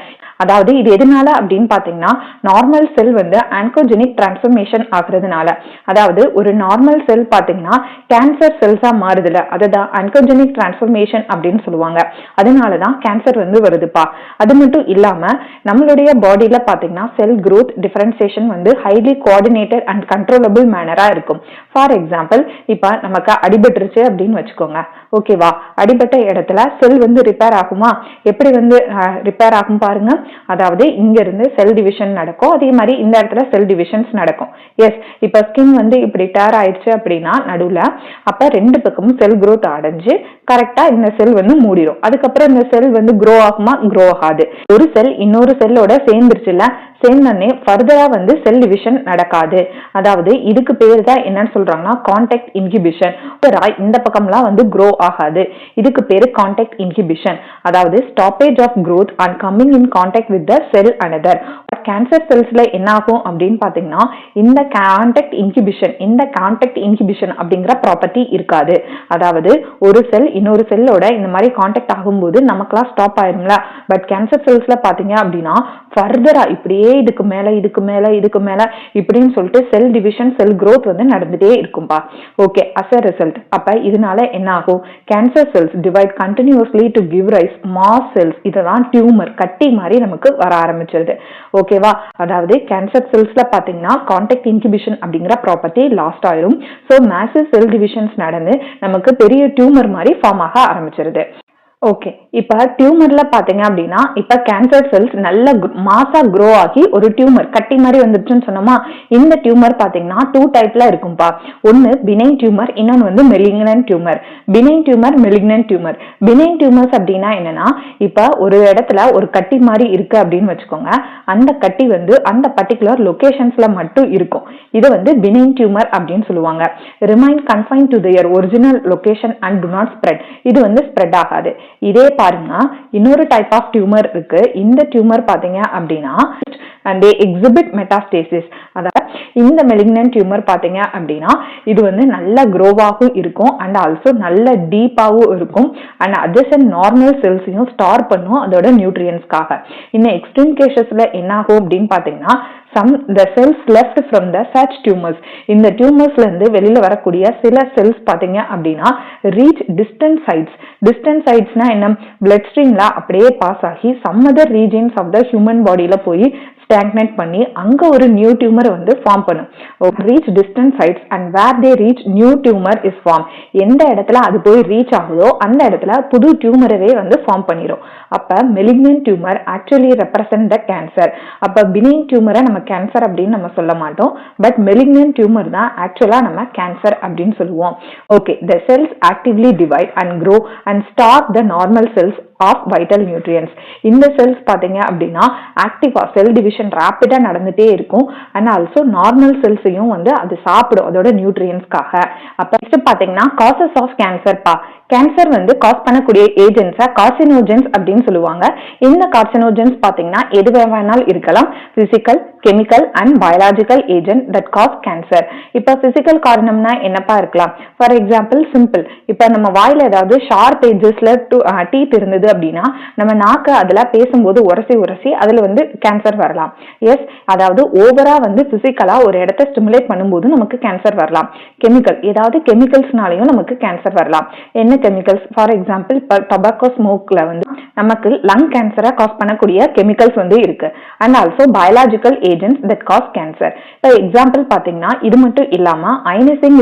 அதாவது இது எதனால அப்படின்னு பாத்தீங்கன்னா நார்மல் செல் வந்து ஆன்கோஜெனிக் டிரான்ஸ்ஃபர்மேஷன் ஆகுறதுனால. அதாவது ஒரு நார்மல் செல் பாத்தீங்கன்னா கேன்சர் செல்ஸா மாறுதுல, அதுதான் ஆன்கோஜெனிக் டிரான்ஸ்ஃபர்மேஷன் அப்படின்னு சொல்லுவாங்க. அதனாலதான் கேன்சர் வந்து வருதுப்பா. அது மட்டும் இல்லாம நம்மளுடைய பாடியில பாத்தீங்கன்னா செல் growth டிஃபரன்சியேஷன் வந்து ஹைலி கோஆர்டினேட்டட் அண்ட் கண்ட்ரோலபிள் மேனரா இருக்கும். ஃபார் எக்ஸாம்பிள், இப்ப நமக்கு அடிபட்டுருச்சு அப்படின்னு வச்சுக்கோங்க. ஓகேவா? அடிபட்ட இடத்துல செல் வந்து ரிப்பேர் ஆகுமா? எப்படி வந்து ரிப்பேர் ஆகும் பாருங்க. அதாவது இங்க இருந்து செல் டிவிஷன் நடக்கும், அதே மாதிரி இந்த இடத்துல செல் டிவிஷன்ஸ் நடக்கும். எஸ், இப்ப ஸ்கின் வந்து இப்படி டேர் ஆயிடுச்சு அப்படின்னா நடுவுல, அப்ப ரெண்டு பக்கமும் செல் growth அடைஞ்சு கரெக்டா இந்த செல் வந்து மூடிடும். அதுக்கப்புறம் இந்த செல் வந்து grow ஆகுமா? grow ஆகாது. ஒரு செல் இன்னொரு செல்லோட சேர்ந்துருச்சுல, சேர்ந்தோடனே ஃபர்தரா வந்து செல் டிவிஷன் நடக்காது. அதாவது இதுக்கு பேர் தான் என்னன்னு சொல்றாங்கன்னா கான்டாக்ட் இன்ஹிபிஷன். இந்த பக்கம்லாம் வந்து grow ஆகாது. இதுக்கு பேரு கான்டாக்ட் இன்ஹிபிஷன். அதாவது stoppage of growth and coming in contact with the cell another. Cancer செல்ஸ்ல என்ன ஆகும் அப்படின்னு பாத்தீங்கன்னா இந்த கான்டாக்ட் இன்ஹிபிஷன் அப்படிங்கிற ப்ராப்பர்ட்டி இருக்காது. அதாவது ஒரு செல் இன்னொரு செல்லோட இந்த மாதிரி கான்டாக்ட் ஆகும்போது நமக்கெல்லாம் ஸ்டாப் ஆயிரும்ல. பட் கேன்சர் செல்ஸ்ல பாத்தீங்க அப்படின்னா ஃபர்தரா இப்படியே இதுக்கு மேல இப்படின்னு சொல்லிட்டு செல் டிவிஷன், செல் growth வந்து நடந்துட்டே இருக்கும்பா. ஓகே, அஸ் a result அப்ப இதனால என்ன ஆகும்? Cancer cells divide continuously to give rise mass cells. இதெல்லாம் டியூமர், கட்டி மாதிரி நமக்கு வர ஆரம்பிச்சிருது. ஓகேவா? அதாவது கேன்சர் செல்ஸ்ல பாத்தீங்கன்னா கான்டாக்ட் இன்ஹிபிஷன் அப்படிங்கிற ப்ராப்பர்ட்டி லாஸ்ட் ஆயிரும். ஸோ மேசிவ் செல் டிவிஷன்ஸ் நடந்து நமக்கு பெரிய டியூமர் மாதிரி ஃபார்ம் ஆக ஆரம்பிச்சிருது. ஓகே. இப்ப டியூமர்ல பாத்தீங்க அப்படின்னா, இப்ப கேன்சர் செல்ஸ் நல்ல மாஸா க்ரோ ஆகி ஒரு டியூமர் கட்டி மாதிரி வந்துருச்சுன்னு சொன்னோமா, இந்த டியூமர் பாத்தீங்கன்னா 2 டைப்ல இருக்கும்பா. ஒன்னு பினைன் டியூமர், இன்னொன்னு வந்து malignant tumour. பினைன் tumour, malignant tumour. பினைன் tumours அப்படின்னா என்னன்னா, இப்ப ஒரு இடத்துல ஒரு கட்டி மாதிரி இருக்கு அப்படின்னு வச்சுக்கோங்க. அந்த கட்டி வந்து அந்த பர்டிகுலர் லொகேஷன்ஸ்ல மட்டும் இருக்கும். இது வந்து பினைன் டியூமர் அப்படின்னு சொல்லுவாங்க. Remain confine to their original location and to not spread. இது வந்து ஸ்ப்ரெட் ஆகாது. இதே பாருங்க, இன்னொரு டைப் ஆஃப் டியூமர் இருக்கு. இந்த டியூமர் பாத்தீங்க அப்படின்னா and they exhibit metastasis. அதாவது இந்த malignant டியூமர் பாத்தீங்க அப்படின்னா இது வந்து நல்ல க்ரோவாகவும் இருக்கும் அண்ட் ஆல்சோ நல்ல டீப்பாகவும் இருக்கும் அண்ட் adjacent நார்மல் செல்ஸையும் ஸ்டார் பண்ணும் அதோட நியூட்ரியன்ஸ்க்காக. இந்த எக்ஸ்ட்ரீம் கேசஸ்ல என்ன ஆகும் அப்படின்னு பாத்தீங்கன்னா the cells left from the such tumors, இந்த டியூமர்ஸ்ல இருந்து வெளியில வரக்கூடிய சில செல்ஸ் பாத்தீங்க அப்படின்னா ரீச் டிஸ்டன்ட் சைட்ஸ்னா என்ன, பிளட் ஸ்ட்ரீம்ல அப்படியே பாஸ் ஆகி some other regions of the human bodyல போய் ஸ்டாக்னேட் பண்ணி அங்க ஒரு நியூ டியூமர் வந்து ஃபார்ம் பண்ணும். Reach distant sites and where they reach new tumour is form. எந்த இடத்துல அது போய் ரீச் ஆகுதோ அந்த இடத்துல புது டியூமரவே வந்து ஃபார்ம் பண்ணிரும். அப்ப malignant tumour actually represent the cancer. அப்ப பினைன் டியூமரை நம்ம கேன்சர் அப்படின்னு நம்ம சொல்ல மாட்டோம், பட் மெலிக்னன்ட் டியூமர் தான் ஆக்சுவலா நம்ம கேன்சர் அப்படின்னு சொல்லுவோம். Okay, the cells actively divide and grow and stop the normal cells of vital nutrients. இந்த செல்ஸ் பாத்தீங்க அப்படின்னா ஆக்டிவா செல் டிவிஷன் ராபிடா நடந்துட்டே இருக்கும் அண்ட் ஆல்சோ நார்மல் செல்ஸையும் வந்து அது சாப்பிடும் அதோட நியூட்ரியன்ஸ்க்காக. அப்ப நெக்ஸ்ட் பாத்தீங்கன்னா காசஸ் ஆஃப் கேன்சர் பா. கேன்சர் வந்து காஸ் பண்ணக்கூடிய ஏஜென்ட்ஸை கார்சினோஜென்ஸ் அப்படின்னு சொல்லுவாங்க. இந்த கார்சினோஜென்ஸ் பாத்தீங்கன்னா எது வேணாலும் இருக்கலாம். Physical, chemical and biological agent that cos cancer. இப்ப பிசிக்கல் காரணம்னா என்னப்பா இருக்கலாம்? ஃபார் எக்ஸாம்பிள் சிம்பிள், இப்ப நம்ம வாயில ஏதாவது ஷார்ப் ஏஜஸ்ல டீத் இருந்தது அப்படின்னா நம்ம நாக்கு அதுல பேசும்போது உரசி அதுல வந்து கேன்சர் வரலாம். எஸ், அதாவது ஓவரா வந்து பிசிக்கலா ஒரு இடத்த ஸ்டிமுலேட் பண்ணும்போது நமக்கு கேன்சர் வரலாம். கெமிக்கல், ஏதாவது கெமிக்கல்ஸ்னாலையும் நமக்கு கேன்சர் வரலாம். என்ன கெமிக்கல்ஸ்? ஃபார் எக்ஸாம்பிள் டொபாக்கோ ஸ்மோக்ல வந்து நமக்கு லங் கேன்சரை காஸ் பண்ணக்கூடிய கெமிக்கல்ஸ் வந்து இருக்கு and also biological agents that cos cancer. இப்போ எக்ஸாம்பிள் பாத்தீங்கன்னா இது மட்டும் இல்லாம அயனைசிங்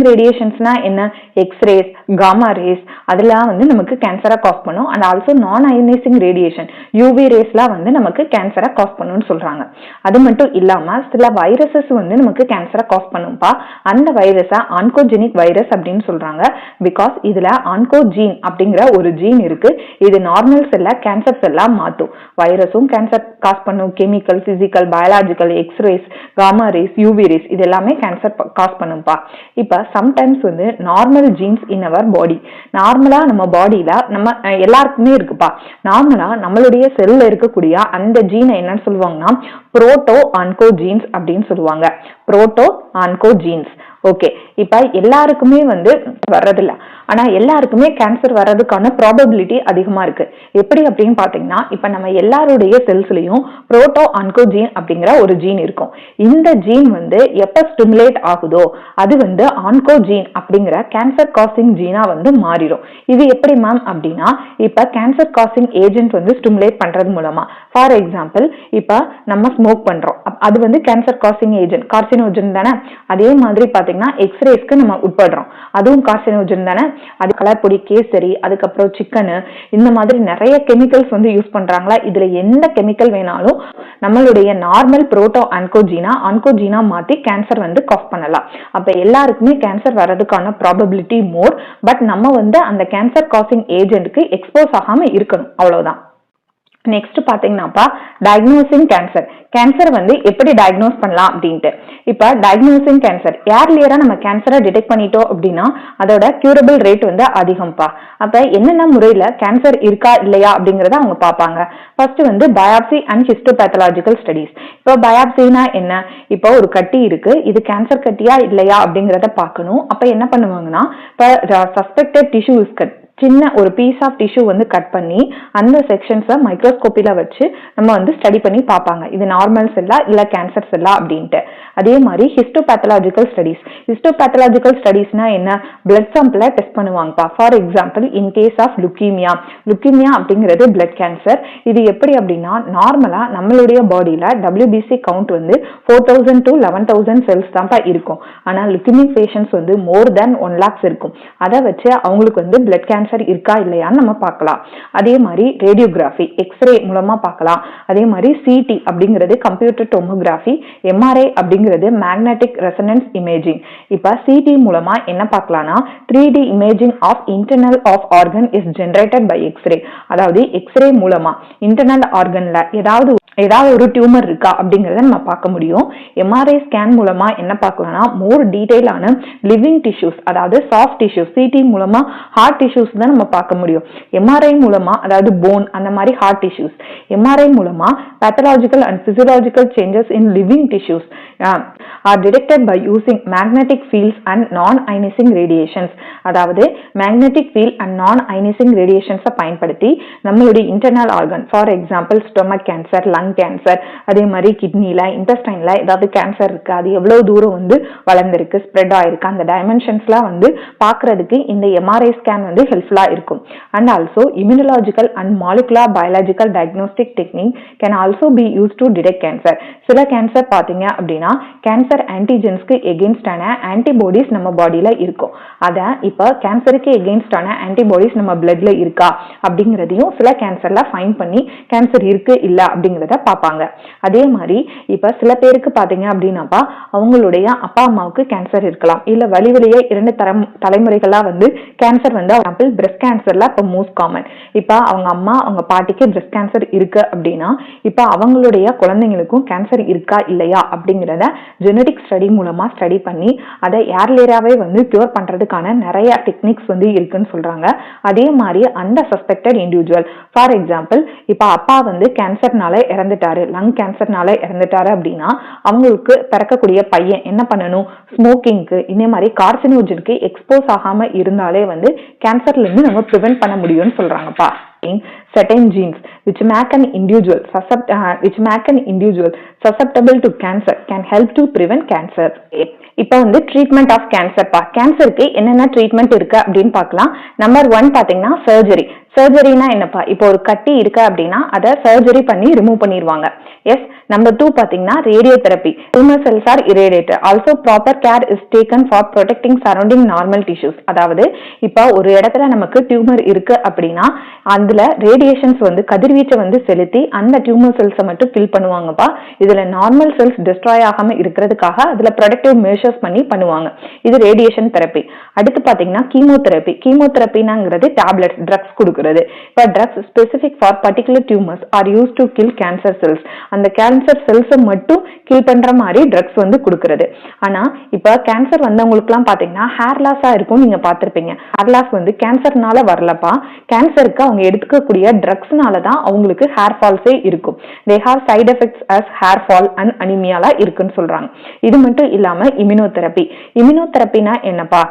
ரேடியேஷன்ஸ்னா என்ன? எக்ஸ்ரேஸ், காமா ரேஸ் அதெல்லாம் வந்து நமக்கு கேன்சரை காஸ் பண்ணும் அண்ட் ஆல்சோ நான் அயனைசிங் ரேடியேஷன் யூவி ரேஸ்லாம் வந்து நமக்கு கேன்சரை காஸ் பண்ணும்னு சொல்றாங்க. அது மட்டும் இல்லாம சில வைரஸஸ் வந்து நமக்கு கேன்சரை காஸ் பண்ணும்பா. அந்த வைரஸை ஆன்கோஜெனிக் வைரஸ் அப்படின்னு சொல்றாங்க. பிகாஸ் இதுல ஆன்கோஜீன் அப்படிங்கிற ஒரு ஜீன் இருக்கு. இது நார்மல் செல்ல கேன்சர் செல்லா மாத்தும். வைரஸும் கேன்சர் காஸ் பண்ணும். Chemical, physical, biological, X rays, gamma rays, UV rays இது எல்லாமே கேன்சர் காஸ் பண்ணும்பா. இப்ப சம்டைம்ஸ் வந்து நார்மல் ஜீன்ஸ் இன் அவர் பாடி, நார்மலா நம்ம பாடியில நம்ம எல்லாருக்குமே இருக்குப்பா. நார்மலா நம்மளுடைய செல்ல இருக்கக்கூடிய அந்த ஜீனை என்னன்னு சொல்லுவாங்கன்னா புரோட்டோ ஆன்கோஜீன்ஸ் அப்படின்னு சொல்லுவாங்க. புரோட்டோ ஆன்கோஜீன்ஸ். ஓகே, இப்ப எல்லாருக்குமே வந்து வர்றதில்ல, ஆனா எல்லாருக்குமே கேன்சர் வர்றதுக்கான ப்ராபபிலிட்டி அதிகமா இருக்கு. எப்படி அப்படின்னு பாத்தீங்கன்னா இப்ப நம்ம எல்லாருடைய செல்ஸ்லயும் புரோட்டோ ஆன்கோஜீன் அப்படிங்கிற ஒரு ஜீன் இருக்கும். இந்த ஜீன் வந்து எப்ப ஸ்டிமுலேட் ஆகுதோ அது வந்து ஆன்கோஜீன் அப்படிங்கிற கேன்சர் காசிங் ஜீனா வந்து மாறிடும். இது எப்படி மேம் அப்படின்னா இப்ப கேன்சர் காசிங் ஏஜென்ட் வந்து ஸ்டிமுலேட் பண்றது மூலமா, ஃபார் எக்ஸாம்பிள் இப்ப நம்ம ஸ்மோக் பண்றோம், அது வந்து கேன்சர் காசிங் ஏஜென்ட், கார்சினோஜன் தானே. அதே மாதிரி பாத்தீங்கன்னா எக்ஸ்ரேஸ்க்கு நம்ம உட்படுறோம், அதுவும் கார்சினோஜன் தானே. அது கலர் பொடி, கேசரி, அதுக்கப்புறம் சிக்கனு, இந்த மாதிரி நிறைய கெமிக்கல்ஸ் வந்து யூஸ் பண்றாங்களா. இதுல எந்த கெமிக்கல் வேணாலும் நம்மளுடைய நார்மல் புரோட்டோ ஆன்கோஜீனா மாத்தி கேன்சர் வந்து காஸ் பண்ணலாம். அப்ப எல்லாருக்குமே கேன்சர் வர்றதுக்கான ப்ராபபிலிட்டி மோர். பட் நம்ம வந்து அந்த கேன்சர் காசிங் ஏஜென்ட்க்கு எக்ஸ்போஸ் ஆகாம இருக்கணும், அவ்வளவுதான். நெக்ஸ்ட் பாத்தீங்கன்னாப்பா டயக்னோசிங் கேன்சர் வந்து எப்படி டயக்னோஸ் பண்ணலாம் அப்படின்ட்டு. இப்ப டயக்னோசிங் கேன்சர் ஏர்லியரா நம்ம கேன்சரை டிடெக்ட் பண்ணிட்டோம் அப்படின்னா அதோட கியூரபிள் ரேட் வந்து அதிகம்ப்பா. அப்ப என்னென்ன முறையில கேன்சர் இருக்கா இல்லையா அப்படிங்கறத அவங்க பாப்பாங்க. ஃபர்ஸ்ட் வந்து பயாப்சி அண்ட் ஹிஸ்டோபேத்தாலஜிக்கல் ஸ்டடிஸ். இப்போ பயாப்சினா என்ன? இப்போ ஒரு கட்டி இருக்கு, இது கேன்சர் கட்டியா இல்லையா அப்படிங்கறத பார்க்கணும். அப்ப என்ன பண்ணுவாங்கன்னா இப்ப சஸ்பெக்டட் டிஷ்யூ இஸ் கட், சின்ன ஒரு பீஸ் ஆஃப் டிஷ்யூ வந்து கட் பண்ணி அந்த செக்ஷன்ஸை மைக்ரோஸ்கோப்பில வச்சு நம்ம வந்து ஸ்டடி பண்ணி பார்ப்பாங்க, இது நார்மல் செல்லா இல்ல கேன்சர் செல்லா அப்படின்ட்டு. அதே மாதிரி ஹிஸ்டோபேத்தாலஜிக்கல் ஸ்டடிஸ்னா என்ன? பிளட் சாம்பிளை டெஸ்ட் பண்ணுவாங்கப்பா. For example in case of leukaemia அப்படிங்கிறது பிளட் கேன்சர். இது எப்படி அப்படின்னா நார்மலா நம்மளுடைய பாடியில WBC கவுண்ட் வந்து 4000 to 11,000 செல்ஸ் தான் இருக்கும். ஆனா லுக்கீமிக் பேஷன்ஸ் வந்து மோர் தென் 1 lakhs இருக்கும். அதை வச்சு அவங்களுக்கு வந்து பிளட் கேன்சர் கேன்சர் இருக்கா இல்லையான்னு நம்ம பார்க்கலாம். அதே மாதிரி ரேடியோகிராஃபி எக்ஸ்ரே மூலமா பார்க்கலாம். அதே மாதிரி சிடி அப்படிங்கிறது கம்ப்யூட்டர் டோமோகிராஃபி, எம்ஆர்ஐ அப்படிங்கிறது மேக்னெட்டிக் ரெசனன்ஸ் இமேஜிங். இப்ப சிடி மூலமா என்ன பார்க்கலாம்னா 3D imaging of internal of organ is generated by X ray. அதாவது எக்ஸ்ரே மூலமா இன்டர்னல் ஆர்கன்ல ஏதாவது ஒரு டியூமர் இருக்கா அப்படிங்கறத நம்ம பார்க்க முடியும். எம்ஆர்ஐ ஸ்கேன் மூலமா என்ன பார்க்கலாம்னா மோர் டீடைலான லிவிங் டிஷ்யூஸ், அதாவது சாஃப்ட் டிஷ்யூஸ். சிடி மூலமா ஹார்ட் டிஷ்யூஸ் தான் நம்ம பார்க்க முடியும். எம்ஆர்ஐ மூலமா அதாவது போன் அந்த மாதிரி ஹார்ட் டிஷ்யூஸ். எம்ஆர்ஐ மூலமா pathological and physiological changes in living tissues are detected by using magnetic fields and non-ionizing radiations. அதாவது magnetic field and non-ionizing radiations பயன்படுத்தி நம்மளுடைய internal organ, for example stomach cancer, lung cancer, அதே மாதிரி கிட்னில, இன்டெஸ்டைன்ல ஏதாவது cancer இருக்கு, அது எவ்வளவு தூரம் வந்து வளர்ந்திருக்கு, ஸ்ப்ரெட் ஆயிருக்கு, அந்த டைமென்ஷன்ஸ்லாம் வந்து பார்க்கறதுக்கு இந்த எம்ஆர்ஐ ஸ்கேன் வந்து ஹெல்ப்ஃபுல்லா இருக்கும். And also immunological and molecular biological diagnostic technique can also be use to detect cancer. சில கேன்சர் பாத்தீங்க அப்படின்னா கேன்சர் ஆன்டிஜென்ஸ்க்கு எகெயின்ஸ்டான ஆன்டிபாடிஸ் நம்ம பாடியில இருக்கும். அத இப்ப கேன்சருக்கு எகெயின்ஸ்டான ஆன்டிபாடிஸ் நம்ம பிளட்ல இருக்கா அப்படிங்கறதையும் சில கேன்சர்ல ஃபைண்ட் பண்ணி கேன்சர் இருக்கு இல்ல அப்படிங்கறத பார்ப்பாங்க. அதே மாதிரி இப்ப சில பேருக்கு பாத்தீங்க அப்படின்னாப்பா அவங்களுடைய அப்பா அம்மாவுக்கு கேன்சர் இருக்கலாம், இல்ல வழி வழியே 2 தலைமுறைகளா வந்து கேன்சர் வந்து எக்ஸாம்பிள் பிரஸ்ட் கேன்சர்ல இப்ப மோஸ்ட் காமன். இப்ப அவங்க அம்மா அவங்க பாட்டிக்கு பிரஸ்ட் கேன்சர் இருக்கு அப்படின்னா இப்ப அவங்களுடைய குழந்தைங்களுக்கும் கேன்சர் இருக்கா இல்லையா அப்படிங்கறத ஜெனடிக் ஸ்டடி மூலமா ஸ்டடி பண்ணி அதை ஏர்லியராவே வந்து கியூர் பண்றதுக்கான நிறைய டெக்னிக்ஸ் வந்து இருக்குன்னு சொல்றாங்க. அதே மாதிரி அந்த சஸ்பெக்டட் இண்டிவிஜுவல், ஃபார் எக்ஸாம்பிள் இப்ப அப்பா வந்து கேன்சர்னால இறந்துட்டாரு, லங் கேன்சர்னால இறந்துட்டாரு அப்படின்னா அவங்களுக்கு பிறக்கக்கூடிய பையன் என்ன பண்ணணும், ஸ்மோக்கிங்க்கு இந்த மாதிரி கார்சினோஜனுக்கு எக்ஸ்போஸ் ஆகாம இருந்தாலே வந்து கேன்சர்ல இருந்து நம்ம ப்ரிவென்ட் பண்ண முடியும்னு சொல்றாங்கப்பா. Certain genes which make an individual susceptible to cancer can help to prevent cancer. இப்ப வந்து ட்ரீட்மெண்ட் ஆஃப் கேன்சர்ப்பா. கேன்சருக்கு என்னென்ன ட்ரீட்மெண்ட் இருக்கு அப்படின்னு பார்க்கலாம். நம்பர் 1 பாத்தீங்கன்னா சர்ஜரி. சர்ஜரினா என்னப்பா, இப்போ ஒரு கட்டி இருக்கு அப்படின்னா அதை சர்ஜரி பண்ணி ரிமூவ் பண்ணிடுவாங்க. எஸ். நம்பர் 2 பாத்தீங்கன்னா radiotherapy. Tumour cells are irradiated. Also proper care is taken for protecting surrounding normal tissues. அதாவது இப்ப ஒரு இடத்துல நமக்கு டியூமர் இருக்கு அப்படின்னா அதுல ரேடியேஷன்ஸ் வந்து கதிர்வீச்சை வந்து செலுத்தி அந்த டியூமர் செல்ஸை மட்டும் கில் பண்ணுவாங்கப்பா. இதுல நார்மல் செல்ஸ் டிஸ்ட்ராய் ஆகாம இருக்கிறதுக்காக அதுல ப்ரொடெக்டிவ் மெஷர்ஸ் பண்ணி பண்ணுவாங்க. இது ரேடியேஷன் தெரப்பி. அடுத்து பாத்தீங்கன்னா கீமோதெரப்பி. கீமோதெரப்பினாங்கிறது டேப்லெட்ஸ், ட்ரக்ஸ் கொடுக்கிறது. இப்ப drugs specific for particular tumours are use to kill cancer cells. அந்த கேன்சர் செல்ஸை மட்டும் கில் பண்ற மாதிரி ட்ரக்ஸ் வந்து கொடுக்கிறது. ஆனா இப்ப கேன்சர் வந்தவங்களுக்கு எல்லாம் பாத்தீங்கன்னா ஹேர் லாஸா இருக்கும், நீங்க பாத்திருப்பீங்க. ஹேர் லாஸ் வந்து கேன்சர்னால வரலப்பா, கேன்சருக்கு அவங்க எடுத்துக்கக்கூடிய ட்ரக்ஸ்னால தான் அவங்களுக்கு ஹேர் ஃபால்ஸே இருக்கும். They have side effects as hair fall and அனிமியால இருக்குன்னு சொல்றாங்க. இது மட்டும் இல்லாம இம்யூனோதெரப்பி. இம்யூனோதெரப்பினா என்னப்பா,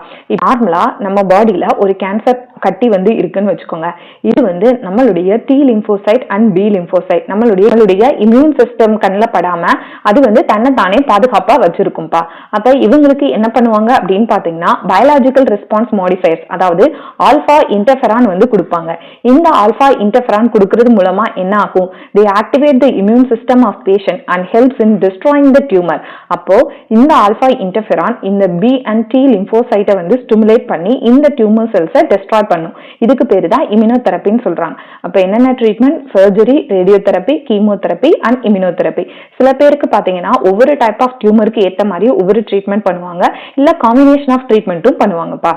நார்மலா நம்ம பாடியில ஒரு கேன்சர் கட்டி வந்து இருக்குன்னு வச்சுக்கோங்க. இது வந்து நம்மளுடைய T lymphocyte and B lymphocyte நம்மளுடைய இம்யூன் சிஸ்டம் கண்ணில் படாம அது வந்து தன்னை தானே பாதுகாப்பா வச்சிருக்கும்பா. அப்ப இவங்களுக்கு என்ன பண்ணுவாங்க அப்படின்னு பாத்தீங்கன்னா பயாலஜிக்கல் ரெஸ்பான்ஸ் மாடிஃபயர்ஸ், அதாவது ஆல்பா இன்டர்ஃபெரான் வந்து கொடுப்பாங்க. இந்த ஆல்பா இன்டர்ஃபெரான் கொடுக்கிறது மூலமா என்ன ஆகும், they activate the immune system of patient and helps in destroying the tumor. அப்போ இந்த ஆல்பா இன்டர்ஃபெரான் இந்த பி அண்ட் டி லிம்போசைட்டை வந்து ஸ்டிமுலேட் பண்ணி இந்த டியூமர் செல்ஸை டெஸ்ட்ராய் பண்ணும். இதுக்கு பேரு தான் இம்யூனோதெரப்பின்னு சொல்றாங்க. அப்ப என்னென்ன treatment, surgery, radiotherapy, chemotherapy and immunotherapy. சில பேருக்கு பாத்தீங்கன்னா ஒவ்வொரு டைப் ஆஃப் டியூமருக்கு ஏத்த மாதிரி ஒவ்வொரு ட்ரீட்மெண்ட் பண்ணுவாங்க, இல்ல காம்பினேஷன் ஆஃப் ட்ரீட்மெண்ட்டும் பண்ணுவாங்கப்பா.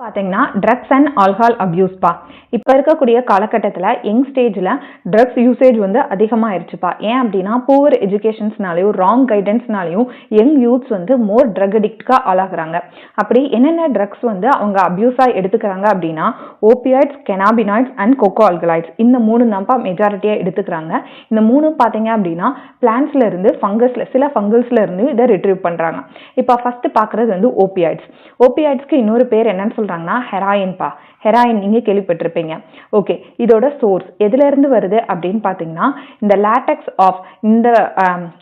பாத்தீங்கன்னா ட்ரக்ஸ் அண்ட் ஆல்கஹால் அபியூஸ்பா. இப்ப இருக்கக்கூடிய காலகட்டத்துல யங் ஸ்டேஜ்ல ட்ரக்ஸ் யூசேஜ் வந்து அதிகமாயிருச்சுப்பா. ஏன் அப்படின்னா புவர் எஜுகேஷன்ஸ்னாலையும் ராங் கைடன்ஸ்னாலையும் யங் யூத்ஸ் வந்து மோர் ட்ரக் அடிக்ட்கா ஆளாகிறாங்க. அப்படி என்னென்ன ட்ரக்ஸ் வந்து அவங்க அபியூஸா எடுத்துக்கிறாங்க அப்படின்னா ஓபியாய்ட்ஸ், கெனாபினாய்ட்ஸ் அண்ட் கோகோ ஆல்கலாய்ட்ஸ். இந்த 3 தான்ப்பா மெஜாரிட்டியா எடுத்துக்கிறாங்க. இந்த 3 பாத்தீங்க அப்படின்னா பிளான்ட்ஸ்ல இருந்து ஃபங்கஸ்ல, சில ஃபங்கல்ஸ்ல இருந்து இதை ரிட்ரீவ் பண்றாங்க. இப்ப ஃபர்ஸ்ட் பாக்குறது வந்து ஓபியாய்ட்ஸ். ஓபியாய்ட்ஸ்க்கு இன்னொரு பேர் என்னன்னு சொல்றாங்கன்னா ஹெராயின்பா. ஹெராயின் நீங்க கேள்விப்பட்டிருப்பீங்க. ஓகே, இதோட சோர்ஸ் எதுல இருந்து வருது அப்படின்னு பாத்தீங்கன்னா இந்த லாட்டெக்ஸ் ஆஃப் இந்த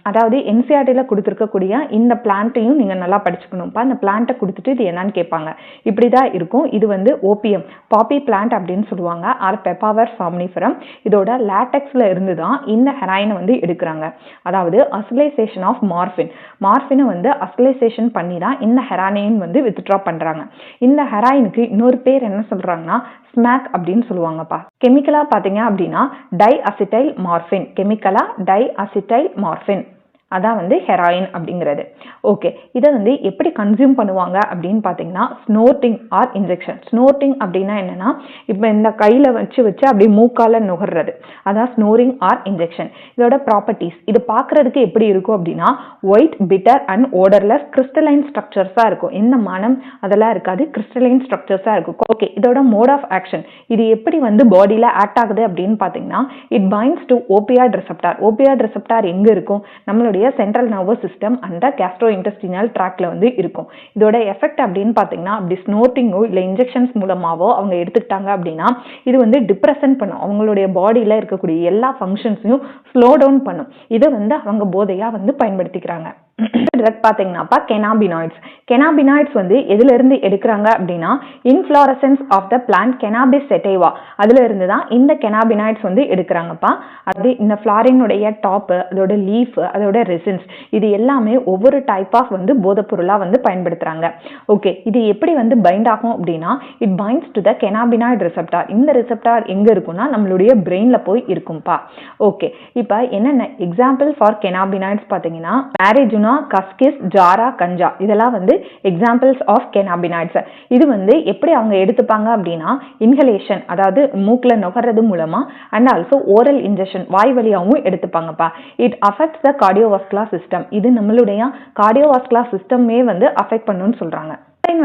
அதாவது என்சிஆர்டில கொடுத்துருக்கக்கூடிய இந்த பிளான்ட்டையும் நீங்க நல்லா படிச்சுக்கணும்ப்பா. இந்த பிளான்ட்டை கொடுத்துட்டு இது என்னன்னு கேட்பாங்க. இப்படிதான் இருக்கும். இது வந்து ஓபியம், பாப்பி பிளான்ட் அப்படின்னு சொல்லுவாங்க, ஆர் பெப்பாவர் சாம்னிஃபரம். இதோட லாட்டெக்ஸ்ல இருந்து தான் இந்த ஹெராயினை வந்து எடுக்கிறாங்க. அதாவது அசலைசேஷன் ஆஃப் மார்பின். மார்பினை வந்து அசலைசேஷன் பண்ணி தான் இந்த ஹெராயின் வந்து வித்ட்ரா பண்றாங்க. இந்த ஹெராயின் ஹெராயினுக்கு இன்னொரு பேர் என்ன சொல்றாங்கன்னா ஸ்மாக் அப்படின்னு சொல்லுவாங்கப்பா. கெமிக்கலா பாத்தீங்க அப்படின்னா டை அசிட்டைல் மார்பின், கெமிக்கலா டை அசிட்டைல் மார்பின், அதான் வந்து ஹெராயின் அப்படிங்கிறது. ஓகே, இதை வந்து எப்படி கன்சியூம் பண்ணுவாங்க அப்படின்னு பார்த்தீங்கன்னா ஸ்னோர்ட்டிங் ஆர் இன்ஜெக்ஷன். ஸ்னோர்ட்டிங் அப்படின்னா என்னன்னா, இப்போ இந்த கையில் வச்சு அப்படியே மூக்கால நுகர்றது, அதான் ஸ்னோரிங் ஆர் இன்ஜெக்ஷன். இதோட ப்ராப்பர்ட்டிஸ், இது பார்க்கறதுக்கு எப்படி இருக்கும் அப்படின்னா white, bitter and odourless crystalline ஸ்ட்ரக்சர்ஸாக இருக்கும். எந்த மனம் அதெல்லாம் இருக்காது, கிறிஸ்டலைன் ஸ்ட்ரக்சர்ஸாக இருக்கும். ஓகே, இதோட மோட் ஆஃப் ஆக்ஷன், இது எப்படி வந்து பாடியில் ஆக்ட் ஆகுது அப்படின்னு பார்த்தீங்கன்னா it binds to opioid receptor. Opioid receptor எங்கே இருக்கும்? நம்மளுடைய சென்ட்ரல் நர்வஸ் சிஸ்டம் அந்த கேஸ்ட்ரோஇன்டெஸ்டினல் ட்ராக்ல வந்து இருக்கும். இதோட எஃபெக்ட் அப்படின்னு பார்த்தீங்கன்னா அப்படி ஸ்னோர்ட்டிங்கோ இல்லை இன்ஜெக்ஷன்ஸ் மூலமாவோ அவங்க எடுத்துக்கிட்டாங்க அப்படின்னா இது வந்து டிப்ரெஷன் பண்ணும், அவங்களுடைய பாடியில் இருக்கக்கூடிய எல்லா ஃபங்க்ஷன்ஸையும் ஸ்லோ டவுன் பண்ணும். இதை வந்து அவங்க போதையா வந்து பயன்படுத்திக்கிறாங்க. ட்ரக் பார்த்தீங்கன்னாப்பா கெனாபினாய்ட்ஸ். கெனாபினாய்ட்ஸ் வந்து எதுல இருந்து எடுக்கிறாங்க அப்படின்னா inflorescence of the plant cannabis செட்டேவா, அதுல இருந்து தான் இந்த கெனாபினாய்ட்ஸ் வந்து எடுக்கிறாங்கப்பா. அது இந்த ஃப்ளாரினுடைய டாப், அதோட லீஃப், அதோட ரெசின்ஸ், இது எல்லாமே ஒவ்வொரு டைப் ஆஃப் வந்து போதைப் பொருளா வந்து பயன்படுத்துறாங்க. ஓகே, இது எப்படி வந்து பைண்ட் ஆகும் அப்படின்னா it binds to the cannabinoid receptor. இந்த ரிசெப்டார் எங்க இருக்குன்னா நம்மளுடைய பிரெயின்ல போய் இருக்கும்பா. ஓகே, இப்போ என்னென்ன எக்ஸாம்பிள் ஃபார் கெனாபினாய்ட்ஸ் பார்த்தீங்கன்னா மேரேஜுனா, கஸ்கிஸ், ஜாரா, கஞ்சா, இதெல்லாம் வந்து எக்ஸாம்பிள்ஸ் ஆஃப் கெனாபினாய்ட்ஸ். இது வந்து எப்படி அவங்க எடுத்துப்பாங்க அப்படின்னா இன்ஹலேஷன், அதாவது மூக்குல நுகர்றது மூலமா, அண்ட் ஆல்சோ ஓரல் இன்ஜெக்ஷன், வாய் வழியாகவும் எடுத்துப்பாங்கப்பா. It affects the cardiovascular system. இது நம்மளுடைய கார்டியோவாஸ்குலர் சிஸ்டமே வந்து அஃபெக்ட் பண்ணுன்னு சொல்றாங்க.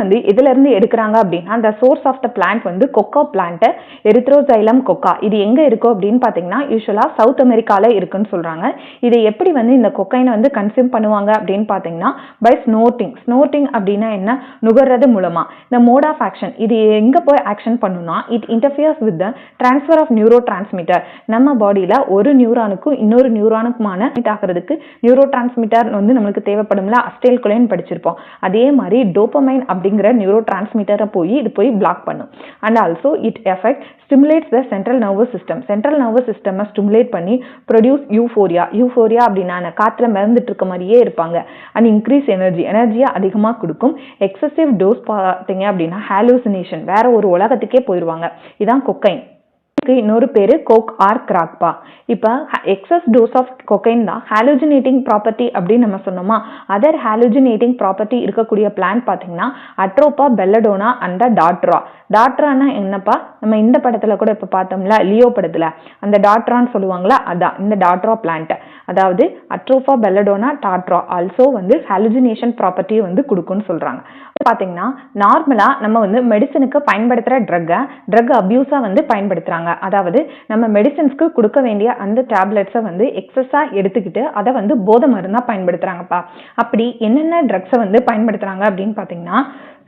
வந்து இதுல இருந்து எடுக்கிறாங்க அப்படின்னா அந்த சோர்ஸ் ஆஃப் த பிளான்ட் வந்து கொக்கோ பிளான்ட், எரித்ரோசைலம் கொக்கா. இது எங்க இருக்கும் அப்படின்னு பாத்தீங்கன்னா யூசுவலா சவுத் அமெரிக்கால இருக்குன்னு சொல்றாங்க. இதை எப்படி வந்து இந்த கொக்கைனை வந்து கன்சியூம் பண்ணுவாங்க அப்படின்னு பாத்தீங்கன்னா பை ஸ்னோர்ட்டிங். ஸ்னோர்ட்டிங் அப்படின்னா என்ன? நுகர்றது மூலமா. இந்த மோட் ஆஃப் ஆக்ஷன், இது எங்க போய் ஆக்ஷன் பண்ணுனா it interferes with the transfer of neurotransmitter. நம்ம பாடியில ஒரு நியூரானுக்கும் இன்னொரு நியூரானுக்குமான ஆகிறதுக்கு நியூரோ டிரான்ஸ்மிட்டர் வந்து நம்மளுக்கு தேவைப்படும்ல, அஸ்டைல்கோலின் படிச்சிருப்போம். அதே மாதிரி டோபமைன் அப்படிங்கிற நியூரோ டிரான்ஸ்மிட்டரை இது போய் பிளாக் பண்ணும். And also it effect stimulates the central nervous system. Central nervous system stimulate பண்ணி ப்ரொடியூஸ் யூஃபோரியா. யூஃபோரியா அப்படின்னா காற்றுல மிதந்துட்டு இருக்க மாதிரியே இருப்பாங்க. அண்ட் இன்க்ரீஸ் எனர்ஜியை அதிகமாக கொடுக்கும். எக்ஸசிவ் டோஸ் பார்த்தீங்க அப்படின்னா ஹாலுசினேஷன், வேற ஒரு உலகத்துக்கே போயிடுவாங்க. இதான் கொக்கைன். இன்னொரு பேரு கோக் ஆர் கிராக்பா. இப்ப எக்ஸஸ் டோஸ் ஆஃப் கொக்கைன் தான் ஹாலுஜினேட்டிங் ப்ராப்பர்ட்டி அப்படின்னு நம்ம சொன்னோமா. அதர் ஹாலுஜினேட்டிங் ப்ராப்பர்ட்டி இருக்கக்கூடிய பிளான்ட் பாத்தீங்கன்னா அட்ரோபா, பெல்லடோனா அண்ட் டாட்ரா. டாட்ரானா என்னப்பா, நம்ம இந்த படத்துல கூட இப்ப பார்த்தோம்ல லியோ படத்துல, அந்த டாட்ரான்னு சொல்லுவாங்களா, அதான் இந்த டாட்ரா பிளான்ட். அதாவது அட்ரோபா, பெல்லடோனா, டாட்ரா ஆல்சோ வந்து ஹாலுஜினேஷன் ப்ராப்பர்ட்டியை வந்து கொடுக்கும்னு சொல்றாங்க. பாத்தீங்கன்னா நார்மலா நம்ம வந்து மெடிசனுக்கு பயன்படுத்துற ட்ரக் அபியூஸா வந்து பயன்படுத்துறாங்க. அதாவது நம்ம மெடிசன்ஸ்க்கு கொடுக்க வேண்டிய அந்த டேப்லெட்ஸை வந்து எக்ஸஸா எடுத்துக்கிட்டு அதை வந்து போதை மருந்தா பயன்படுத்துறாங்கப்பா. அப்படி என்னென்ன ட்ரக்ஸை வந்து பயன்படுத்துறாங்க அப்படின்னு பாத்தீங்கன்னா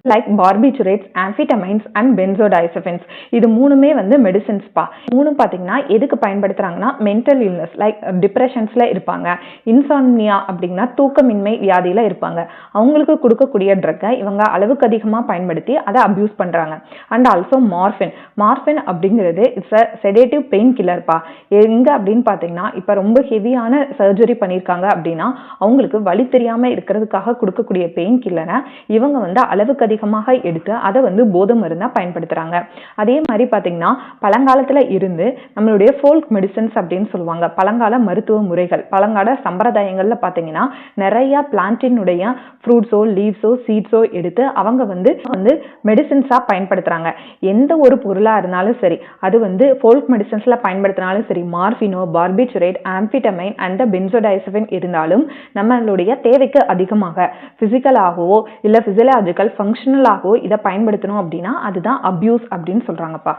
லைக் பார்பிச்சுரேட்ஸ், ஆம்பிட்டமைன்ஸ் அண்ட் பென்சோடைசபின்ஸ். இது மூணுமே வந்து மெடிசின்ஸ் பா. மூணு பாத்தீங்கன்னா எதுக்கு பயன்படுத்துறாங்கன்னா மென்டல் இல்னஸ் லைக் டிப்ரெஷன்ஸ்ல இருப்பாங்க, இன்சாம்னியா அப்படின்னா தூக்கமின்மை வியாதியில இருப்பாங்க. அவங்களுக்கு கொடுக்கக்கூடிய ட்ரக்கை இவங்க அளவுக்கு அதிகமா பயன்படுத்தி அதை அபியூஸ் பண்றாங்க. அண்ட் ஆல்சோ மார்பின். மார்பின் அப்படிங்கிறது it's a sedative pain killer பா. எங்க அப்படின்னு பாத்தீங்கன்னா இப்ப ரொம்ப ஹெவியான சர்ஜரி பண்ணிருக்காங்க அப்படின்னா அவங்களுக்கு வலி தெரியாம இருக்கிறதுக்காக கொடுக்கக்கூடிய பெயின் கில்லரை இவங்க வந்து அளவுக்கு அதிகமாக எடுத்து அதை வந்து போதை மருந்தா பயன்படுத்துறாங்க. அதே மாதிரி பாத்தீங்கன்னா பழங்காலத்துல இருந்து நம்மளுடைய ஃபோல்க் மெடிசன்ஸ் அப்படின்னு சொல்லுவாங்க, பழங்கால மருத்துவ முறைகள், பழங்கால சம்பிரதாயங்கள்ல பாத்தீங்கன்னா நிறைய பிளான்டினுடைய ஃப்ரூட்ஸோ, லீவ்ஸோ, சீட்ஸோ எடுத்து அவங்க வந்து மெடிசன்ஸா பயன்படுத்துறாங்க. எந்த ஒரு பொருளா இருந்தாலும் சரி, அது வந்து ஃபோல்க் மெடிசன்ஸ்ல பயன்படுத்தினாலும் சரி, மார்பினோ, பார்பிச்சுரேட், ஆம்பிட்டமைன் அண்ட் பென்சோடைசபின் இருந்தாலும் நம்மளுடைய தேவைக்கு அதிகமாக பிசிக்கலாகவோ இல்ல பிசியலாஜிக்கல் ஃபங்க்ஷனலாகவோ இதை பயன்படுத்தணும் அப்படின்னா அதுதான் அபியூஸ் அப்படின்னு சொல்றாங்கப்பா.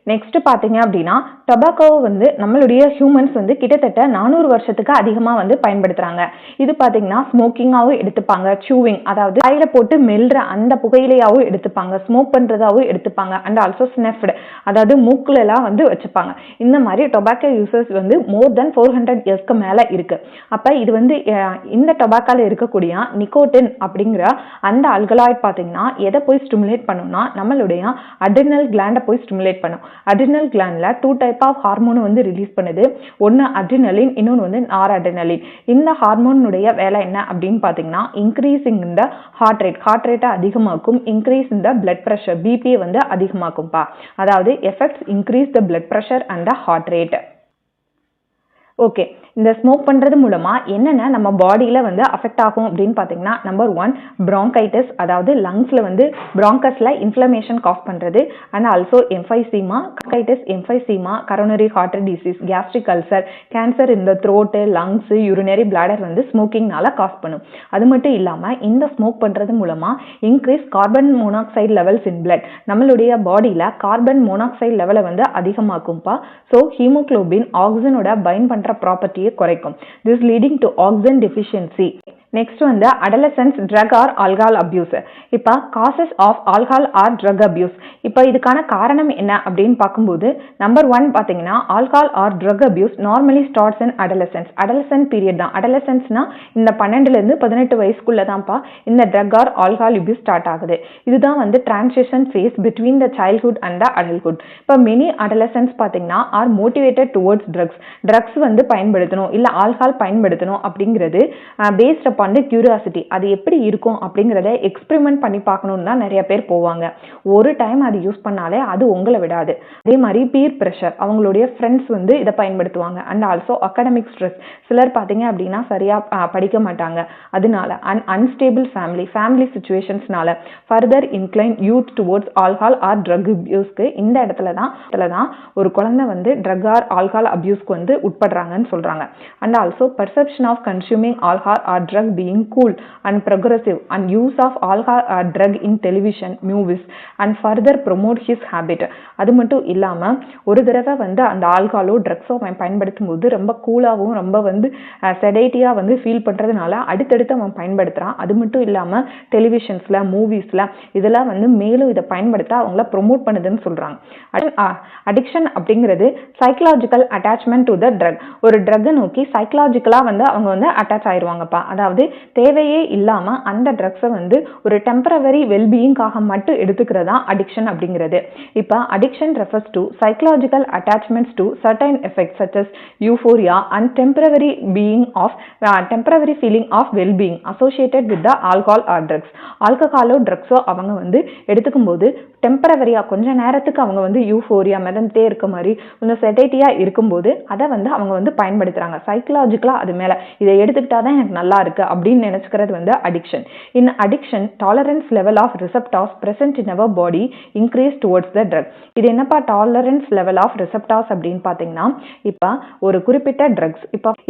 நெக்ஸ்ட் பாத்தீங்க அப்படின்னா டொபாக்கோவை வந்து நம்மளுடைய ஹியூமன்ஸ் வந்து கிட்டத்தட்ட 400 வருஷத்துக்கு அதிகமா வந்து பயன்படுத்துறாங்க. இது பாத்தீங்கன்னா ஸ்மோக்கிங்காவும் எடுத்துப்பாங்க, சூவிங் அதாவது வாயில போட்டு மெல்ற அந்த புகையிலையாவும் எடுத்துப்பாங்க, ஸ்மோக் பண்றதாவும் எடுத்துப்பாங்க, அண்ட் ஆல்சோ ஸ்னெஃப்டு அதாவது மூக்குல எல்லாம் வந்து வச்சுப்பாங்க. இந்த மாதிரி டொபாக்கோ யூசர்ஸ் வந்து மோர் தென் 400 இயர்ஸ்க்கு மேல இருக்கு. அப்ப இது வந்து இந்த டொபாக்கோல இருக்கக்கூடிய நிக்கோட்டின் அப்படிங்கிற அந்த ஆல்கலாய்ட் பாத்தீங்கன்னா எதை போய் ஸ்டிமுலேட் பண்ணும்னா நம்மளுடைய அட்ரினல் கிளாண்டை போய் ஸ்டிமுலேட் பண்ணும். அட்ரினல் கிளாண்ட்ல 2 டைப் ஆஃப் ஹார்மோன் வந்து ரிலீஸ் பண்ணுது. ஒன்னு அட்ரினலின், இன்னொன்று வந்து நார்அட்ரினலின். இந்த ஹார்மோனுடைய வேலை என்ன அப்படின்னு பார்த்தீங்கன்னா இன்க்ரீசிங் இந்த ஹார்ட் ரேட்டை அதிகமாக்கும், இன்க்ரீஸ் இந்த பிளட் ப்ரெஷர் பிபியை வந்து அதிகமாக்கும்பா. அதாவது effects increase the blood pressure and the heart rate. Okay, இந்த ஸ்மோக் பண்ணுறது மூலமாக என்னென்ன நம்ம பாடியில் வந்து அஃபெக்ட் ஆகும் அப்படின்னு பார்த்தீங்கன்னா நம்பர் 1 bronchitis, அதாவது லங்ஸில் வந்து ப்ராங்கஸில் இன்ஃப்ளமேஷன் காஸ் பண்ணுறது. And also emphysema, emphysema, coronary heart disease, gastric ulcer, cancer இந்த த்ரோட்டு, லங்ஸு, யூரினரி பிளாடர் வந்து ஸ்மோக்கிங்னால காஸ் பண்ணும். அது மட்டும் இல்லாமல் இந்த ஸ்மோக் பண்ணுறது மூலமாக increase carbon monoxide levels in blood, நம்மளுடைய பாடியில் கார்பன் மோனாக்சைடு லெவலை வந்து அதிகமாக்கும்பா. ஸோ ஹீமோக்ளோபின் ஆக்சிஜனோட பைண்ட் பண்ணுற ப்ராப்பர்ட்டியை குறைக்கும். This leading to oxygen deficiency. Next வந்து adolescence drug or alcohol abuse. இப்போ causes of alcohol or drug abuse. இப்போ இதுக்கான காரணம் என்ன அப்படின்னு பார்க்கும்போது நம்பர் 1 பார்த்தீங்கன்னா alcohol or drug abuse normally starts in adolescence. Adolescent period தான். அடலசன்ஸ்னா இந்த 12லேருந்து 18 வயசுக்குள்ள தான்ப்பா இந்த drug or alcohol abuse start ஆகுது. இதுதான் வந்து transition phase between the childhood and the adulthood. இப்போ மெனி அடலசன்ஸ் பார்த்தீங்கன்னா ஆர் மோட்டிவேட்டட் டுவர்ட்ஸ் ட்ரக்ஸ் வந்து பயன்படுத்தணும் இல்லை ஆல்கஹால் பயன்படுத்தணும் அப்படிங்கிறது பேஸ்ட் அப்பான் கியூரியாசிட்டி. அது எப்படி இருக்கும் அப்படிங்கிறத எக்ஸ்பெரிமெண்ட் பண்ணி பார்க்கணும்னு தான் நிறைய பேர் போவாங்க. ஒரு டைம் அது யூஸ் பண்ணாலே அது உங்களை விடாது. அதே மாதிரி பீர் ப்ரெஷர், அவங்களுடைய ஃப்ரெண்ட்ஸ் வந்து இதை பயன்படுத்துவாங்க. அண்ட் ஆல்சோ அகாடமிக் ஸ்ட்ரெஸ், சிலர் பார்த்தீங்க அப்படின்னா சரியாக படிக்க மாட்டாங்க, அதனால அன்ஸ்டேபிள் ஃபேமிலி சுச்சுவேஷன்ஸ்னால further incline youth towards alcohol or drug அபியூஸ்க்கு இந்த இடத்துல தான் ஒரு குழந்தை வந்து ட்ரக் ஆர் ஆல்கஹால் அபியூஸ்க்கு வந்து உட்படுறாங்கன்னு சொல்றாங்க. And also perception of consuming alcohol or drug being cool and progressive and use of alcohol or drug in television, movies and further promote his habit. அது மட்டும் இல்லாம ஒரு தடவை வந்து அந்த ஆல்கஹாலோ ட்ரக்ஸோ பயன்படுத்தும் போது ரொம்ப கூலாகவும் ரொம்ப வந்து செடேட்டியா வந்து ஃபீல் பண்றதுனால அடுத்தடுத்து அவன் பயன்படுத்துறான். அது மட்டும் இல்லாம டெலிவிஷன்ஸ்ல, மூவிஸ்ல இதெல்லாம் வந்து மேலும் இதை பயன்படுத்த அவங்கள ப்ரொமோட் பண்ணுதுன்னு சொல்றாங்க. அடிக்ஷன் அப்படிங்கிறது psychological attachment to the drug. ஒரு ட்ரக்கை நோக்கி சைக்கலாஜிக்கலா வந்து அவங்க வந்து அட்டாச் ஆயிடுவாங்கப்பா. அதாவது தேவையே இல்லாம அந்த ட்ரக்ஸை வந்து ஒரு டெம்பரவரி வெல்பீயிங்காக மட்டும் எடுத்துக்கிறதா அடிக்ஷன் அப்படிங்கிறது. இப்போ addiction refers to psychological attachments to certain effects such as euphoria and temporary feeling of wellbeing associated with the alcohol or drugs. ஆல்கஹாலோ ட்ரக்ஸோ அவங்க வந்து எடுத்துக்கும் போது டெம்பரவரியா கொஞ்ச நேரத்துக்கு அவங்க வந்து யூஃபோரியா மிதந்தே இருக்க மாதிரி கொஞ்சம் செடேட்டியா இருக்கும்போது அதை வந்து அவங்க வந்து பயன்படுத்துறாங்க. சைக்கலாஜிக்கலா அது மேல இதை எடுத்துக்கிட்டாதான் எனக்கு நல்லா இருக்கு அப்படின்னு நினைச்சுக்கிறது வந்து addiction. In addiction tolerance level of receptors present in our body increase towards the drug. இது என்னப்பா டாலரன்ஸ் லெவல் ஆஃப் ரிசெப்டார்ஸ் அப்படின்னு பார்த்தீங்கன்னா இப்போ ஒரு குறிப்பிட்ட ட்ரக்ஸ்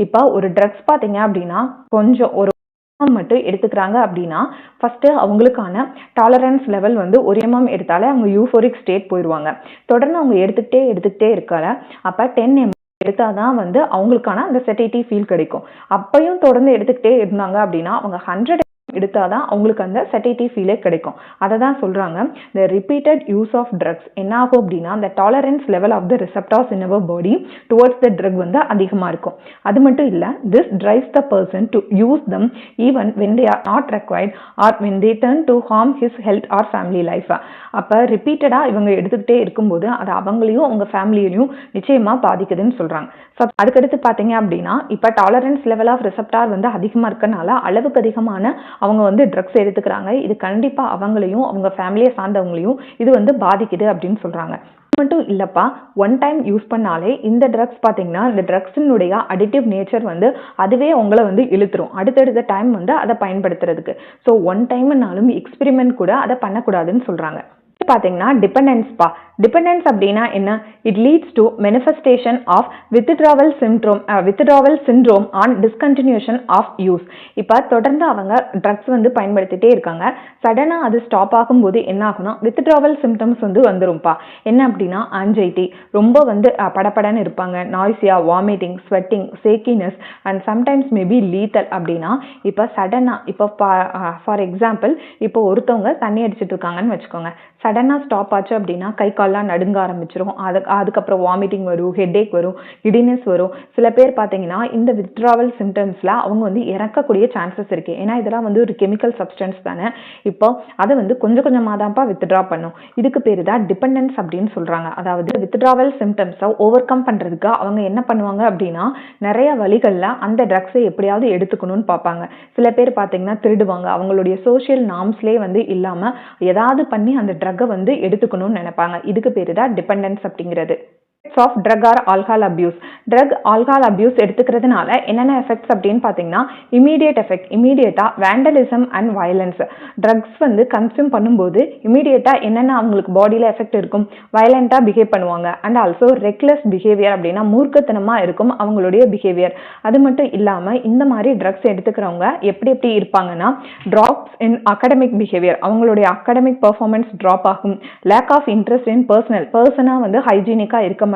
இப்போ ஒரு ட்ரக்ஸ் பார்த்தீங்க அப்படின்னா கொஞ்சம் ஒரு மட்டும் எடுத்துக்கிறாங்க அப்படின்னா ஃபர்ஸ்ட் அவங்களுக்கான டாலரன்ஸ் லெவல் வந்து ஒரு எம்எம் எடுத்தாலே அவங்க யூஃபோரிக் ஸ்டேட் போயிடுவாங்க. தொடர்ந்து அவங்க எடுத்துக்கிட்டே இருக்கால அப்போ 10 ml எடுத்தாதான் வந்து அவங்களுக்கான அந்த செடேட்டி ஃபீல் கிடைக்கும். அப்பையும் தொடர்ந்து எடுத்துக்கிட்டே இருந்தாங்க அப்படின்னா அவங்க 100 எடுத்தாதான் அவங்களுக்கு அந்த செடேட்டி ஃபீலே கிடைக்கும். அதை தான் சொல்றாங்க the repeated use of drugs என்ன ஆகும் அப்படின்னா the tolerance level of the receptors in our body towards the drug வந்து அதிகமா இருக்கும். அது மட்டும் இல்ல this drives the person to use them even when they are not required or when they turn to harm his health or family life. அப்ப ரிப்பீட்டடா இவங்க எடுத்துக்கிட்டே இருக்கும்போது அது அவங்களையும் அவங்க ஃபேமிலியையும் நிச்சயமா பாதிக்குதுன்னு சொல்றாங்க. அதுக்கடுத்து பாத்தீங்க அப்படின்னா இப்ப டாலரன்ஸ் லெவல் ஆஃப் ரிசெப்டார் வந்து அதிகமா இருக்கனால அளவுக்கு அதிகமான அவங்க வந்து ட்ரக்ஸ் எடுத்துக்கிறாங்க. இது கண்டிப்பா அவங்களையும் அவங்க ஃபேமிலியை சார்ந்தவங்களையும் இது வந்து பாதிக்குது அப்படின்னு சொல்றாங்க. மட்டும் இல்லப்பா, ஒன் டைம் யூஸ் பண்ணாலே இந்த ட்ரக்ஸ் பார்த்தீங்கன்னா இந்த ட்ரக்ஸினுடைய அடிட்டிவ் நேச்சர் வந்து அதுவே உங்களை வந்து இழுத்துரும் அடுத்தடுத்த டைம் வந்து அதை பயன்படுத்துறதுக்கு. ஸோ ஒன் டைம்னாலும் எக்ஸ்பெரிமெண்ட் கூட அதை பண்ணக்கூடாதுன்னு சொல்றாங்க. பார்த்தீங்கன்னா டிபெண்டன்ஸ் அப்படின்னா என்ன? It leads to manifestation of withdrawal syndrome on discontinuation of use. இப்போ தொடர்ந்து அவங்க ட்ரக்ஸ் வந்து பயன்படுத்திட்டே இருக்காங்க. சடனாக அது ஸ்டாப் ஆகும்போது என்ன ஆகும்னா withdrawal symptoms வந்து வந்துரும்ப்பா. என்ன அப்படின்னா ஆன்சைட்டி, ரொம்ப வந்து படப்படன்னு இருப்பாங்க, nausea, vomiting, sweating, shakiness and sometimes maybe lethal. அப்படின்னா இப்போ சடனாக இப்போ ஃபார் எக்ஸாம்பிள் இப்போ ஒருத்தவங்க தண்ணி அடிச்சுட்டு இருக்காங்கன்னு வச்சுக்கோங்க. சடனாக ஸ்டாப் ஆச்சு அப்படின்னா கை கால்லாம் நடுங்க ஆரம்பிச்சிடும். அதுக்கப்புறம் வாமிட்டிங் வரும், ஹெட்டேக் வரும், கிடினஸ் வரும். சில பேர் பார்த்தீங்கன்னா இந்த வித்ட்ராவல் சிம்டம்ஸில் அவங்க வந்து இறக்கக்கூடிய சான்சஸ் இருக்குது. ஏன்னா இதெல்லாம் வந்து ஒரு கெமிக்கல் சப்ஸ்டன்ஸ் தானே. இப்போ அதை வந்து கொஞ்சம் கொஞ்சமாக தான்ப்பா வித்ட்ரா பண்ணும். இதுக்கு பேர் தான் டிபெண்டன்ஸ் அப்படின்னு சொல்கிறாங்க. அதாவது வித்ட்ராவல் சிம்டம்ஸை ஓவர் கம் பண்ணுறதுக்கு அவங்க என்ன பண்ணுவாங்க அப்படின்னா நிறைய வழிகளில் அந்த ட்ரக்ஸை எப்படியாவது எடுத்துக்கணும்னு பார்ப்பாங்க. சில பேர் பார்த்தீங்கன்னா திருடுவாங்க. அவங்களுடைய சோஷியல் நார்ம்ஸ்லேயே வந்து இல்லாமல் ஏதாவது பண்ணி அந்த ட்ரக்கை வந்து எடுத்துக்கணும்னு நினைப்பாங்க. இதுக்கு பேர் தான் டிபெண்டன்ஸ் அப்படிங்கிறது. Of drug or alcohol abuse. Drug alcohol abuse எடுத்துக்கிறதுனால என்னென்ன எஃபெக்ட்ஸ் அப்படின்னு பார்த்தீங்கன்னா இமீடியட் எஃபெக்ட், இமீடியட்டாக வேண்டலிசம் அண்ட் வயலன்ஸ். ட்ரக்ஸ் வந்து கன்சியூம் பண்ணும்போது இமீடியட்டாக என்னென்ன அவங்களுக்கு பாடியில் எஃபெக்ட் இருக்கும், வயலண்ட்டாக பிஹேவ் பண்ணுவாங்க. அண்ட் ஆல்சோ ரெக்லெஸ் பிஹேவியர், அப்படின்னா மூர்க்கத்தனமாக இருக்கும் அவங்களுடைய பிஹேவியர். அது மட்டும் இல்லாமல் இந்த மாதிரி ட்ரக்ஸ் எடுத்துக்கிறவங்க எப்படி எப்படி இருப்பாங்கன்னா ட்ராப்ஸ் இன் அகடமிக் பிஹேவியர், அவங்களுடைய அகடமிக் பெர்ஃபார்மன்ஸ் ட்ராப் ஆகும். லேக் ஆஃப் இன்ட்ரெஸ்ட் இன் பர்சனாக வந்து ஹைஜீனிக்காக இருக்க மாட்டாங்க.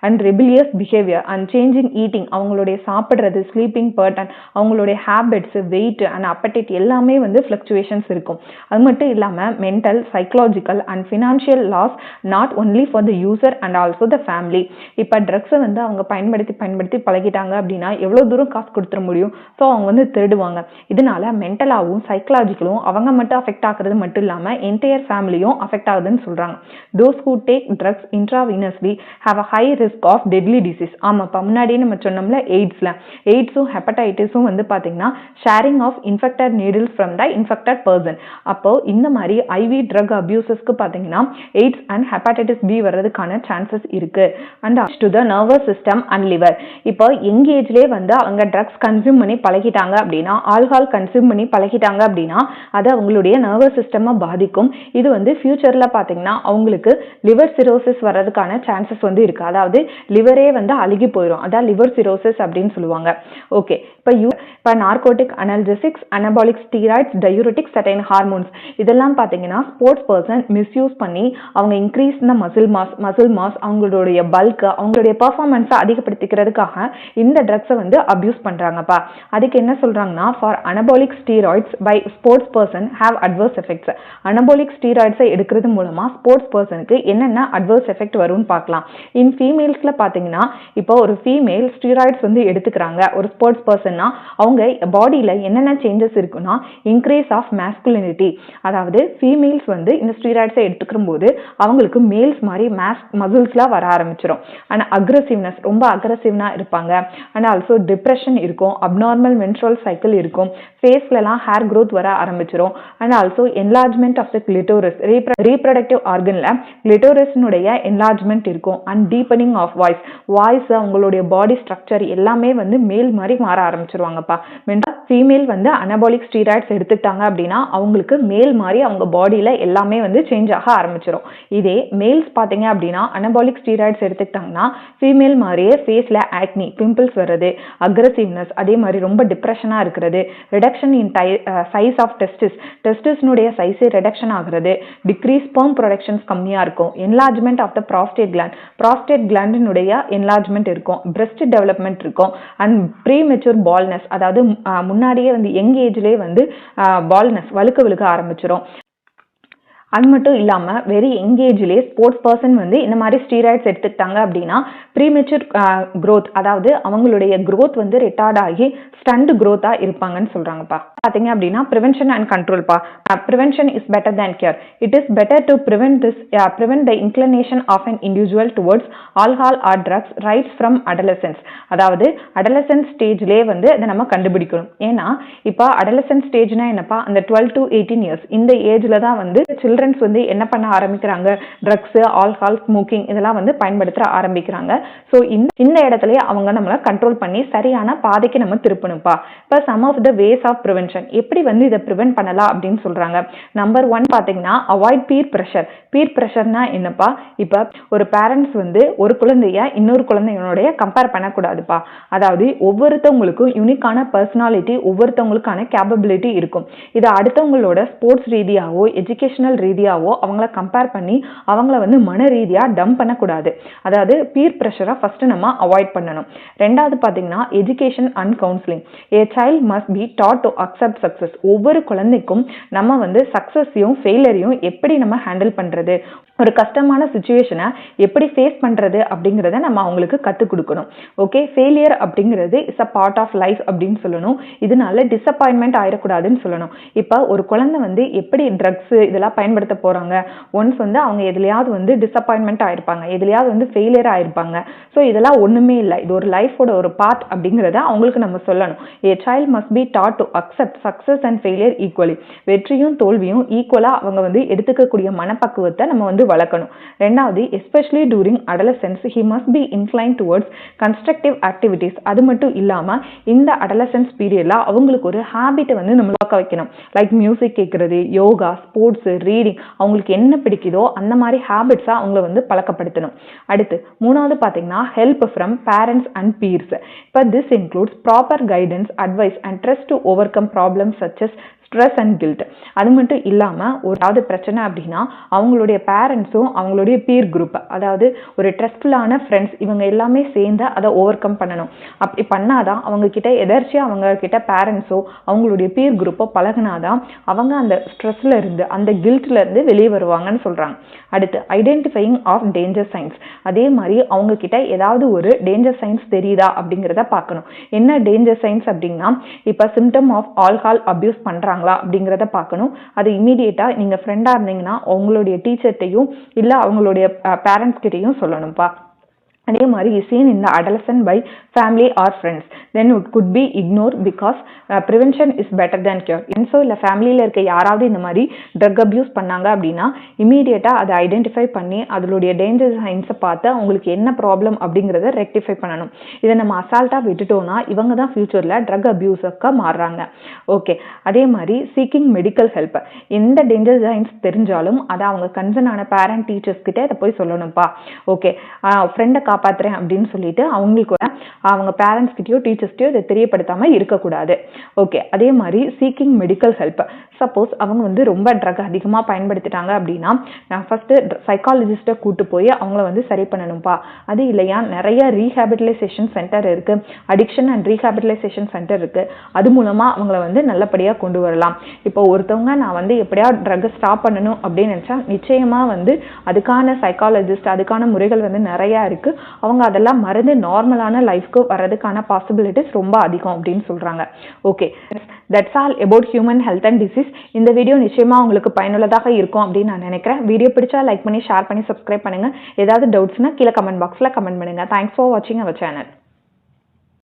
And rebellious behaviour and changing eating, அவங்களுடைய சாப்பிட்றது, ஸ்லீப்பிங் பேட்டர்ன், அவங்களுடைய ஹேபிட்ஸ், வெயிட் அண்ட் அப்படைட் எல்லாமே வந்து ஃப்ளக்சுவேஷன்ஸ் இருக்கும். அது மட்டும் இல்லாமல் mental, psychological and financial loss not only for the user and also the family. இப்போ ட்ரக்ஸை வந்து அவங்க பயன்படுத்தி பழகிட்டாங்க அப்படின்னா எவ்வளோ தூரம் காசு கொடுத்துட முடியும். ஸோ அவங்க வந்து திருடுவாங்க. இதனால மென்டலாகவும் சைக்கலாஜிக்கலும் அவங்க மட்டும் அஃபெக்ட் ஆகுறது மட்டும் இல்லாமல் என்டையர் ஃபேமிலியும் அஃபெக்ட் ஆகுதுன்னு சொல்கிறாங்க. Those who take drugs intravenously have a high risk of deadly disease. ஆமாப்பா, முன்னாடியே நம்ம சொன்னோம்ல எய்ட்ஸும் ஹெப்படைட்டிஸும் வந்து பார்த்தீங்கன்னா sharing of infected needles from the infected person. அப்போ இந்த மாதிரி ஐவி ட்ரக் அபியூசஸ்க்கு பார்த்தீங்கன்னா எய்ட்ஸ் அண்ட் ஹெப்படைட்டிஸ் பி வர்றதுக்கான சான்சஸ் இருக்கு. And to the nervous system and liver. இப்போ யங் ஏஜ்லேயே வந்து அவங்க ட்ரக்ஸ் கன்சியூம் பண்ணி பழகிட்டாங்க அப்படின்னா, ஆல்கஹால் கன்சியூம் பண்ணி பழகிட்டாங்க அப்படின்னா அது அவங்களுடைய நர்வஸ் சிஸ்டமை பாதிக்கும். இது வந்து ஃபியூச்சரில் பார்த்தீங்கன்னா அவங்களுக்கு லிவர் சிரோசிஸ் வர்றதுக்கான சான்சஸ் வந்து இருக்கு. அதாவது லிவரே வந்து அழுகி போயிடும். அதான் லிவர் சிரோசிஸ் அப்படின்னு சொல்லுவாங்க. ஓகே, இப்போ narcotic, analgesics, anabolic steroids, diuretics, certain hormones இதெல்லாம் பார்த்தீங்கன்னா ஸ்போர்ட்ஸ் பர்சன் மிஸ்யூஸ் பண்ணி அவங்க இன்க்ரீஸ் இந்த மசில் மாஸ், அவங்களுடைய பல்க், அவங்களுடைய பெர்ஃபார்மன்ஸை அதிகப்படுத்திக்கிறதுக்காக இந்த ட்ரக்ஸை வந்து அபியூஸ் பண்றாங்கப்பா. அதுக்கு என்ன சொல்றாங்கன்னா for anabolic steroids by sports person have adverse effects. Anabolic ஸ்டீராய்ட்ஸை எடுக்கிறது மூலமா ஸ்போர்ட்ஸ் பர்சனுக்கு என்னென்ன அட்வர்ஸ் எஃபெக்ட் வரும்னு பார்க்கலாம். இன் ஃபீமேல்ஸ்ல பார்த்தீங்கன்னா இப்போ ஒரு ஃபீமேல் ஸ்டீராய்ட்ஸ் வந்து எடுத்துக்கிறாங்க ஒரு ஸ்போர்ட்ஸ் பர்சன்னா அவங்க பாடியில் என்னென்ன சேஞ்சஸ் இருக்குன்னா இன்க்ரீஸ் ஆஃப் மேஸ்குலினிட்டி. அதாவது ஃபீமேல்ஸ் வந்து இந்த ஸ்டீராய்ட்ஸை எடுத்துக்கிற போது அவங்களுக்கு மேல்ஸ் மாதிரி மசில்ஸ்லாம் வர ஆரம்பிச்சிடும். அண்ட் அக்ரெசிவ்னஸ், ரொம்ப அக்ரெசிவ்னா இருப்பாங்க. அண்ட் ஆல்சோ டிப்ரெஷன் இருக்கும், அப்நார்மல் மென்ஸ்ட்ரல் சைக்கிள் இருக்கும், ஃபேஸ்லலாம் ஹேர் க்ரோத் வர ஆரம்பிச்சிடும். And also enlargement of the clitoris, reproductive ஆர்கனில் கிளிட்டோரிஸ்னுடைய என்லார்ஜ்மெண்ட் இருக்கும். அண்ட் டீப்பனிங் ஆஃப் வாய்ஸ் அவங்களுடைய பாடி ஸ்ட்ரக்சர் எல்லாமே வந்து மேல் மாதிரி மாற ஆரம்பிச்சிருவாங்கப்பா. ஃபீமேல் வந்து அனபாலிக் ஸ்டீராய்ட்ஸ் எடுத்துக்கிட்டாங்க அப்படின்னா அவங்களுக்கு மேல் மாதிரி அவங்க பாடியில் எல்லாமே வந்து சேஞ்ச் ஆக ஆரம்பிச்சிடும். இதே மேல்ஸ் பார்த்தீங்க அப்படின்னா அனபாலிக் ஸ்டீராய்ட்ஸ் எடுத்துக்கிட்டாங்கன்னா ஃபீமேல் மாதிரியே ஃபேஸில் ஆக்னி, பிம்பிள்ஸ் வர்றது, அக்ரெசிவ்னஸ், அதே மாதிரி ரொம்ப டிப்ரெஷனாக இருக்கிறது, ரிடக்ஷன் இன் சைஸ் ஆஃப் டெஸ்டிஸ்னுடைய சைஸே ரிடக்ஷன் ஆகிறது, டிக்ரீஸ் ஸ்பெர்ம் ப்ரொடக்ஷன்ஸ் கம்மியாக இருக்கும், என்லார்ஜ்மெண்ட் ஆஃப் த ப்ராஸ்டேட் கிளாண்டினுடைய என்லார்ஜ்மெண்ட் இருக்கும், பிரெஸ்ட் டெவலப்மெண்ட் இருக்கும். அண்ட் ப்ரீமெச்சூர் பால்னஸ், அதாவது முன்னாடியே வந்து யங் ஏஜ்லேயே வந்து பால்னஸ் வழுக்க ஆரம்பிச்சிடும். அது மட்டும் இல்லாமல் வெரி எங்கேஜ்லேயே ஸ்போர்ட்ஸ் பர்சன் வந்து இந்த மாதிரி ஸ்டீராய்ட்ஸ் எடுத்துக்கிட்டாங்க அப்படின்னா ப்ரீமெச்சூர் க்ரோத், அதாவது அவங்களுடைய க்ரோத் வந்து ரிட்டார்ட் ஆகி ஸ்டண்ட் க்ரோத்தாக இருப்பாங்கன்னு சொல்கிறாங்கப்பா. பார்த்தீங்க அப்படின்னா ப்ரிவென்ஷன் அண்ட் கண்ட்ரோல்ப்பா. Prevention is better than cure. It is better to prevent the inclination of an individual towards alcohol or drugs rights from adolescence. அதாவது அடலசன்ஸ் ஸ்டேஜ்லேயே வந்து அதை நம்ம கண்டுபிடிக்கணும். ஏன்னா இப்போ அடலசன்ஸ் ஸ்டேஜ்னா என்னப்பா, அந்த 12 to 18 years இந்த ஏஜில் தான் வந்து சில்ட்ரன்ஸ் வந்து என்ன பண்ண ஆரம்பிக்கிறாங்க, ட்ரக்ஸ், ஆல்கஹால், ஸ்மோக்கிங் இதெல்லாம் வந்து பயன்படுத்த ஆரம்பிக்கிறாங்க. ஸோ இந்த இடத்துல அவங்க நம்மளை கண்ட்ரோல் பண்ணி சரியான பாதைக்கு நம்ம திருப்பணும்ப்பா. இப்போ some of the ways of prevention, எப்படி வந்து இதை ப்ரிவென்ட் பண்ணலாம் அப்படின்னு சொல்றாங்க. நம்பர் 1 பார்த்தீங்கன்னா அவாய்ட் பீர் ப்ரெஷர். பீர் ப்ரெஷர்னா என்னப்பா, இப்போ ஒரு பேரண்ட்ஸ் வந்து ஒரு குழந்தைய இன்னொரு குழந்தையோடைய கம்பேர் பண்ணக்கூடாதுப்பா. அதாவது ஒவ்வொருத்தவங்களுக்கும் யூனிக்கான பர்சனாலிட்டி, ஒவ்வொருத்தவங்களுக்கான கேப்பபிலிட்டி இருக்கும். இது அடுத்தவங்களோட ஸ்போர்ட்ஸ் ரீதியாகவோ எஜுகேஷனல் ரீதியாவோ அவங்கள கம்பேர் பண்ணி அவங்கள வந்து மன ரீதியா டம்ப் பண்ணக்கூடாது. அதாவது பீர் ப்ரெஷரை ஃபர்ஸ்ட் நம்ம அவாய்ட் பண்ணணும். ரெண்டாவது பார்த்தீங்கன்னா education and counselling. A child must be dot to accept success. ஒவ்வொரு குழந்தைக்கும் நம்ம வந்து சக்சஸையும் ஃபெயிலியரையும் எப்படி நம்ம ஹேண்டில் பண்றது, ஒரு கஷ்டமான சுச்சுவேஷனை எப்படி ஃபேஸ் பண்றது அப்படிங்கிறத நம்ம அவங்களுக்கு கற்றுக் கொடுக்கணும். ஓகே, ஃபெயிலியர் அப்படிங்கிறது is a part of life அப்படின்னு சொல்லணும். இதனால டிசப்பாயின்மெண்ட் ஆயிடக்கூடாதுன்னு சொல்லணும். இப்போ ஒரு குழந்தை வந்து எப்படி ட்ரக்ஸ் இதெல்லாம் பயன்படுத்த போறாங்க, ஒன்ஸ் வந்து அவங்க எதுலையாவது வந்து டிசப்பாயின்மெண்ட் ஆயிருப்பாங்க, எதுலையாவது வந்து ஃபெயிலியர் ஆயிருப்பாங்க. ஸோ இதெல்லாம் ஒண்ணுமே இல்லை, இது ஒரு லைஃபோட ஒரு பார்ட் அப்படிங்கிறத அவங்களுக்கு நம்ம சொல்லணும். ஏ child must be dot to accept success and failure equally. வெற்றியும் தோல்வியும் ஈக்குவலா அவங்க வந்து எடுத்துக்கக்கூடிய மனப்பக்குவத்தை நம்ம வந்து வளர்க்கணும். ரெண்டாவது, especially during adolescence he must be incline towards constructive activities. அது மட்டும் இல்லாம இந்த அடலசன்ஸ் பீரியட்ல அவங்களுக்கு ஒரு ஹேபிட்டை வந்து நம்ம வளர்க்க வைக்கணும். லைக் மியூசிக் கேட்கறது, யோகா, ஸ்போர்ட்ஸ், ரீடிங், அவங்களுக்கு என்ன பிடிக்குதோ அந்த மாதிரி ஹேபிட்ஸா அவங்கள வந்து பழக்கப்படுத்தணும். அடுத்து மூணாவது பார்த்தீங்கன்னா help from parents and peers. இப்போ this includes proper guidance, advice and trust to overcome problems such as stress and guilt. அது மட்டும் இல்லாமல் ஒரு பிரச்சனை அப்படின்னா அவங்களுடைய பேரண்ட்ஸும் அவங்களுடைய பீர் குரூப், அதாவது ஒரு ட்ரஸ்ட்ஃபுல்லான ஃப்ரெண்ட்ஸ், இவங்க எல்லாமே சேர்ந்து அதை ஓவர் கம் பண்ணணும். அப்படி பண்ணாதான் அவங்க கிட்ட எதர்ச்சியாக அவங்க கிட்ட பேரண்ட்ஸோ அவங்களுடைய பீர் குரூப்போ பழகினாதான் அவங்க அந்த ஸ்ட்ரெஸ்ல இருந்து அந்த கில்ட்ல இருந்து வெளியே வருவாங்கன்னு சொல்றாங்க. அடுத்து ஐடென்டிஃபையிங் ஆஃப் டேஞ்சர் சைன்ஸ். அதே மாதிரி அவங்க கிட்ட ஏதாவது ஒரு டேஞ்சர் சைன்ஸ் தெரியுதா அப்படிங்கிறத பார்க்கணும். என்ன டேஞ்சர் சைன்ஸ் அப்படின்னா, இப்போ சிம்டம் ஆஃப் ஆல்கஹால் அபியூஸ் பண்றாங்க அப்படிங்கறத பார்க்கணும். அது இமீடியட்டா நீங்க ஃப்ரெண்டா இருந்தீங்கன்னா உங்களுடைய டீச்சர்ட்டையும் இல்ல அவங்களுடைய பேரண்ட்ஸ் கிட்டையும் சொல்லணும்ப்பா. அதே மாதிரி is seen in the adolescent by family or friends, then it could be ignored because prevention is better than cure. So இல்லை ஃபேமிலியில் இருக்க யாராவது இந்த மாதிரி ட்ரக் அப்யூஸ் பண்ணாங்க அப்படின்னா இமீடியட்டாக அதை ஐடென்டிஃபை பண்ணி அதனுடைய டேஞ்சர் சைன்ஸை பார்த்து அவங்களுக்கு என்ன ப்ராப்ளம் அப்படிங்கிறத ரெக்டிஃபை பண்ணணும். இதை நம்ம அசால்ட்டாக விட்டுட்டோம்னா இவங்க தான் ஃபியூச்சரில் ட்ரக் அப்யூஸுக்கு மாறுறாங்க. ஓகே, அதே மாதிரி சீக்கிங் மெடிக்கல் ஹெல்ப். எந்த டேஞ்சர் சைன்ஸ் தெரிஞ்சாலும் அதை அவங்க கன்சர்ன் ஆன பேரண்ட் டீச்சர்ஸ் கிட்ட இதை போய் சொல்லணும்ப்பா. ஓகே, ஃப்ரெண்டை காப்பாத்துறேன் அப்படின்னு சொல்லிட்டு அவங்களுக்கு அவங்க பேரண்ட்ஸ் கிட்டயோ டீச்சர்ஸ்டையோ இதை தெரியப்படுத்தாம இருக்கக்கூடாது. ஓகே, அதே மாதிரி சீக்கிங் மெடிக்கல் ஹெல்ப். சப்போஸ் அவங்க வந்து ரொம்ப ட்ரக் அதிகமாக பயன்படுத்திட்டாங்க அப்படின்னா நான் ஃபர்ஸ்ட் சைக்காலஜிஸ்ட்டை கூட்டு போய் அவங்கள வந்து சரி பண்ணணும்ப்பா. அது இல்லையா நிறைய ரீஹேபிட்டலைசேஷன் சென்டர் இருக்கு, அடிக்ஷன் அண்ட் ரீஹேபிட்டலைசேஷன் சென்டர் இருக்கு. அது மூலமா அவங்கள வந்து நல்லபடியாக கொண்டு வரலாம். இப்போ ஒருத்தவங்க நான் வந்து எப்படியா ட்ரக் ஸ்டாப் பண்ணணும் அப்படின்னு நினைச்சா நிச்சயமா வந்து அதுக்கான சைக்காலஜிஸ்ட் அதுக்கான முறைகள் வந்து நிறைய இருக்கு. அவங்க அதெல்லாம் மறந்து நார்மலான லைஃப்க்கு வர்றதுக்கான பாசிபிலிட்டிஸ் ரொம்ப அதிகம் அப்படின்னு சொல்றாங்க. Okay, that's all about human health and disease. இந்த வீடியோ நிச்சயமா உங்களுக்கு பயனுள்ளதாக இருக்கும் அப்படின்னு நான் நினைக்கிறேன். வீடியோ பிடிச்சா லைக் பண்ணி ஷேர் பண்ணி சப்ஸ்கிரைப் பண்ணுங்க. ஏதாவது டவுட்ஸ்னா கீழே கமெண்ட் பாக்ஸ்ல கமெண்ட் பண்ணுங்க. தேங்க்ஸ் ஃபார் வாட்சிங் அவர் சேனல்.